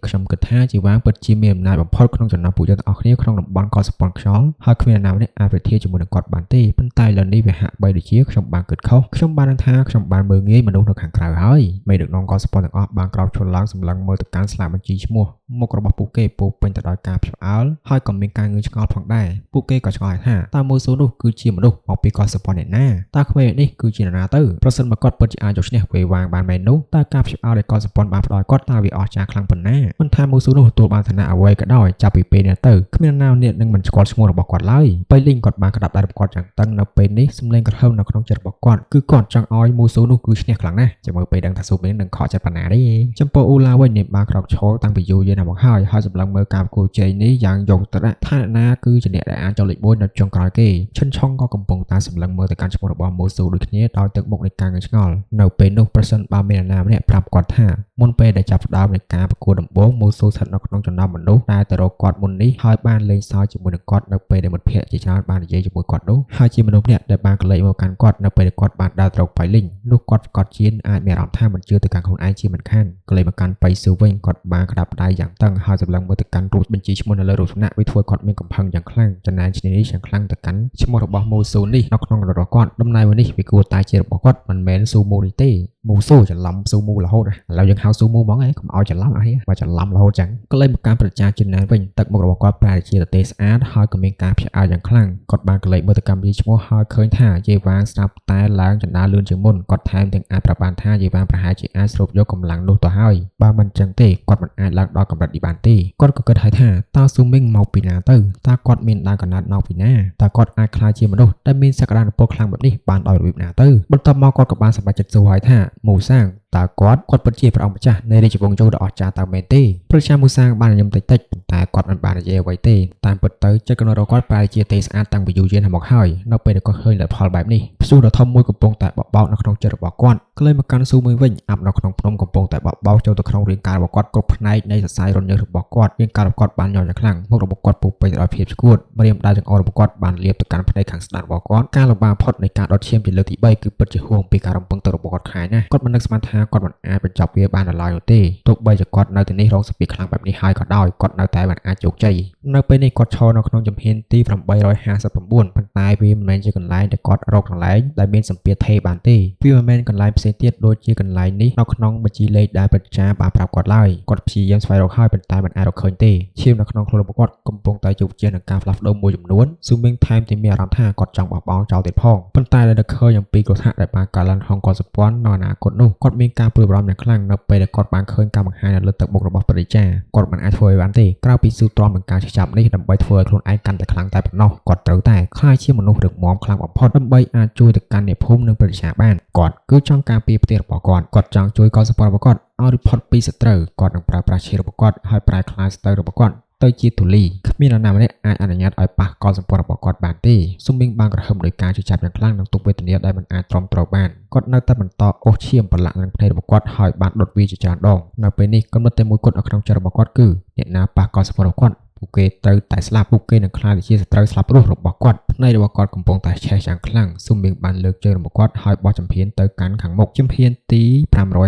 ខ្ញុំគិតថាយេវ៉ាងពិតជាមានអំណាចបំផុតក្នុងចំណោមពួកយើងទាំងអស់គ្នាក្នុងតំបន់កោះសប៉ុនខ្យល់ហើយគ្មានអ្នកណាម្នាក់អាចប្រធានជាមួយនឹងគាត់បានទេប៉ុន្តែឥឡូវនេះវាហាក់បីដូចជាខ្ញុំបានគិតខុសខ្ញុំបានដឹងថាខ្ញុំបានមើលងាយមនុស្សនៅខាងក្រៅហើយមេដឹកនាំកោះសប៉ុនទាំងអស់បានក្រោកឈរឡើងសម្លឹងមើលទៅកាន់ស្លាកបញ្ជីឈ្មោះមុខរបស់ពួកគេពោពេញទៅដោយការភ្ញាក់ផ្អើលហើយក៏មានការងឿងឆ្ងល់ផងដែរពួកគេក៏ឆ្ងល់ថាតើមូស៊ូនោះគឺជាមនុស្សមកពីកោះសប៉ុនឯណាតើក្មេងនេះគឺជានរណាទៅប្រសិនបើគាត់ពិតជាអាចយកឈ្នះវេវ៉ាងបានមែននោះតើការភ្ញាក់ផ្អើលដែលកោះសប៉ុនបានផ្ដល់គាត់តើវាអស្ចារ្យខ្លាំងប៉ុណ្ណាមិនថាមូស៊ូនោះទទួលបានឋានៈអ្វីក៏ដោយចាប់ពីពេលនេះទៅគ្មាននរណាម្នាក់នឹងមិនស្គាល់ឈ្មោះរបស់គាត់ឡើយពេលលេងគាត់បានក្តាប់ដៃរបស់គាត់យ៉ាងតឹងនៅពេលនេះសម្លេងក្រហមនៅក្នុងចិត្តរបស់គាត់គឺគាត់ចង់ឲ្យមូស៊ូនោះគឺឈ្នះខ្លាំងណាស់ចាំមើលពេលដឹងថាស៊ូមីននឹងខកចិត្តប៉ុណ្ណាទេចំពោះអ៊ូឡាវិញនាងបានក្រោកឈរតាំងពីយូរយារណាស់មកហើយសម្លឹងមើលការប្រកួតជ័យនេះយ៉ាងយកចិត្តទុកដាក់ថាអ្នកណាគឺជាអ្នកដែលអាចចូលលេខ1នៅចុងក្រោយគេឈិនឆុងក៏កំពុងតែសម្លឹងមើលទៅកាន់ឈ្មោះរបស់មូស៊ូដូចគ្នាដោយទឹកមុខនៃការងឿងឆ្ងល់នៅពេលនោះប្រសិនបើមានអ្នកណាម្នាក់ប្រាប់គាត់ថាមុនពេលដែលចាប់ផ្ដើមនៃការប្រកួតដំបូងមូស៊ូស្ថិតនៅក្នុងចំណោមមនុស្សដែលទៅរកគាត់មុននេះហើយបានលេងសើចជាមួយនឹងគាត់នៅពេលដែលមិត្តភ័ក្តិជាច្រើនបាននិយាយជាមួយគាត់នោះហើយជាមនុស្សម្នាក់ដែលបានកលេចមកកាន់គាត់នៅពេលដែលគាត់បានដើរទៅរកប៉ៃលីងនោះគាត់ប្រកាសជាអាចមានអារម្មណ៍ថាមិនជឿទៅកាន់ខ្លួនឯងជាមិនខានកលេចមកកាន់ប៉ៃស៊ូវិញគាត់បានក្តាប់ដៃយ៉ាងតឹងហើយសម្លឹងមើលទៅកាន់រូបបញ្ជីឈ្មោះនៅលើរូបសំណាកវាធ្វើគាត់មានកំហឹងយ៉ាងខ្លាំងចំណែនឈ្នានីយ៉ាងខ្លាំងទៅកាន់ឈ្មោះរបស់មូស៊ូនេះនៅក្នុងររបស់គាត់ដំណើរមួយនេះវាគួរតែជារបស់គាត់មិនមែនស៊ូមូនេះទេមូស៊ូច្រឡំស៊ូមូរហូតឥឡូវយើងហៅស៊ូមូហ្មងឯងកុំឲ្យច្រឡំអស់នេះបើច្រឡំរហូតចឹងក៏លេចមកកាន់ប្រជាជនណាវិញទឹកមុខរបស់គាត់ប្រែជាទទេស្អាតហើយក៏មានការភ្ញាក់ផ្អើលយ៉ាងខ្លាំងគាត់បានកលេចមើលទៅកម្មវិធីឈ្មោះហើយឃើញថាយេវ៉ាងស្រាប់តែឡើងចណ្ដាលលឿនជាងមុនគាត់ថែមទាំងអាចប្រាប់បានថាយេវ៉ាងប្រហែលជាអាចស្រូបយកកម្លាំងនោះទៅហើយបើមិនចឹងទេគាត់មិនអាចឡើងដល់កម្រិតនេះបានទេគាត់ក៏គិតហើយថាតើស៊ូមីងមកពីណាទៅតើគាត់មានដើរកណាត់មកពីណាតើគាត់អាចក្លាយជាមនុស្សដែលមានសក្តានុពលខ្លាំងបែបនេះបានដោយរបៀបណាទៅបន្ទាប់មកគាត់ក៏បានសម្រេចចិត្តសួរហើយថាមូសាងតើគាត់ពិតជាព្រះអង្គម្ចាស់នៃរាជវង្សជូដ៏អស្ចារ្យតើមែនទេប្រជាមូសាងបានញញឹមតិចប៉ុន្តែគាត់មិនបាននិយាយអ្វីទេតាមពិតទៅចិត្តកណ្ដោរបស់គាត់ប្រែជាទេស្អាតតាំងពីយូរយារណាស់មកហើយនៅពេលដែលគាត់ឃើញលទ្ធផលបែបនេះព្យុះដ៏ធំមួយកំពុងតែបបោកនៅក្នុងចិត្តរបស់គាត់ក្លែងមកកាន់ស៊ូមួយវិញអាប់នៅក្នុងភ្នំកំពុងតែបបោកចូលទៅក្នុងរាងកាយរបស់គាត់គ្រប់ផ្នែកនៃសរសៃរន្ធញើសរបស់គាត់រាងកាយរបស់គាត់បានញ័រយ៉ាងខ្លាំងមុខរបស់គាត់ពុះពេញដោយភាពស្គួតម្រាមដៃចង្អុលរបស់គាត់បានលាបទៅកាន់ផ្នែកខាងស្ដាំរបស់គាត់ការលំបាកផុតនៃការដុតឈាមជាលើកទី3គឺពិតជាហួសពីការរំពឹងទុករបស់គាត់ខ្លាចណាស់គាត់មិននឹកស្មានថាគាត់មិនអាចបញ្ចប់វាបានឡើយនោះទេទោះបីជាគាត់នៅទីនេះរងសម្ពាធខ្លាំងបែបនេះហើយក៏ដោយគាត់នៅតែមិនអាចជោគជ័យនៅពេលនេះគាត់ឈរនៅក្នុងជំហានទី859ប៉ុន្តែវាមិនមែនជាកន្លែងដែលគាត់រកកន្លែងដែលមានសម្ពាធថេបានទេវាមិនមែនកន្លែងផ្សេងទៀតដូចជាកន្លែងនេះនៅក្នុងបញ្ជីលេខដែលប្រជាចារបានប្រាប់គាត់ឡើយគាត់ព្យាយាមស្វែងរកហើយប៉ុន្តែមិនអាចរកឃើញទេឈាមនៅក្នុងខ្លួនរបស់គាត់កំពុងតែជួបប្រទះនឹងការផ្លាស់ប្ដូរមួយចំនួនស៊ូមីងថែមទាំងមានអារម្មណ៍ថាគាត់ចង់បោះបង់ចោលទៀតផងប៉ុន្តែដែលនឹកឃើញអំពីគ្រោះថ្នាក់ដែលបានកើតឡើងក្នុងកោះសប៉ុននៅអនាគតនោះគាត់មានការព្រួយបារម្ភយ៉ាងខ្លាំងនៅពេលដែលគាត់បានឃើញការបង្ហាញនៅលើទឹកមុខរបស់ប្រជាចារគាត់មិនអាចធ្វើឲ្យបានទេក្រៅពីស៊ូទ្រាំនឹងការឈឺចាប់នេះដើម្បីធ្វើឲ្យខ្លួនឯងកាន់តែខ្លាំងតែប៉ុណ្ណោះគាត់ត្រូវតែខ្លាចជាមនុស្សរឹងមាំខ្លាំងបំផុតដើម្បីអាចជួយទៅកាន់អ្នកភូមិនិងប្រជាចារបានគាត់គឺចង់ការពារប្រទេសរបស់គាត់ចង់ជួយកោះសប៉ុនរបស់គាត់ឲ្យរួចផុតពីសត្រូវគាត់នឹងប្រើប្រាស់ឈាមរបស់គាត់ហើយប្រែក្លាយសត្រូវរបស់គាត់ទៅជាទូលីគ្មាននរណាម្នាក់អាចអនុញ្ញាតឲ្យប៉ះកលសម្ព័ន្ធរបស់គាត់បានទេស៊ុំមីងបានក្រហមដោយការជឿចាប់យ៉ាងខ្លាំងនឹងទុកវេទនាដែលមិនអាចទ្រាំទ្របានគាត់នៅតែបន្តអូសឈាមប្រឡាក់នឹងភ្នែករបស់គាត់ហើយបានដុតវាជាច្រើនដងនៅពេលនេះកំណត់តែមួយគត់នៅក្នុងចិត្តរបស់គាត់គឺអ្នកណាប៉ះកលសម្ព័ន្ធរបស់គាត់ពួកគេត្រូវតែស្លាប់ពួកគេនឹងក្លាយជាសត្រូវស្លាប់រស់របស់គាត់ផ្នែករបស់គាត់កំពុងតែឆេះយ៉ាងខ្លាំងស៊ុំមីងបានលើកជើងរបស់គាត់ហើយបោះចំហៀនទៅកាន់ខាងមុខចំហៀនទី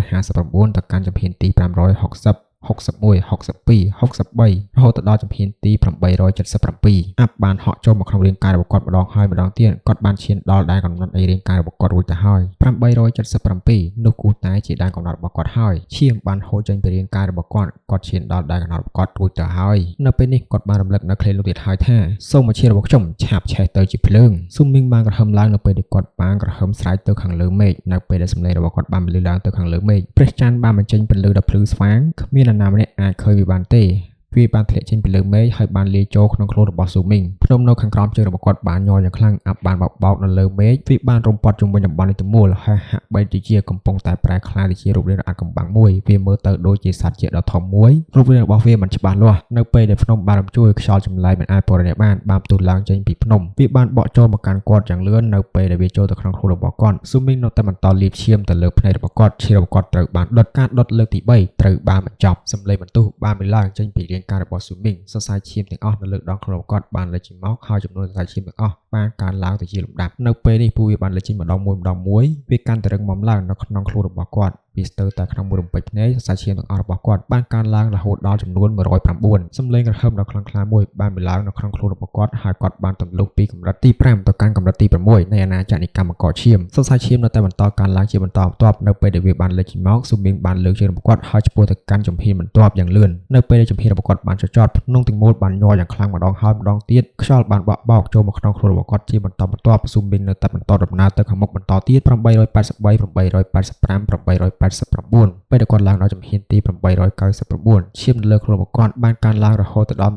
559ទៅកាន់ចំហៀនទី560 61 62 63រហូតដល់ជំហានទី877អាប់បានហក់ចូលមកក្នុងរាងកាយរបស់គាត់ម្ដងហើយម្ដងទៀតគាត់បានឈានដល់ដែនកំណត់នៃរាងកាយរបស់គាត់រួចទៅហើយ877នោះគូតែជាដែនកំណត់របស់គាត់ហើយឈាមបានហូរចេញពីរាងកាយរបស់គាត់ឈានដល់ដែនកំណត់របស់គាត់រួចទៅហើយនៅពេលនេះគាត់បានរំលឹកនៅឃ្លានោះទៀតហើយថាសូមមកឈាមរបស់ខ្ញុំឆាបឆេះទៅជាភ្លើងស៊ូមីងបានក្រហមឡើងនៅពេលដែលគាត់បានក្រហមស្រែកទៅខាងលើមេឃនៅពេលដែលសម្លេងរបស់គាត់បានបន្លឺឡើងទៅខាងលើមេឃព្រះច័ន្ទបានបញ្ចេញពន្លឺដ៏ភ្លឺស្វាងគ្មាននរណាម្នាក់អាចឃើញវាបានទេវាបានធ្លាក់ចេញពីលើមេឃហើយបានលាយចូលក្នុងខ្លួនរបស់ស៊ូមីងភ្នំនៅខាងក្រោមជើងរបស់គាត់បានញ័រយ៉ាងខ្លាំងអាប់បានបោកនៅលើមេឃវាបានរំពាត់ជុំវិញតំបន់នេះទាំងមូលហើយហាក់បីដូចជាកំពុងតែប្រែក្លាយទៅជារូបរាងដ៏អាថ៌កំបាំងមួយវាមើលទៅដូចជាសត្វជាដ៏ធំមួយរូបរាងរបស់វាមិនច្បាស់លាស់នៅពេលដែលភ្នំបានរំជួយខ្យល់ចម្លែកមិនអាចពណ៌នាបានផ្ទុះឡើងចេញពីភ្នំវាបានបកចូលមកកាន់គាត់យ៉ាងលឿននៅពេលដែលវាចូលទៅក្នុងខ្លួនរបស់គាត់ស៊ូមីងនៅតែបន្តលាបឈាមទៅលើភ្នែករបស់គាត់ឈាមរបស់គាត់ត្រូវបានដុតការដុតលើកទី3ត្រូវបានបញ្ចប់សម្លេងបន្ទោះបានមានឡើងចេញពីរាងកាយរបស់ស៊ូមីងសរសៃឈាមទាំងអស់នៅលើដងខ្លួនគាត់បានលេចចេញមកហើយចំនួនសរសៃឈាមទាំងអស់បានកើនឡើងទៅជាលំដាប់នៅពេលនេះពួកវាបានលេចចេញម្ដងមួយវាកាន់តែរឹងមាំឡើងនៅក្នុងខ្លួនរបស់គាត់វាស្ទើរតែក្នុងមួយរំពេចភ្នែកសរសៃឈាមទាំងអស់របស់គាត់បានកើនឡើងរហូតដល់ចំនួន109សំឡេងក្រហមដ៏ខ្លាំងក្លាមួយបានមានឡើងនៅក្នុងខ្លួនរបស់គាត់ហើយគាត់បានទម្លុះពីកម្រិតទី5ទៅកាន់កម្រិតទី6នៃអាណាចក្រនៃកម្មករឈាមសរសៃឈាមនៅតែបន្តកើនឡើងជាបន្តបន្ទាប់នៅពេលដែលវាបានលេចចេញមកស៊ូមីងបានលើកជើងរបស់គាត់ហើយឆ្ពោះទៅកាន់ជំហានបន្ទាប់យ៉ាងលឿននៅពេលដែលជំហានរបស់គាត់បានចត់ភ្នំទាំងមូលបានញ័រយ៉ាងខ្លាំងម្ដងហើយម្ដងទៀតខ្យល់បានបោកចូលមកក្នុងខ្លួនរបស់គាត់ជាបន្តបន្ទាប់ស៊ូមីងនៅតែបន្តដំណើរទៅខាងមុខបន្តទៀត883 885 889ពេលដែលគាត់ឡើងដល់ជំហានទី899ឈាមនៅលើខ្លួនរបស់គាត់បានកើនឡើងរហូតដល់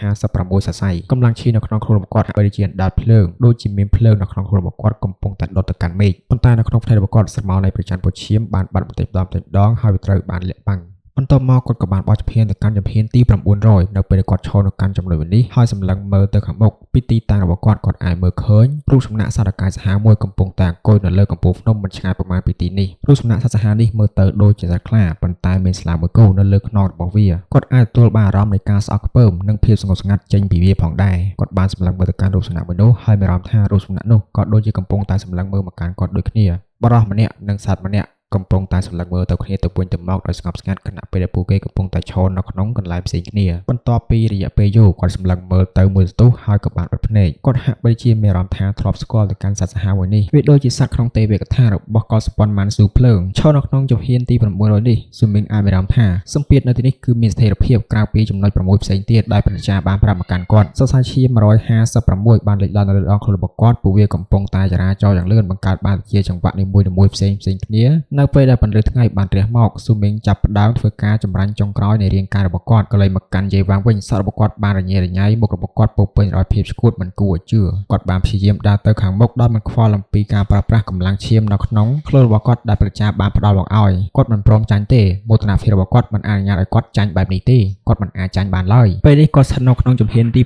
156សរសៃកម្លាំងឈាមនៅក្នុងខ្លួនរបស់គាត់ហាក់ដូចជាអណ្ដាតភ្លើងដូចជាមានភ្លើងនៅក្នុងខ្លួនរបស់គាត់កំពុងតែដុតទៅកាន់មេឃប៉ុន្តែនៅក្នុងផ្ទៃរបស់គាត់ស្រមោលនៃប្រច័ណ្ឌពុឈាមបានបាត់បន្តិចម្ដងហើយវាត្រូវបានលាក់បាំងបន្ទាប់មកគាត់ក៏បានបោះជំហានទៅកាន់ជំហានទី900នៅពេលដែលគាត់ឈរនៅកាន់ចំណុចនេះហើយសម្លឹងមើលទៅខាងមុខពីទីតាំងរបស់គាត់អាចមើលឃើញរូបសំណាកសត្វកាយសាហាវមួយកំពុងតែអង្គុយនៅលើកំពូលភ្នំមិនឆ្ងាយប្រមាណពីទីនេះរូបសំណាកសត្វសាហាវនេះមើលទៅដូចជាសត្វខ្លាប៉ុន្តែមានស្លាបមួយគូនៅលើខ្នងរបស់វាគាត់អាចទទួលបានអារម្មណ៍នៃការស្អប់ខ្ពើមនិងភាពស្ងប់ស្ងាត់ចេញពីវាផងដែរគាត់បានសម្លឹងមើលទៅកាន់រូបសំណាកមួយនោះហើយមានអារម្មណ៍ថារូបសំណាកនោះក៏ដូចជាកំពុងតែសម្លឹងមើលមកកាន់គាត់ដូចគ្នាបរិសម្នាក់និងសត្វម្នាក់កំពុងតែសម្លឹងមើលទៅគ្នាទៅវិញទៅមកដោយស្ងប់ស្ងាត់ខណៈពេលដែលពួកគេកំពុងតែឈរនៅក្នុងកន្លែងផ្សេងគ្នាបន្ទាប់ពីរយៈពេលយូរគាត់សម្លឹងមើលទៅមួយសន្ទុះហើយក៏បានបិទភ្នែកគាត់ហាក់បីជាមានអារម្មណ៍ថាធ្លាប់ស្គាល់ទៅកាន់សត្វសាហាវមួយនេះវាដូចជាសត្វក្នុងទេវកថារបស់កុលសម្ព័ន្ធម៉ាន់ស៊ូភ្លើងឈរនៅក្នុងជំហានទី900នេះស៊ូមីងអាចមានអារម្មណ៍ថាសម្ពាធនៅទីនេះគឺមានស្ថិរភាពក្រៅពីចំណុច6ផ្សេងទៀតដែលប្រជាចារបានប្រាប់មកកាន់គាត់សរសៃឈាម156បានលេចឡើងនៅលើដងខ្លួនរបស់គាត់ពួកវាកំពុងតែចរាចរយ៉ាងលឿនបង្កើតបានជាចង្វាក់នីមួយៗផ្សេងគ្នានៅពេលដែលពន្លឺថ្ងៃបានរះមកស៊ូមីងចាប់ផ្ដើមធ្វើការចម្រាញ់ចុងក្រោយនៃរាងកាយរបស់គាត់ក៏เลยមកកាន់យាយវាងវិញសក់របស់គាត់បានរញ៉េរញ៉ៃមុខរបស់គាត់ពោពេញដោយភាពស្គួតមិនគួរឲ្យជឿគាត់បានព្យាយាមដើរទៅខាងមុខដោយមិនខ្វល់អំពីការប្រើប្រាស់កម្លាំងឈាមនៅក្នុងខ្លួនរបស់គាត់ដែលប្រជាបានផ្ដល់មកឲ្យគាត់មិនព្រមចាញ់ទេមោទនភាពរបស់គាត់មិនអនុញ្ញាតឲ្យគាត់ចាញ់បែបនេះទេគាត់មិនអាចចាញ់បានឡើយពេលនេះគាត់ស្ថិតនៅក្នុងជំហានទី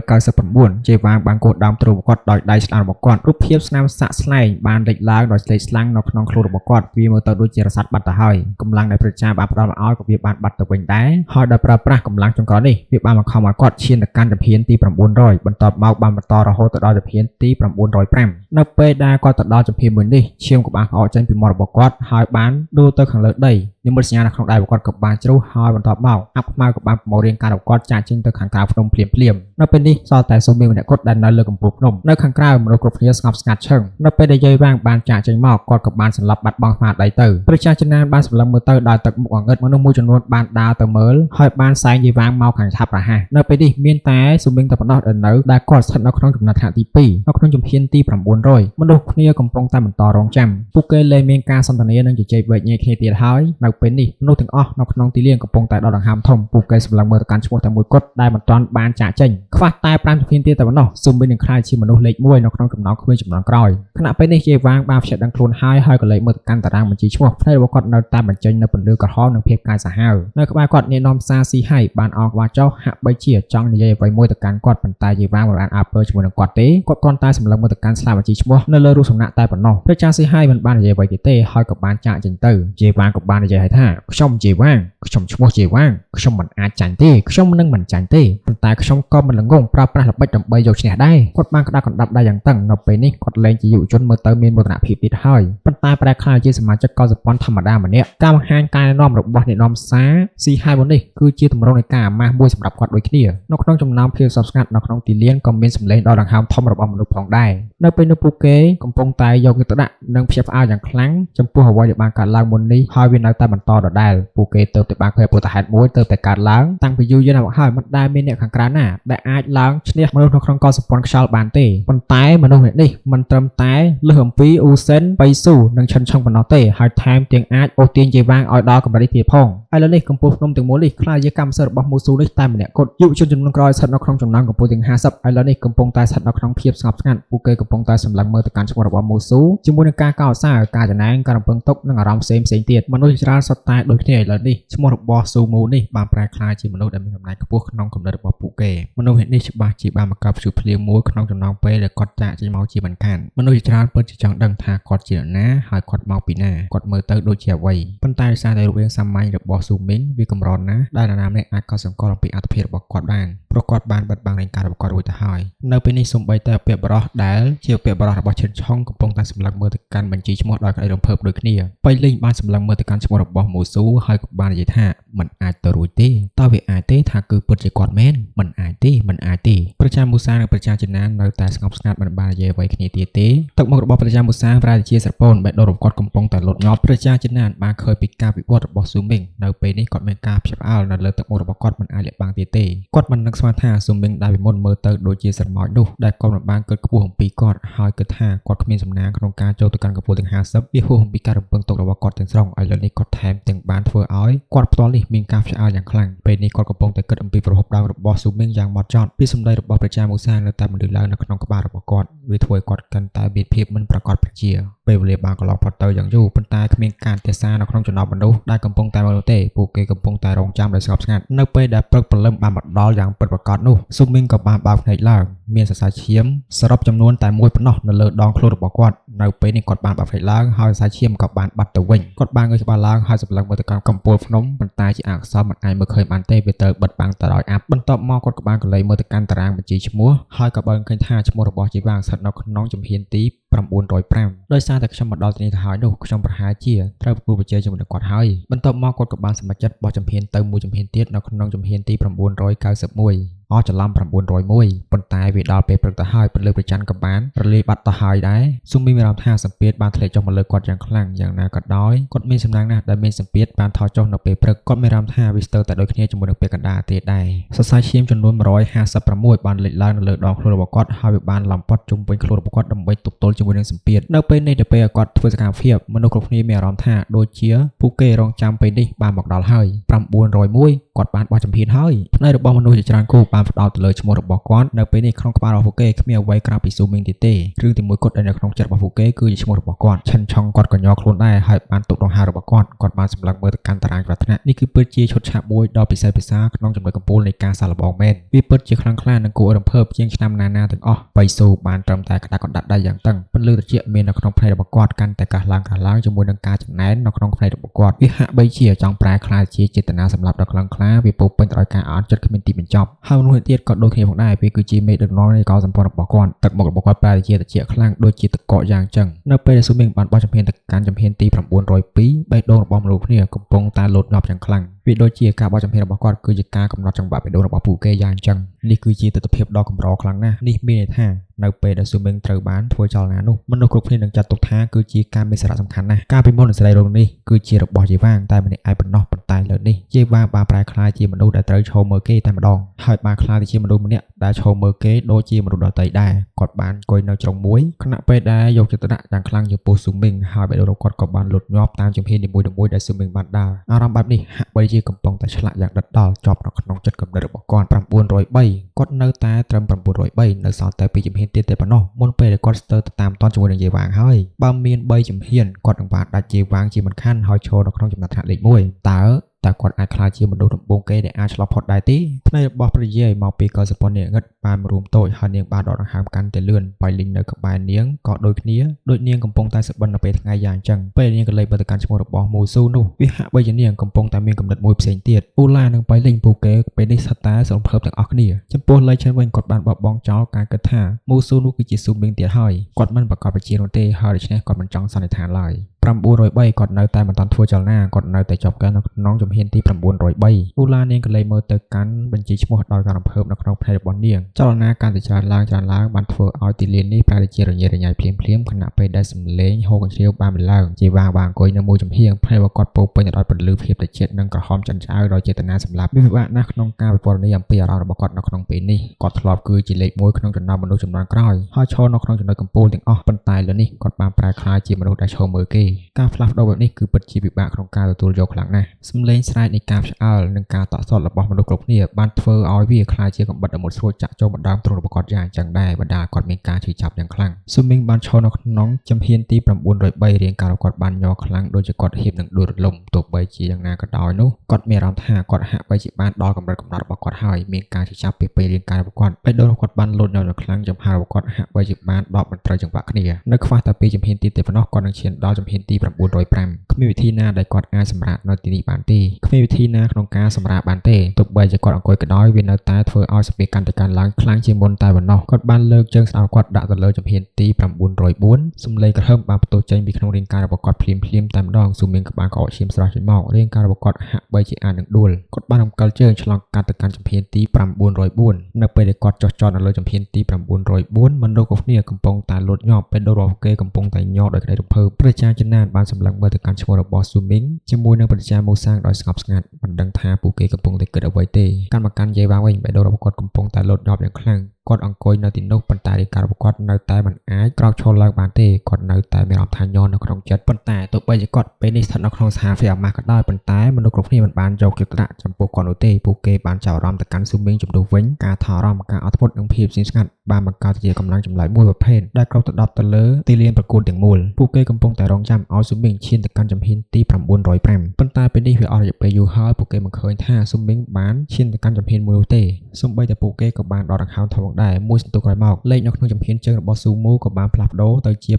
899យាយវាងបានគោះដើមទ្រូងរបស់គាត់ដោយដៃស្លាបរបស់គាត់រូបភាពស្នាមសាក់ស្លែងបានលេចឡើងដោយស្លេកស្លាំងនៅក្នុងខ្លួនរបស់គាត់វាមើលទៅដូចជារស័ព្ទបាត់ទៅហើយកម្លាំងដែលប្រជាបានផ្ដល់មកឲ្យក៏វាបានបាត់ទៅវិញដែរហើយដោយប្រើប្រាស់កម្លាំងចុងក្រោយនេះវាបានបង្ខំឲ្យគាត់ឈានទៅកាន់ជំហានទី900បន្ទាប់មកបានបន្តរហូតទៅដល់ជំហានទី905នៅពេលដែលគាត់ទៅដល់ជំហានមួយនេះឈាមក៏បានក្អកចេញពីមាត់របស់គាត់ហើយបានដួលទៅខាងលើដីនិមិត្តសញ្ញានៅក្នុងដៃរបស់គាត់ក៏បានជ្រុះហើយបន្ទាប់មកអាប់ខ្មៅក៏បានប្រមូលរាងកាយរបស់គាត់ចាក់ចេញទៅខាងក្រៅភ្នំភ្លាមនៅពេលនេះសល់តែស៊ូមីងម្នាក់គត់ដែលនៅលើកំពូលភ្នំនៅខាងក្រៅមនុស្សគ្រប់គ្នាស្ងប់ស្ងាត់ឈឹងនៅពេលដែលយាយវាងបានចាក់ចេញមកគាត់ក៏បានសន្លប់បាត់បង់ស្មារតីទៅប្រជាជនណានបានសម្លឹងមើលទៅដោយទឹកមុខអង្អឹតមនុស្សមួយចំនួនបានដើរទៅមើលហើយបានសែងយាយវាងមកខាងឆាប់រហ័សនៅពេលនេះមានតែស៊ូមីងតែប៉ុណ្ណោះដែលគាត់ស្ថិតនៅក្នុងចំណាត់ថ្នាក់ទី2នៅក្នុងជំហានទី900មនុស្សគ្នាកំពុងតែបន្តរងចាំពួកគេលែងមានការសន្ទនានិងជជែកវែកញែកគ្នាទៀតហើយនៅពេលនេះមនុស្សទាំងអស់នៅក្នុងទីលានកំពុងតែដកដង្ហើមធំពួកគេសម្លឹងមើលទៅកាន់ឈ្មោះតែមួយគត់ដែលមិនទាន់បានចាក់ចេញខ្វះតែ5ជំហានទៀតតែប៉ុណ្ណោះស៊ូមីងនឹងក្លាយជាមនុស្សលេខ1នៅក្នុងចំណោមក្មេងជំនាន់ក្រោយខណៈពេលនេះយាយវាងបានភ្ជាប់ដឹងខ្លួនហើយក៏លេខមើលទៅកាន់តារាងបញ្ជីឈ្មោះផ្នែករបស់គាត់នៅតែបញ្ចេញនៅពន្លឺក្រហមនិងភាពកាយសាហាវនៅក្បែរគាត់នាយនាំសារស៊ីហៃបានអោនក្បាលចុះហាក់បីជាចង់និយាយអ្វីមួយទៅកាន់គាត់ប៉ុន្តែយាយវាងមិនបានអើពើជាមួយនឹងគាត់ទេគាត់គ្រាន់តែសម្លឹងមើលទៅកាន់ស្លាបបញ្ជីឈ្មោះនៅលើរូបសំណាកតែប៉ុណ្ណោះព្រះចាស៊ីហៃមិនបាននិយាយអ្វីទៀតទេហើយក៏បានចាក់ចេញទៅយាយវាងក៏បាននិយាយថាខ្ញុំយាយវាងខ្ញុំឈ្មោះយាយវាងខ្ញុំមិនអាចចាញ់ទេខ្ញុំនឹងមិនចាញ់ទេប៉ុន្តែខ្ញុំក៏មិនល្ងងប្រើប្រាស់ល្បិចដើម្បីយកឈ្នះដែរគាត់បានក្តាប់កណ្ដាប់ដៃយ៉ាងតឹងនៅពេលនេះគាត់លែងជាយុវជនមើលទៅមានមោទនភាពទៀតហើយប៉ុន្តែប្រែក្លាយជាសមាជិក ចិត្តកសិផលធម្មតាម្នាក់ការបង្ហាញការណែនាំរបស់អ្នកនាំសារស៊ីហាយមុននេះគឺជាទម្រង់នៃការអាម៉ាស់មួយសម្រាប់គាត់ដូចគ្នានៅក្នុងចំណោមភាពស្ងប់ស្ងាត់នៅក្នុងទីលានក៏មានសម្លេងដ៏ដង្ហើមធំរបស់មនុស្សផងដែរនៅពេលនោះពួកគេកំពុងតែយកចិត្តទុកដាក់និងភ្ញាក់ផ្អើលយ៉ាងខ្លាំងចំពោះអ្វីដែលបានកើតឡើងមុននេះហើយវានៅតែបន្តដដែលពួកគេទៅតែបានឃើញពុទ្ធហេតុមួយទៅតែកើតឡើងតាំងពីយូរយារណាស់មកហើយមិនដែលមានអ្នកខាងក្រៅណាដែលអាចឡើងឈ្នះមនុស្សនៅក្នុងកសិផលខ្យល់បានទេប៉ុន្តែមនុស្សនេះមិនត្រឹមតែលើសអំពីអ៊ូសិនបៃស៊ូនិងឈិនឆឹងប៉ុណ្ណោះទេហើយថែមទាំងអាចអូសទាញជេវាងឲ្យដល់កម្រិតនេះទៀតផងឥឡូវនេះកម្ពុជាភ្នំទាំងមូលនេះខ្លាចជាកម្មសិទ្ធិរបស់មូស៊ូនេះតែម្នាក់គត់យុវជនចំនួនក្រោយស្ថិតនៅក្នុងចំណោមកម្ពុជាទាំង50ឥឡូវនេះកំពុងតែស្ថិតនៅក្នុងភាពស្ងប់ស្ងាត់ពួកគេកំពុងតែសម្លឹងមើលទៅកាន់ឈ្មោះរបស់មូស៊ូជាមួយនឹងការកោតសរការចំណែងការរំពឹងទុកនិងអារម្មណ៍ផ្សេងទៀតមនុស្សច្រើនសុទ្ធតែដូចគ្នាឥឡូវនេះឈ្មោះរបស់ស៊ូមូនេះបានប្រែក្លាយជាមនុស្សដែលមានអំណាចខ្ពស់ក្នុងគំនិតរបស់ពួកគេមនុស្សនេះច្បាស់ជាបានបង្កប់ជួបភ្លៀងមួយក្នុងចំណោមពេលដែលគាត់ចាក់ចេញមកជាមិនខានមនុស្សច្រើនពិតជាចង់ដឹងថាគាត់ជាណាហើយគាត់មកពីណាគាត់មើលទៅដូចជាអ្វីប៉ុន្តែដោយសារតែរូបរាងសាមញ្ញរបស់ស៊ូមីងវាកម្រណាស់ដែលនរណាម្នាក់អាចកត់សម្គាល់អំពីអត្ថប្រយោជន៍របស់គាត់បានព្រោះគាត់បានបិទបាំងរាយការណ៍របស់គាត់រួចទៅហើយនៅពេលនេះសូម្បីតែពាក្យបរោះដែលជាពាក្យបរោះរបស់ឈិនឆុងកំពុងតែសម្លឹងមើលទៅកាន់បញ្ជីឈ្មោះដោយក្តីរំភើបដូចគ្នាបៃលីងបានសម្លឹងមើលទៅកាន់ឈ្មោះរបស់មូស៊ូហើយក៏បាននិយាយថាមិនអាចទៅរួចទេតើវាអាចទេថាគឺពិតជាគាត់មែនមិនអាចទេប្រជាមូសានិងប្រជាចិនណានៅតែស្ងប់ស្ងាត់មិនបាននិយាយអ្វីគ្នាទៀតទេទឹកមុខរបស់ប្រជាមូសាប្រែជាស្រពោនបេះដូងរបស់គាត់កំពុងតែលត់ញាប់ប្រជាចិនណាបានឃើញពីការវិវត្តរបស់ស៊ូមីងនៅពេលនេះគាត់មានការភ្ញាក់ផ្អើលនៅលើទឹកមុខរបស់គាត់មិនអាចលាក់បាំងទៀតទេគាត់មិននឹកស្មានថាស៊ូមីងដែលពីមុនមើលទៅដូចជាស្រមោចនោះដែលគាត់មិនបានគិតខ្ពស់អំពីគាត់ហើយគិតថាគាត់គ្មានសំណាងក្នុងការចូលទៅកាន់កម្ពុជាទាំង50វាហួសអំពីការរំពឹងទុករបស់គាត់ទាំងស្រុងឥឡូវនេះគាត់ថែមទាំងបានធ្វើឲ្យគាត់ផ្ទាល់នេះមានការភ្ញាក់ផ្អើលយ៉ាងខ្លាំងពេលនេះគាត់កំពុងតែគិតអំពីប្រភពដើមរបស់ស៊ូមីងយ៉ាងម៉ត់ចត់ពីសម្ដីរបស់ប្រជាមូសានៅតែបន្លឺឡើងនៅក្នុងក្បាលរបស់គាត់វាធ្វើឲ្យគាត់កាន់តែមានភាពមិនប្រកបប្រជាពេលវេលាបានកន្លងផុតទៅយ៉ាងយូរប៉ុន្តែគ្មានការទះសារនៅក្នុងចំណោមមនុស្សដែលកំពុងតែមើលទេពួកគេកំពុងតែរងចាំដោយស្ងប់ស្ងាត់នៅពេលដែលព្រឹកព្រលឹមបានមកដល់យ៉ាងពិតប្រាកដនោះស៊ូមីងក៏បានបើកភ្នែកឡើងមានសរសៃឈាមសរុបចំនួនតែមួយប៉ុណ្ណោះនៅលើដងខ្លួនរបស់គាត់នៅពេលនេះគាត់បានបើកភ្នែកឡើងហើយសរសៃឈាមក៏បានបាត់ទៅវិញគាត់បានងើយក្បាលឡើងហើយសម្លឹងមើលទៅកាន់កំពូលភ្នំប៉ុន្តែជាអក្សរមិនអាចមើលឃើញបានទេវាត្រូវបិទបាំងទៅដោយអាប់បន្ទាប់មកគាត់ក៏បានកន្លែងមើលទៅកាន់តារាងបញ្ជីឈ្មោះហើយក៏បានឃើញថាឈ្មោះរបស់ជីវាងស្ថិតនៅក្នុងជំហានទី905ដោយសារតែខ្ញុំមកដល់ទីនេះទៅហើយនោះខ្ញុំប្រហែលជាត្រូវប្រគល់ប្រជែងជាមួយនឹងគាត់ហើយបន្ទាប់មកគាត់ក៏បានសម្រេចចិត្តបោះជំហានទៅមួយជំហានទៀតនៅក្នុងជំហានទី991ច្រឡំ901ប៉ុន្តែវាដល់ពេលព្រឹកទៅហើយពលិប្រច័ណ្ឌក៏បានរលាយបាត់ទៅហើយដែរស៊ុំមីមានអារម្មណ៍ថាសម្ពាធបានធ្លាក់ចុះមកលើគាត់យ៉ាងខ្លាំងយ៉ាងណាក៏ដោយគាត់មានសំណាងណាស់ដែលមានសម្ពាធបានថយចុះនៅពេលព្រឹកគាត់មានអារម្មណ៍ថាវាស្ទើរតែដូចគ្នាជាមួយនឹងពេលកណ្ដាលទៀតដែរសរសៃឈាមចំនួន156បានលេចឡើងនៅលើដងខ្លួនរបស់គាត់ហើយវាបានឡំព័ទ្ធជុំវិញខ្លួនរបស់គាត់ដើម្បីទប់ទល់ជាមួយនឹងសម្ពាធនៅពេលនេះទៅពេលគាត់ធ្វើសកម្មភាពមនុស្សគ្រប់គ្នាមានអារម្មណ៍ថាដូចជាពួកគេរងចាំពេលនេះបានមកដល់ហើយ901គាត់បានបោះជំហានហើយផ្នែករបស់មនុស្សជាច្រើនគូបានផ្ដោតទៅលើឈ្មោះរបស់គាត់នៅពេលនេះក្នុងក្បាលរបស់ពួកគេគ្មានអ្វីក្រៅពីស៊ូមីងទៀតទេរឿងទីមួយគត់ដែលនៅក្នុងចិត្តរបស់ពួកគេគឺជាឈ្មោះរបស់គាត់ឈិនឆុងគាត់ក៏ញ័រខ្លួនដែរហើយបានទុកដង្ហើររបស់គាត់បានសម្លឹងមើលទៅកាន់តារាងប្រាថ្នានេះគឺពិតជាឈុតឆាកមួយដ៏ពិសេសពិសាក្នុងចំណុចកំពូលនៃការសាកល្បងមែនវាពិតជាខ្លាំងក្លានិងគួរឲ្យរំភើបជាងឆ្នាំណាៗទាំងអស់បៃស៊ូបានត្រឹមតែក្តាក់កណ្ដាត់ដៃយ៉ាងតឹងពន្លឺត្រជាក់មាននៅក្នុងភ្នែករបស់គាត់កាន់តែកាសឡើងជាមួយនឹងការចំណែននៅក្នុងភ្នែករបស់គាត់វាហាក់បីជាចង់ប្រែក្លាយជាចេតនាសម្លាប់ដ៏ខ្លាំងក្លាវាពោពេញទៅដោយការអន់ចិត្តគ្មានទីបញ្ចប់ហើយមនុស្សទៀតក៏ដូចគ្នាផងដែរវាគឺជាមេដឹកនាំនៃកោសម្ព័ន្ធរបស់គាត់ទឹកមុខរបស់គាត់ប្រែជាត្រជាក់ខ្លាំងដូចជាទឹកកកយ៉ាងចឹងនៅពេលដែលស៊ូមីងបានបោះជំហានទៅកាន់ជំហានទី902បេះដូងរបស់មនុស្សគ្នាកំពុងតែលោតញាប់យ៉ាងខ្លាំងវាដូចជាការបោះជំហានរបស់គាត់គឺជាការកំណត់ចង្វាក់បេះដូងរបស់ពួកគេយ៉ាងចឹងនេះគឺជាទស្សនវិជ្ជាដ៏កម្រខ្លាំងណាស់នេះមានន័យថានៅពេលដែលស៊ូមីងត្រូវបានធ្វើចលនានោះមនុស្សគ្រប់គ្នានឹងចាត់ទុកថាគឺជាការមានសារៈសំខាន់ណាស់ការពីមុននៃសេរីរងនេះគឺជារបស់ជីវាងតែម្នាក់ឯងប៉ុណ្ណោះប៉ុន្តែលើនេះជីវាងបានប្រែក្លាយជាមនុស្សដែលត្រូវឈរមើលគេតែម្ដងហើយបានក្លាយទៅជាមនុស្សម្នាក់ដែលឈរមើលគេដូចជាមនុស្សដទៃដែរគាត់បានអង្គុយនៅជ្រុងមួយខណៈពេលដែលយកចិត្តទុកដាក់យ៉ាងខ្លាំងចំពោះស៊ូមីងហើយបេះដូងរបស់គាត់ក៏បានលុតញាប់តាមជំហាននីមួយៗដែលស៊ូមីងបានដើរអារម្មណ៍បែបនេះហាក់បីជាកំពុងតែឆ្លាក់យ៉ាងដិតដល់ជាប់នៅក្នុងចិត្តគំនិតរបស់គាត់903គាត់នៅតែត្រឹម903នៅសល់តែ2ជំហានទៀតទេប៉ុណ្ណោះមុនពេលដែលគាត់ស្ទើរទៅតាមតនជាមួយនឹងយាយវាងហើយបើមាន3ជំហានគាត់នឹងបានដាច់យាយវាងជាមិនខានហើយឈរនៅក្នុងចំណាត់ថ្នាក់លេខ1តើគាត់អាចក្លាយជាមនុស្សដំបូងគេដែលអាចឆ្លងផុតដែរទេផ្នែករបស់ព្រះយាយមកពីកោសិផលនាងងឹតបានរួមតូចហើយនាងបានដកដង្ហើមកាន់តែលឿនបៃលីងនៅក្បែរនាងក៏ដូចគ្នាដូចនាងកំពុងតែសបិននៅពេលថ្ងៃយ៉ាងចឹងពេលនាងក៏លេចមើលទៅកាន់ឈ្មោះរបស់មូស៊ូនោះវាហាក់បីជានាងកំពុងតែមានកំណត់មួយផ្សេងទៀតអ៊ូឡានិងបៃលីងពួកគេពេលនេះស្ថិតតែស្រំភើបទាំងអស់គ្នាចំពោះលេខឈិនវិញគាត់បានបបង់ចោលការគិតថាមូស៊ូនោះគឺជាស៊ូមីងទៀតហើយគាត់មិនប្រកាសប្រជានោះទេហើយដូច្នេះគាត់មិនចង់សន្និដ្ឋានឡើយ 903គាត់នៅតែមិនតាន់ធ្វើចលនាគាត់នៅតែជាប់គាំងនៅក្នុងជំហានទី903 Ula នាងក៏លែងមើលទៅកាន់បញ្ជីឈ្មោះដោយការរំភើបនៅក្នុងផ្នែករបស់នាងចលនាកាន់តែច្រើនឡើងបានធ្វើឲ្យទីលាននេះប្រែជារញ៉េរញ៉ៃភ្លាមខណៈពេលដែលសម្លេងហូរកញ្ជ្រៀវបានឡើងជាវាងបានអង្គុយនៅមួយចំហៀងផ្នែករបស់គាត់ពោពេញដោយពន្លឺភាពត្រជាក់និងក្រហមចិនឆ្អៅដោយចេតនាសម្លាប់វាពិបាកណាស់ក្នុងការវិវត្តនេះអំពីអារម្មណ៍របស់គាត់នៅក្នុងពេលនេះគាត់ធ្លាប់គឺជាលេខ1ក្នុងចំណោមមនុស្សចំនួនក្រោយហើយឈរនៅក្នុងចំណុចកំពូលទាំងអស់ប៉ុន្តែលើនេះគាត់បានប្រែក្លាយជាមនុស្សដែលឈរមើលគេការផ្លាស់ប្ដូរបែបនេះគឺពិតជាពិបាកក្នុងការទទួលយកខ្លាំងណាស់សម្លេងស្រែកនៃការឆ្អើលនិងការតក់ស្លុតរបស់មនុស្សគ្រប់គ្នាបានធ្វើឲ្យវាក្លាយជាកំបិតដ៏មុតស្រួចចាក់ចូលបណ្ដាំទ្រូងរបស់គាត់យ៉ាងអញ្ចឹងដែរបណ្ដាគាត់មានការឈឺចាប់យ៉ាងខ្លាំងស៊ូមីងបានឈរនៅក្នុងជំហានទី903រាងកាយរបស់គាត់បានញ័រខ្លាំងដូចជាគាត់ហៀបនឹងដួលរលំទោះបីជាយ៉ាងណាក៏ដោយនោះគាត់មានអារម្មណ៍ថាគាត់ហាក់បីជាបានដល់កម្រិតកំណត់របស់គាត់ហើយមានការឈឺចាប់ពីពេលរាងកាយរបស់គាត់បេះដូងរបស់គាត់បានលោតញ័រយ៉ាងខ្លាំងចំហាររបស់គាត់ហាក់បីជាបានដកមិនត្រូវចង្វាក់គ្នានៅខ្វះតែពីជំហានទីប៉ុណ្ណោះគាត់នឹងឈានដល់ជំហានទី905គ្មានវិធីណាដែលគាត់អាចសម្រាកនៅទីនេះបានទេគ្មានវិធីណាក្នុងការសម្រាកបានទេទោះបីជាគាត់អង្គុយក៏ដោយវានៅតែធ្វើឲ្យសម្ពាធកាន់តែកើនឡើងខ្លាំងជាងមុនតែប៉ុណ្ណោះគាត់បានលើកជើងស្ដាំគាត់ដាក់ទៅលើជំហានទី904សម្លេងក្រហមបានផ្ទុះចេញពីក្នុងរាងកាយរបស់គាត់ភ្លាមតែម្ដងស៊ូមីងក៏បានក្អកឈាមស្រស់ចេញមករាងកាយរបស់គាត់ហាក់បីជាអាចនឹងដួលគាត់បានរំកិលជើងឆ្លងកាត់ទៅកាន់ជំហានទី904នៅពេលដែលគាត់ចុះចតនៅលើជំហានទី904មនុស្សគ្រប់គ្នាកំពុងតែលូតញាប់ពេលដរបស់គេកំពុងតែញ័រដោយក្តីរំភើបព្រះចាចំណានបានសម្លឹងមើលទៅកាន់ឈ្មោះរបស់ស៊ូមីងជាមួយនឹងព្រះចាមូសាងដោយស្ងប់ស្ងាត់មិនដឹងថាពួកគេកំពុងតែគិតអ្វីទេកាន់មកកាន់យាយវ៉ាងវិញបេះដូងរបស់គាត់កំពុងតែលូតញាប់យ៉ាងខ្លាំងគាត់អង្គុយនៅទីនោះប៉ុន្តែរាងកាយរបស់គាត់នៅតែមិនអាចក្រោកឈរឡើងបានទេគាត់នៅតែមានអារម្មណ៍ថាញ័រនៅក្នុងចិត្តប៉ុន្តែទោះបីជាគាត់ពេលនេះស្ថិតនៅក្នុងស្ថានភាពអាម៉ាស់ក៏ដោយប៉ុន្តែមនុស្សគ្រប់គ្នាមិនបានយកចិត្តទុកដាក់ចំពោះគាត់នោះទេពួកគេបានចាប់អារម្មណ៍ទៅកាន់ស៊ូមីងជំនួសវិញការថយអារម្មណ៍ការអត់ធ្មត់និងភាពស្ងៀមស្ងាត់បានបង្កើតជាកម្លាំងចម្លែកមួយប្រភេទដែលគ្របដណ្ដប់ទៅលើទីលានប្រកួតទាំងមូលពួកគេកំពុងតែរងចាំឲ្យស៊ូមីងឈានទៅកាន់ជំហានទី905ប៉ុន្តែពេលនេះវាអស់រយៈពេលយូរហើយពួកគេមិនឃើញថាស៊ូមីងបានឈានទៅកាន់ជំហានមួយនោះទេសូម្បីតែពួកគេក៏បានដកដង្ហើមធំផងដែរមួយសន្ទុះក្រោយមកលេខនៅក្នុងជំហានជើងរបស់ស៊ូមូក៏បានផ្លាស់ប្ដូរទៅជា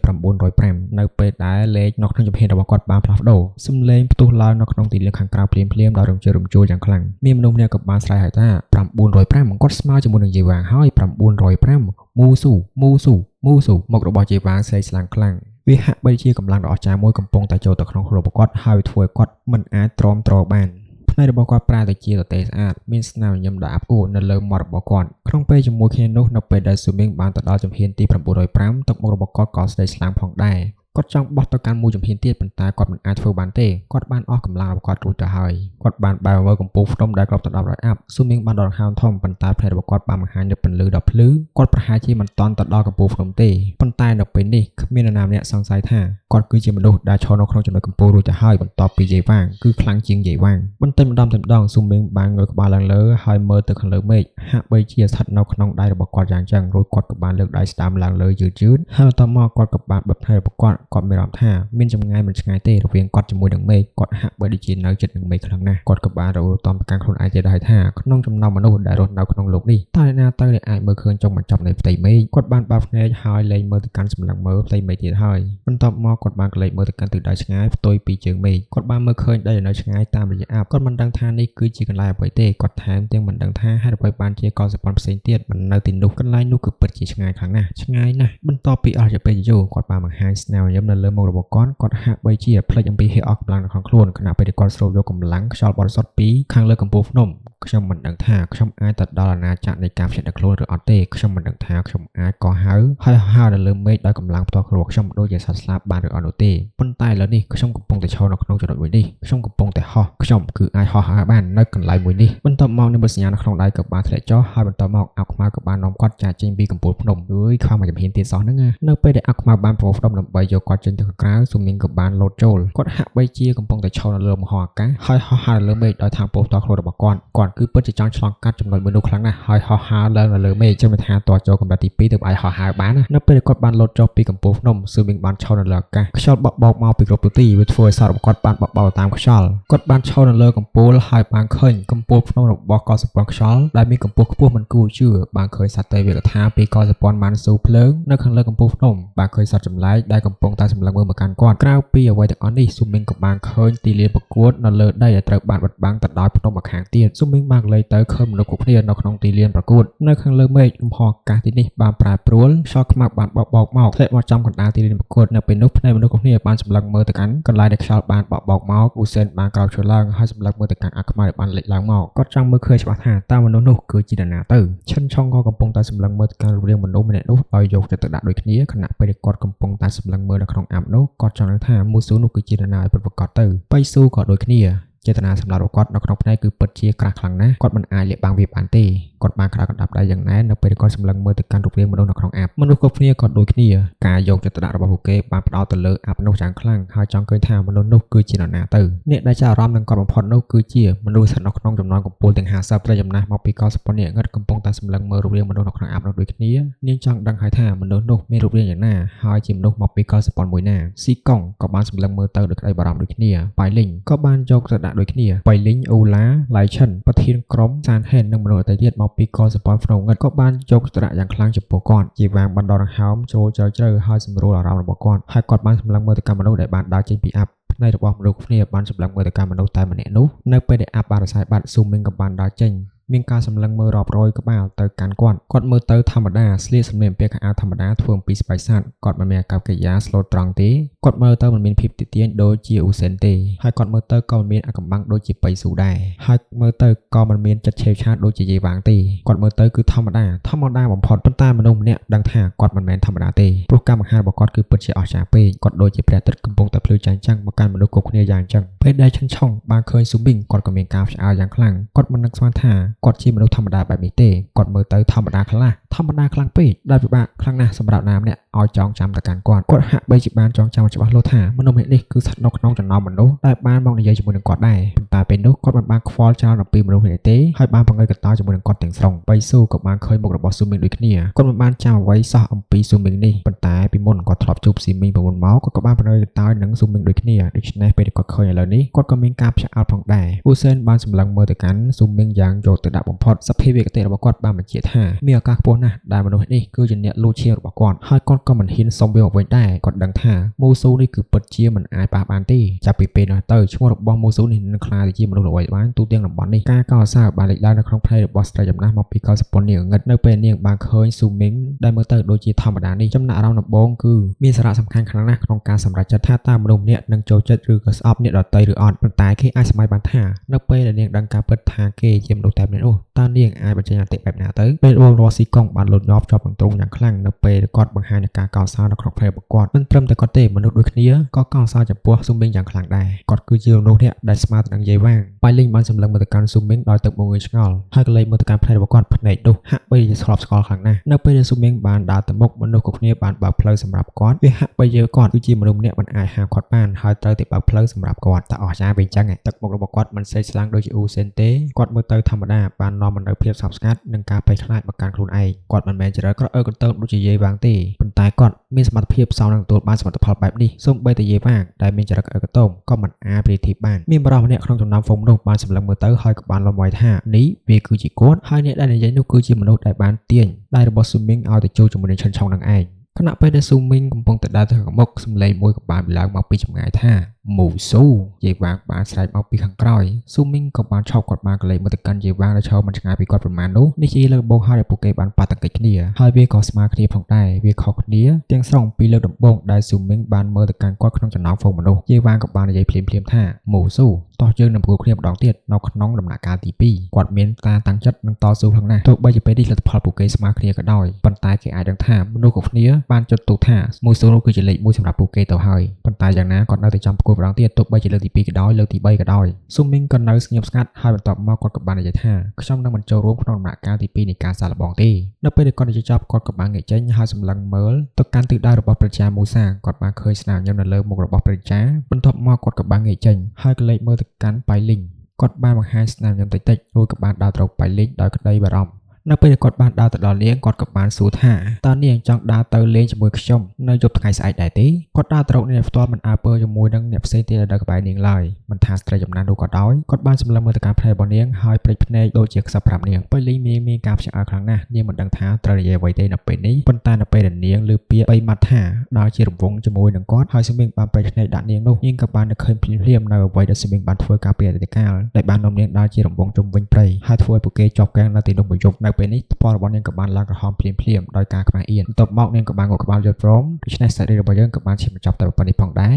905នៅពេលដែលលេខនៅក្នុងជំហានរបស់គាត់បានផ្លាស់ប្ដូរសំឡេងផ្ទុះឡើងនៅក្នុងទីលានខាងក្រៅភ្លាមដោយរំជើបរំជួលយ៉ាងខ្លាំងមានមនុស្សម្នាក់ក៏បានស្រែកហៅថា905គាត់ស្មើជាមួយនឹងយាយវ៉ាងហើយ905មូស៊ូមុខរបស់យាយវ៉ាងស្លេកស្លាំងខ្លាំងវាហាក់បីជាកម្លាំងដ៏អស្ចារ្យមួយកំពុងតែចូលទៅក្នុងខ្លួនរបស់គាត់ហើយធ្វើឲ្យគាត់មិនអាចទ្រាំទ្របានផ្នែករបស់គាត់ប្រែទៅជាទទេស្អាតមានស្នាមញញឹមដ៏អាប់អួរនៅលើមាត់របស់គាត់ក្នុងពេលជាមួយគ្នានោះនៅពេលដែលស៊ូមីងបានទៅដល់ជំហានទី905ទឹកមុខរបស់គាត់ក៏ស្លេកស្លាំងផងដែរគាត់ចង់បោះទៅកាន់មួយជំហានទៀតប៉ុន្តែគាត់មិនអាចធ្វើបានទេគាត់បានអស់កម្លាំងរបស់គាត់រួចទៅហើយគាត់បានបែរមើលកំពូលភ្នំដែលគ្របដណ្ដប់ដោយអាប់ស៊ូមីងបានដកដង្ហើមធំប៉ុន្តែផ្នែករបស់គាត់បានបង្ហាញនូវពន្លឺដ៏ភ្លឺគាត់ប្រហែលជាមិនទាន់ទៅដល់កំពូលភ្នំទេប៉ុន្តែនៅពេលនេះគ្មាននរណាម្នាក់សង្ស័យថាគាត់គឺជាមនុស្សដែលឈរនៅក្នុងចំណុចកំពូលរួចទៅហើយបន្ទាប់ពីយាយវ៉ាងគឺខ្លាំងជាងយាយវ៉ាងបន្តិចម្ដងស៊ូមីងបានងើយក្បាលឡើងលើហើយមើលទៅខាងលើមេឃហាក់បីជាស្ថិតនៅក្នុងដៃរបស់គាត់យ៉ាងចឹងរួចគាត់ក៏បានលើកដៃស្ដាំឡើងលើយឺតហើយបន្ទាប់មកគាត់ក៏បានបិទភ្នែករបស់គាត់មានអារម្មណ៍ថាមានចម្ងាយមិនឆ្ងាយទេរវាងគាត់ជាមួយនឹងមេឃគាត់ហាក់បីដូចជានៅជិតនឹងមេឃខ្លាំងណាស់គាត់ក៏បានរអ៊ូរតំទៅកាន់ខ្លួនឯងទៀតដែរថាក្នុងចំណោមមនុស្សដែលរស់នៅក្នុងលោកនេះតើអ្នកណាទៅដែលអាចមើលឃើញចុងបញ្ចប់នៃផ្ទៃមេឃគាត់បានបើកភ្នែកហើយលែងមើលទៅកាន់សម្លឹងមើលផ្ទៃមេឃទៀតហើយបន្ទាប់មកគាត់បានក្លែកមើលទៅកាន់ទិសដៅឆ្ងាយផ្ទុយពីជើងមេឃគាត់បានមើលឃើញដីនៅឆ្ងាយតាមរយៈអាប់គាត់មិនដឹងថានេះគឺជាកន្លែងអ្វីទេគាត់ថែមទាំងមិនដឹងថាហេតុអ្វីបានជាកសិផលផ្សេងទៀតមិននៅទីនោះកន្លែងនោះគឺពិតជាឆ្ងាយខ្លាំងណាស់បន្ទាប់ពីអស់រយៈពេលយូរគាត់បានបង្ហាញស្នាមញញឹមនៅលើមុខរបស់គាត់ហាក់បីជាផ្លេចអំពីហេតុអស់កម្លាំងនៅក្នុងខ្លួនខណៈពេលគាត់ស្រូបយកកម្លាំងខ្យល់បរិសុទ្ធពីខាងលើកំពូលភ្នំខ្ញុំមិនដឹងថាខ្ញុំអាចទៅដល់អាណាចក្រនៃការភ្ញាក់ដល់ខ្លួនឬអត់ទេខ្ញុំមិនដឹងថាខ្ញុំអាចកោះហៅហើយហៅនៅលើមេឃដោយកម្លាំងផ្ទាល់ខ្លួនខ្ញុំដូចជាសត្វស្លាបបានឬអត់នោះទេប៉ុន្តែឥឡូវនេះខ្ញុំកំពុងតែឈរនៅក្នុងចំណុចមួយនេះខ្ញុំកំពុងតែហោះខ្ញុំគឺអាចហោះហើរបាននៅកន្លែងមួយនេះបន្ទាប់មកនិមិត្តសញ្ញានៅក្នុងដៃក៏បានធ្លាក់ចុះហើយបន្ទាប់មកអាប់ខ្មៅក៏បាននាំគាត់ចាកចេញពីកំពូលភ្នំអើយខ្វះមួយជំហានទៀតសោះហ្នឹងនៅពេលដែលអាប់ខ្មៅបានប្រមូលផ្ដុំដើម្បីយកគាត់ចេញទៅខាងក្រៅស៊ូមីងក៏បានលោតចូលគាត់ហាក់បីជាកំពុងតែឈរនៅលើមហោអាកាសហើយហោះហើរលើមេឃដោយថាងពោះផ្ទាល់ខ្លួនរបស់គាត់គឺពិតជាចង់ឆ្លងកាត់ចំណុចមួយនោះខ្លាំងណាស់ហើយហោះហើរឡើងនៅលើមេឃជំនឿថាតចូលកម្រិតទី2ទើបអាចហោះហើរបាននៅពេលគាត់បានលោតចុះពីកំពូលភ្នំស៊ូមីងបានឈរនៅលើអាកាសខ្យល់បក់បោកមកពីគ្រប់ទិសទីវាធ្វើឲ្យសររបស់គាត់បានបក់បោកតាមខ្យល់គាត់បានឈរនៅលើកំពូលហើយបានឃើញកំពូលភ្នំរបស់កោះសម្ព័ន្ធខ្យល់ដែលមានកម្ពស់ខ្ពស់មិនគួរជឿបានឃើញសត្វទេវកថាពីកោះសម្ព័ន្ធម៉ាន់ស៊ូភ្លើងនៅខាងលើកំពូលភ្នំបានឃើញសត្វចម្លែកដែលកំពុងតែសម្លឹងមើលមកកាន់គាត់ក្រៅពីអ្វីទាំងអស់នេះស៊ូមីងក៏បានឃើញទីលានប្រកួតនៅលើដីដែលត្រូវបានបិទបាំងទៅដោយភ្នំម្ខាងទៀតស៊ូមីង មីងបានកលេចទៅឃើញមនុស្សគ្រប់គ្នានៅក្នុងទីលានប្រកួតនៅខាងលើមេឃលំហអាកាសទីនេះបានប្រែប្រួលខ្យល់ខ្មាស់បានបោកមកធ្លាក់មកចំកណ្ដាលទីលានប្រកួតនៅពេលនោះភ្នែកមនុស្សគ្រប់គ្នាបានសម្លឹងមើលទៅកាន់កន្លែងដែលខ្យល់បានបោកមកអ៊ូសែនបានក្រោកឈរឡើងហើយសម្លឹងមើលទៅកាន់អាខ្មៅដែលបានលេចឡើងមកគាត់ចង់មើលឃើញច្បាស់ថាតើមនុស្សនោះគឺជានរណាទៅឈិនឆុងក៏កំពុងតែសម្លឹងមើលទៅកាន់រូបរាងមនុស្សម្នាក់នោះដោយយកចិត្តទុកដាក់ដូចគ្នាខណៈពេលគាត់កំពុងតែសម្លឹងមើលនៅក្នុងអាប់នោះគាត់ចង់ដឹងថាមូស៊ូនោះគឺជានរណាឲ្យពិតប្រាកដទៅបៃស៊ូក៏ដូចគ្នាចេតនាសម្រាប់គាត់នៅក្នុងផ្នែកគឺពិតជាក្រាស់ខ្លាំងណាស់គាត់មិនអាចលាក់បាំងវាបានទេគាត់បានក្រាស់កណ្ដាប់ដៃយ៉ាងណែននៅពេលគាត់សម្លឹងមើលទៅកាន់រូបរាងមនុស្សនៅក្នុងអាប់មនុស្សគ្រប់គ្នាក៏ដូចគ្នាការយកចិត្តទុកដាក់របស់ពួកគេបានផ្ដោតទៅលើអាប់នោះយ៉ាងខ្លាំងហើយចង់ឃើញថាមនុស្សនោះគឺជានរណាទៅអ្នកដែលចាប់អារម្មណ៍នឹងគាត់បំផុតនោះគឺជាមនុស្សស្ថិតនៅក្នុងចំណោមកំពូលទាំង50ត្រីចំណាស់មកពីកោសពនេះងឹតកំពុងតែសម្លឹងមើលរូបរាងមនុស្សនៅក្នុងអាប់នោះដូចគ្នានាងចង់ដឹងហើយថាមនុស្សនោះមានរូបរាងយ៉ាងណាហើយជាមនុស្សមកពីកោសពមួយណាស៊ីកុងក៏បានសម្លឹងមើលទៅដោយក្តីបារម្ភដូចគ្នាប៉ៃលីងក៏បានយកចិត្តដាក់ដូចគ្នាប៉ៃលីងអូឡាឡៃឈិនប្រធានក្រុមសានហេននិងមនុស្សដទៃទៀតមកពីកលសម្ព័ន្ធភ្នំងឹតក៏បានយកចិត្តទុកដាក់យ៉ាងខ្លាំងចំពោះគាត់ជាវាងបណ្ដោះដង្ហើមចូលជ្រៅហើយសម្រួលអារម្មណ៍របស់គាត់ហើយគាត់បានសម្លឹងមើលទៅកាន់មនុស្សដែលបានដើរចេញពីអាប់ផ្នែករបស់មនុស្សគ្នាបានសម្លឹងមើលទៅកាន់មនុស្សតែម្នាក់នោះនៅពេលដែលអាប់បានរសាយបាត់ស៊ូមីងក៏បានដើរចេញមានការសម្លឹងមើលរាប់រយក្បាលទៅកាន់គាត់មើលទៅធម្មតាស្លៀកសម្លៀកបំពាក់ខោអាវធម្មតាធ្វើអំពីស្បែកសត្វគាត់មិនមានអាកប្បកិរិយាស្លូតត្រង់ទេគាត់មើលទៅមិនមានភាពទាក់ទាញដូចជាអ៊ូសែនទេហើយគាត់មើលទៅក៏មិនមានអាកំបាំងដូចជាបៃស៊ូដែរហើយមើលទៅក៏មិនមានចិត្តឆេវឆាវដូចជាយេវ៉ាងទេគាត់មើលទៅគឺធម្មតាបំផុតប៉ុន្តែមនុស្សម្នាក់ដឹងថាគាត់មិនមែនធម្មតាទេព្រោះការបង្ហាញរបស់គាត់គឺពិតជាអស្ចារ្យពេកគាត់ដូចជាព្រះអាទិត្យកំពុងតែភ្លឺចែងចាំងមកកាន់មនុស្សគ្រប់គ្នាយ៉ាងអញ្ចឹងពេលដែលឈិនឆុងបានឃើញស៊ូមីងគាត់ក៏មានការផ្អើលយ៉ាងខ្លាំងគាត់មិននឹកស្មានថាគាត់ជាមនុស្សធម្មតាបែបនេះទេគាត់មើលទៅធម្មតាខ្លាំងពេកដែលពិបាកខ្លាំងណាស់សម្រាប់ណាម្នាក់ឲ្យចងចាំទៅកាន់គាត់ហាក់បីជាបានចងចាំច្បាស់លាស់ថាមនុស្សម្នាក់នេះគឺស្ថិតនៅក្នុងចំណោមមនុស្សដែលបានមកនិយាយជាមួយនឹងគាត់ដែរប៉ុន្តែពេលនោះគាត់មិនបានខ្វល់ចោលអំពីមនុស្សម្នាក់ទេហើយបានបង្ើយកន្តើយជាមួយនឹងគាត់ទាំងស្រុងបៃស៊ូក៏បានឃើញមុខរបស់ស៊ូមីងដូចគ្នាគាត់មិនបានចាំអ្វីសោះអំពីស៊ូមីងនេះប៉ុន្តែពីមុនគាត់ធ្លាប់ជួបស៊ីមីងពីមុនមកគាត់ក៏បានបង្ើយកន្តើយនឹងស៊ូមីងដូចគ្នាដូច្នេះពេលគាត់ឃើញឥឡូវនេះគាត់ក៏មានការផ្ចាក់អល់ផងដែរអ៊ូសែនបានសម្លឹងមើលទៅកាន់ស៊ូមីងយ៉ាងយកទៅដាក់បំផុតសភាវគតិរបស់គាត់បានបញ្ជាក់ថាមានឱកាសខ្ពស់ណាស់ដែលមនុស្សនេះគឺជាអ្នកលួចឈាមរបស់គាត់ហើយគាត់ក៏មិនហ៊ានសុំវាមកវិញដែរគាត់ដឹងថាមូស៊ូនេះគឺពិតជាមិនអាចប៉ះបានទេចាប់ពីពេលនោះទៅឈ្មោះរបស់មូស៊ូនេះនឹងក្លាយទៅជាមនុស្សល្បីល្បាញទូទាំងតំបន់នេះការកោតសើបានលេចឡើងនៅក្នុងផ្នែករបស់ស្រីចំណាស់មកពីកោសពន្ធនាងងឹតនៅពេលនាងបានឃើញស៊ូមីងដែលមើលទៅដូចជាធម្មតានេះចំណាក់អារម្មណ៍ដំបូងគឺមានសារៈសំខាន់ខ្លាំងណាស់ក្នុងការសម្រេចចិត្តថាតើមនុស្សម្នាក់នឹងចូលចិត្តឬក៏ស្អប់អ្នកដទៃឬអត់ប៉ុន្តែគេអាចសម័យបានថានៅពេលដែលនាងដឹងការពិតថាគេជាមនុស្សតែម្នាក់នោះតើនាងអាចបញ្ចេញអតិបែបណាទៅពេលបងរស់ស៊ីកុងបានលូតញាប់ជាប់នឹងទ្រង់យ៉ាងខ្លាំងនៅពេលគាត់បង្ហាញការកោតសើនៅក្នុងផ្នែករបស់គាត់មិនត្រឹមតែគាត់ទេមនុស្សដូចគ្នាក៏កោតសើចំពោះស៊ូមីងយ៉ាងខ្លាំងដែរគាត់គឺជាមនុស្សដែលស្មើទៅនឹងយាយវ៉ាងប៉ៃលីងបានសម្លឹងមើលទៅកាន់ស៊ូមីងដោយទឹកមុខងឿងឆ្ងល់ហើយក៏លេចមើលទៅកាន់ផ្នែករបស់គាត់ផ្នែកនោះហាក់បីជាស្លប់ស្កល់ខ្លាំងណាស់នៅពេលដែលស៊ូមីងបានដើរទៅមុខមនុស្សគ្រប់គ្នាបានបើកផ្លូវសម្រាប់គាត់វាហាក់បីជាគាត់គឺជាមនុស្សម្នាក់មិនអាចហាមគាត់បានហើយត្រូវតែបើកផ្លូវសម្រាប់គាត់តែអស្ចារ្យវិញចឹងទឹកមុខរបស់គាត់មិនសេកស្លាំងដូចជាអ៊ូសែនទេគាត់មើលទៅធម្មតាបាននាំមកនូវភាពស្ងប់ស្ងាត់និងការភ័យខ្លាចមកកាន់ខ្លួនឯងគាត់មិនមែនចរិតក្រអើកន្តើបដូចជាយាយវ៉ាងទេប៉ុន្តែគាត់មានសមត្ថភាពផ្សំនឹងទទួលបានសមិទ្ធផលបែបនេះសូម្បីតែយាយវ៉ាងដែលមានចរិតក្រអើកន្តើបក៏មិនអាចប្រៀបធៀបបានមានបរិសម្នាក់ក្នុងចំណោមហ្វុំនោះបានសម្លឹងមើលទៅហើយក៏បានលំវាយថានេះវាគឺជាគាត់ហើយអ្នកដែលនិយាយនោះគឺជាមនុស្សដែលបានទាញដៃរបស់ស៊ូមីងឲ្យទៅជួបជាមួយនឹងឈិនឆុងនឹងឯងខណៈពេលដែលស៊ូមីងកំពុងតែដើរទៅខាងមុខសម្លេងមួយក៏បានឡើងមកពីចម្ងាយថាមូស៊ូយាយវ៉ាងបានស្រែកមកពីខាងក្រោយស៊ូមីងក៏បានឈប់គាត់បានកលេចមកទៅកាន់យាយវ៉ាងដែលឈរមិនឆ្ងាយពីគាត់ប្រមាណនោះនេះជាលើកដំបូងហើយដែលពួកគេបានប៉ះទង្គិចគ្នាហើយវាក៏ស្មើគ្នាផងដែរវាខុសគ្នាទាំងស្រុងពីលើកដំបូងដែលស៊ូមីងបានមើលទៅកាន់គាត់ក្នុងចំណោមហ្វូងមនុស្សយាយវ៉ាងក៏បាននិយាយភ្លាមៗថាមូស៊ូតោះយើងនឹងប្រកួតគ្នាម្ដងទៀតនៅក្នុងដំណាក់កាលទី2គាត់មានការតាំងចិត្តនឹងតស៊ូខ្លាំងណាស់ទោះបីជាពេលនេះលទ្ធផលពួកគេស្មើគ្នាក៏ដោយប៉ុន្តែគេអាចដឹងថាមនុស្សគ្រប់គ្នាបានចុចទូថាមូស៊ូនោះគឺជាលេខ1សម្រាប់ពួកគេទៅហើយប៉ុន្តែយ៉ាងណាគាត់នៅតែចង់ប្រកួតម្ដងទៀតទោះបីជាលើកទី2ក៏ដោយលើកទី3ក៏ដោយស៊ូមីងក៏នៅស្ងៀមស្ងាត់ហើយបន្ទាប់មកគាត់ក៏បាននិយាយថាខ្ញុំនឹងមិនចូលរួមក្នុងដំណាក់កាលទី2នៃការសាកល្បងទេនៅពេលដែលគាត់និយាយចប់គាត់ក៏បានងាកចេញហើយសម្លឹងមើលទៅកាន់ទិសដៅរបស់ព្រះចាមូសាគាត់បានឃើញស្នាមញញឹមនៅលើមុខរបស់ព្រះចាបន្ទាប់មកគាត់ក៏បានងាកចេញហើយក៏លេចមើលទៅកាន់ប៉ៃលីងគាត់បានបង្ហាញស្នាមញញឹមតិចៗរួចក៏បានដើរទៅប៉ៃលីងដោយក្តីបារម្ភនៅពេលដែលគាត់បានដើរទៅដល់នាងគាត់ក៏បានសួរថាតើនាងចង់ដើរទៅលេងជាមួយខ្ញុំនៅយប់ថ្ងៃស្អែកដែរទេគាត់ដើរទៅនាងផ្ទាល់មិនអើពើជាមួយនឹងអ្នកផ្សេងទៀតដែលក្បែរនាងឡើយមិនថាស្រីចំណាស់នោះក៏ដោយគាត់បានសម្លឹងមើលទៅកាន់ភ្នែករបស់នាងហើយព្រិចភ្នែកដូចជាខ្សឹបប្រាប់នាងពេលលីងមានការផ្ចាក់ខ្លាំងណាស់នាងមិនដឹងថាត្រូវនិយាយអ្វីទេនៅពេលនេះប៉ុន្តែនៅពេលដែល នាងលើពាក្យ3ម៉ាត់ថាដើរជារង្វង់ជាមួយនឹងគាត់ហើយសុមីងបានប្រេះឆ្នេរដាក់នាងនោះនាងក៏បាននឹកឃើញភ្លាមៗនៅអ្វីដែលសុមីងបានធ្វើកាលពីអតីតកាលដែលបាននាំនាងដើរជារង្វង់ជុំវិញព្រៃហើយធ្វើឲ្យពួកគេជាប់គាំងនៅទីនោះមួយយប់នៅពេលនេះថ្ពាល់របស់នាងក៏បានឡើងក្រហមភ្លាមៗដោយការខ្មាស់អៀនបន្ទាប់មកនាងក៏បានងក់ក្បាលយល់ព្រមដូច្នេះសាច់រឿងរបស់យើងក៏បានឈានបញ្ចប់តែប៉ុណ្្នេះផងដែរ